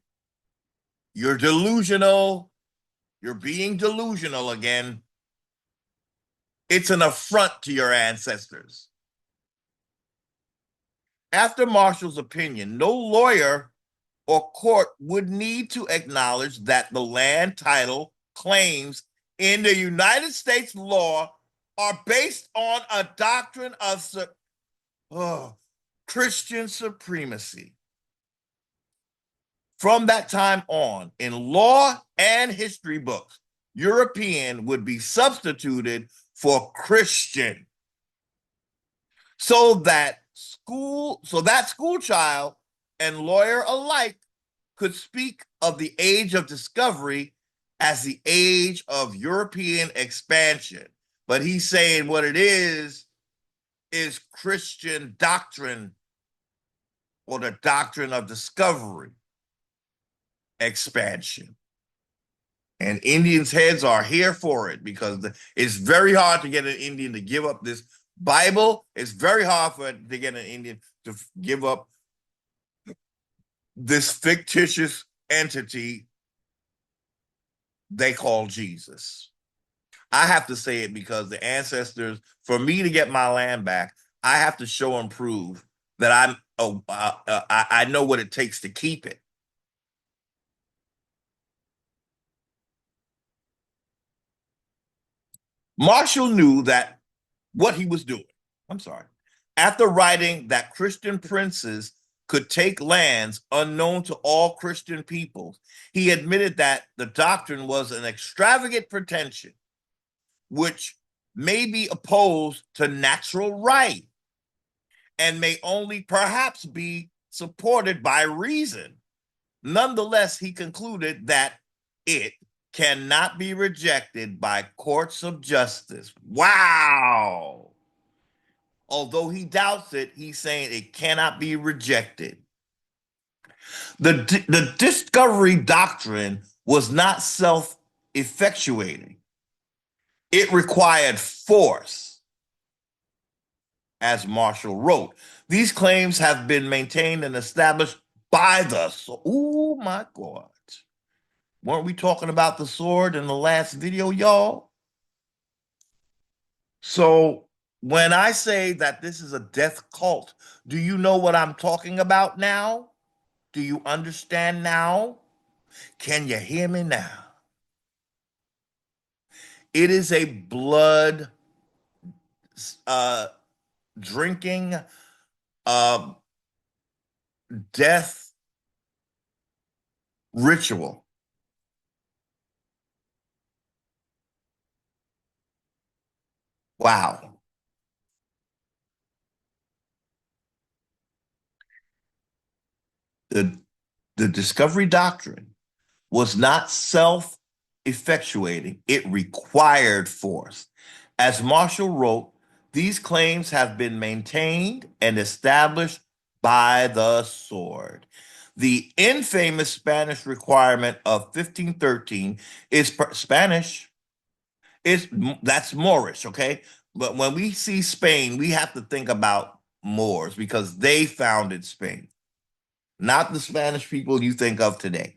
You're delusional. You're being delusional again. It's an affront to your ancestors. After Marshall's opinion, no lawyer or court would need to acknowledge that the land title claims in the United States law are based on a doctrine of Christian supremacy. From that time on, in law and history books, European would be substituted for Christian. So that school child and lawyer alike could speak of the age of discovery as the age of European expansion. But he's saying what it is Christian doctrine or the doctrine of discovery expansion. And Indians' heads are here for it because it's very hard to get an Indian to give up this Bible. It's very hard to get an Indian to give up this fictitious entity they call Jesus. I have to say it because the ancestors, for me to get my land back, I have to show and prove that I know what it takes to keep it. Marshall knew that what he was doing. I'm sorry. After writing that Christian princes could take lands unknown to all Christian peoples. He admitted that the doctrine was an extravagant pretension, which may be opposed to natural right and may only perhaps be supported by reason. Nonetheless, he concluded that it cannot be rejected by courts of justice. Wow. Although he doubts it, he's saying it cannot be rejected. The discovery doctrine was not self effectuating, it required force, as Marshall wrote. These claims have been maintained and established by the sword. Oh my God. Weren't we talking about the sword in the last video, y'all? So when I say that this is a death cult, do you know what I'm talking about now? Do you understand now? Can you hear me now? It is a blood uh, drinking, uh, death ritual. Wow. The, the discovery doctrine was not self effectuating, it required force. As Marshall wrote, these claims have been maintained and established by the sword. The infamous Spanish requirement of 1513 is Spanish. Is That's Moorish, okay? But when we see Spain, we have to think about Moors because they founded Spain, not the Spanish people you think of today.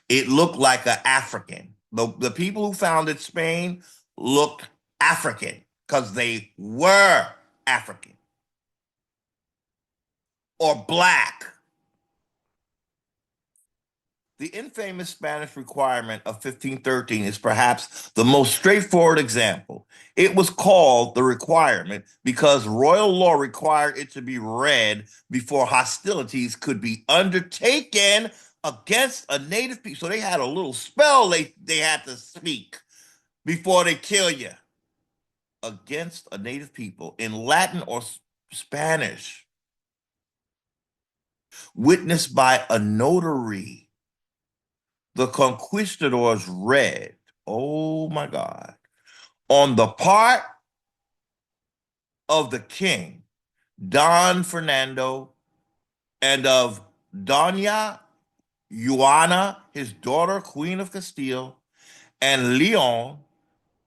It looked like an African. The people who founded Spain looked African because they were African or black. The infamous Spanish requirement of 1513 is perhaps the most straightforward example. It was called the requirement because royal law required it to be read before hostilities could be undertaken against a native people. So they had a little spell they had to speak before they kill you against a native people in Latin or Spanish, witnessed by a notary. The conquistadors read, oh my God, on the part of the king, Don Fernando, and of Doña Juana, his daughter, Queen of Castile, and Leon,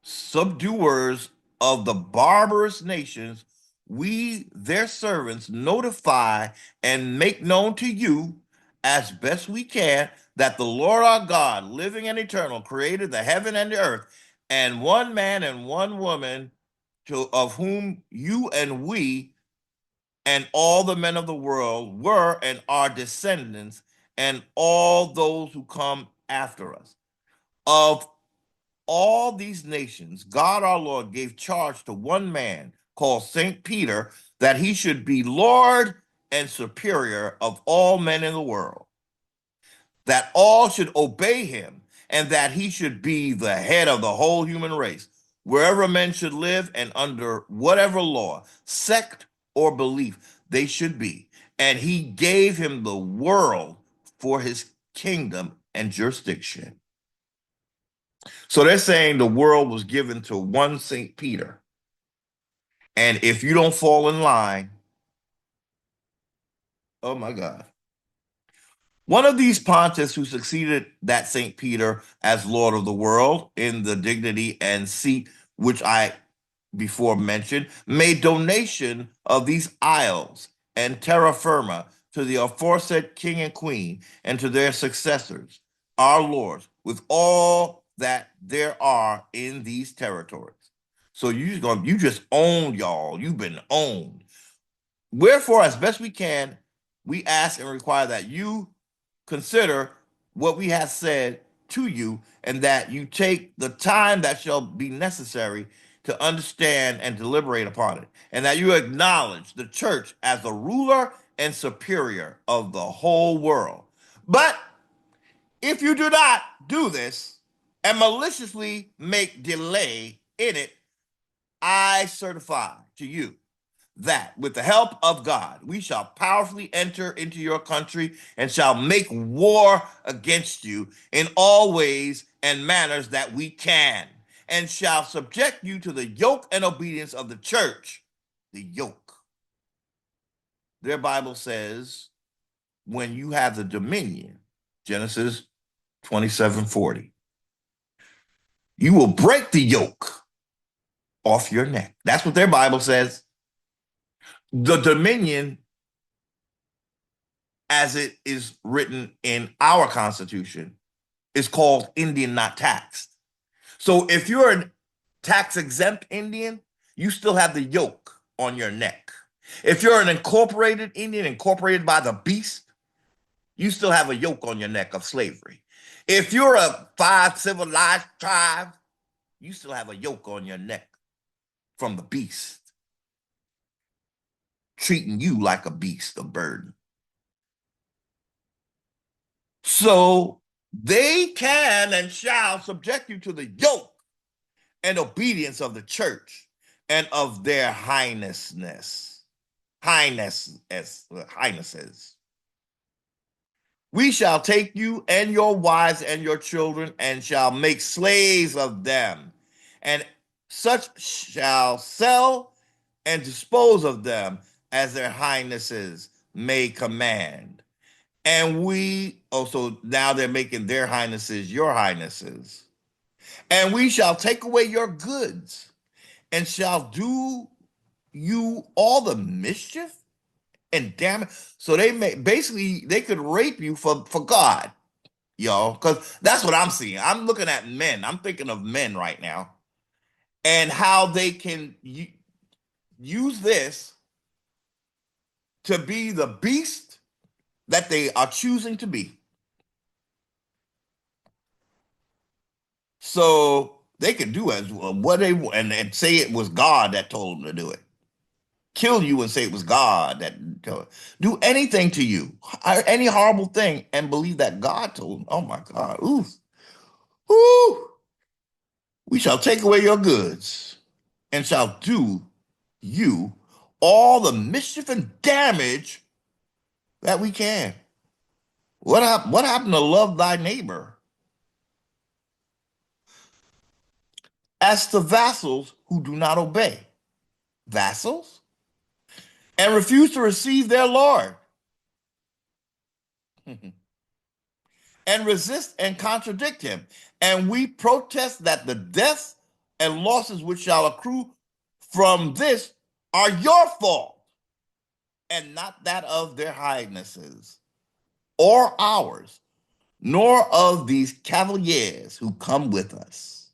subduers of the barbarous nations, we, their servants, notify and make known to you, as best we can, that the Lord our God, living and eternal, created the heaven and the earth, and one man and one woman, of whom you and we and all the men of the world were and are descendants, and all those who come after us. Of all these nations, God our Lord gave charge to one man called St. Peter that he should be Lord and superior of all men in the world, that all should obey him, and that he should be the head of the whole human race, wherever men should live and under whatever law, sect, or belief they should be. And he gave him the world for his kingdom and jurisdiction. So they're saying the world was given to one St. Peter. And if you don't fall in line, oh my God. One of these pontiffs who succeeded that St. Peter as Lord of the world in the dignity and seat which I before mentioned, made donation of these isles and terra firma to the aforesaid king and queen and to their successors, our lords, with all that there are in these territories. So you just owned, y'all. You've been owned. Wherefore, as best we can, we ask and require that you consider what we have said to you, and that you take the time that shall be necessary to understand and deliberate upon it, and that you acknowledge the church as the ruler and superior of the whole world. But if you do not do this and maliciously make delay in it, I certify to you that with the help of God, we shall powerfully enter into your country and shall make war against you in all ways and manners that we can, and shall subject you to the yoke and obedience of the church. The yoke. Their Bible says, when you have the dominion, Genesis 27:40, you will break the yoke off your neck. That's what their Bible says. The dominion, as it is written in our Constitution, is called Indian not taxed. So if you're a tax exempt Indian, you still have the yoke on your neck. If you're an incorporated Indian, incorporated by the beast, you still have a yoke on your neck of slavery. If you're a 5 civilized tribe, you still have a yoke on your neck from the beast, treating you like a beast, a burden. So they can and shall subject you to the yoke and obedience of the church and of their highnesses. We shall take you and your wives and your children and shall make slaves of them, and such shall sell and dispose of them as their highnesses may command. And we also, now they're making their highnesses your highnesses. And we shall take away your goods and shall do you all the mischief and damage. So they could rape you for God, y'all, because that's what I'm seeing. I'm looking at men. I'm thinking of men right now and how they can use this to be the beast that they are choosing to be. So they could do as what they want and say it was God that told them to do it. Kill you and say it was God that do anything to you, any horrible thing, and believe that God told them. Oh my God. Ooh. Ooh. We shall take away your goods and shall do you all the mischief and damage that we can. What happened to love thy neighbor? As to vassals who do not obey. Vassals? And refuse to receive their Lord. And resist and contradict him. And we protest that the deaths and losses which shall accrue from this are your fault, and not that of their highnesses, or ours, nor of these cavaliers who come with us.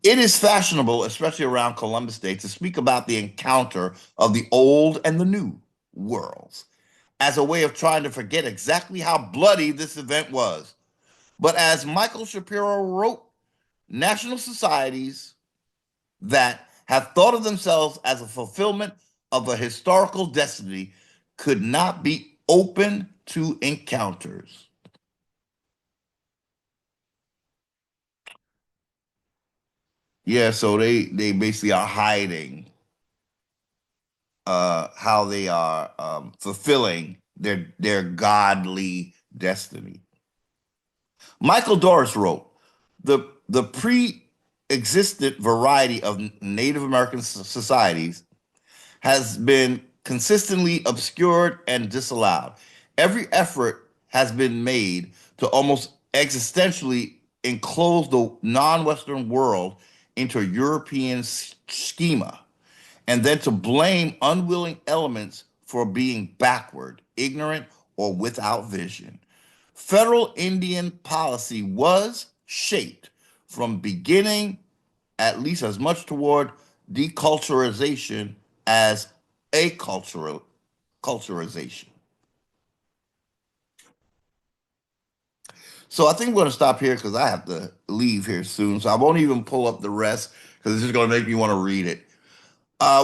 It is fashionable, especially around Columbus Day, to speak about the encounter of the old and the new worlds as a way of trying to forget exactly how bloody this event was. But as Michael Shapiro wrote, national societies that have thought of themselves as a fulfillment of a historical destiny could not be open to encounters. Yeah, so they basically are hiding how they are fulfilling their godly destiny. Michael Doris wrote, the pre-existent variety of Native American societies has been consistently obscured and disallowed. Every effort has been made to almost existentially enclose the non-Western world into a European schema, and then to blame unwilling elements for being backward, ignorant, or without vision. Federal Indian policy was shaped from beginning at least as much toward deculturization as a culturalization. So I think we're going to stop here because I have to leave here soon. So I won't even pull up the rest because it's just going to make me want to read it.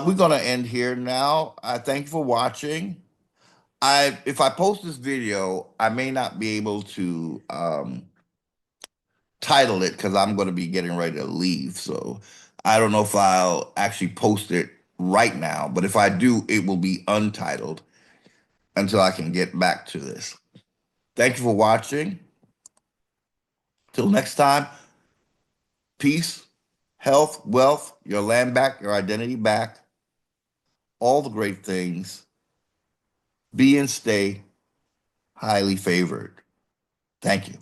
We're gonna end here now. I thank you for watching. If I post this video, I may not be able to title it because I'm gonna be getting ready to leave. So I don't know if I'll actually post it right now, but if I do, it will be untitled until I can get back to this. Thank you for watching. Till next time, peace, health, wealth, your land back, your identity back, all the great things. Be and stay highly favored. Thank you.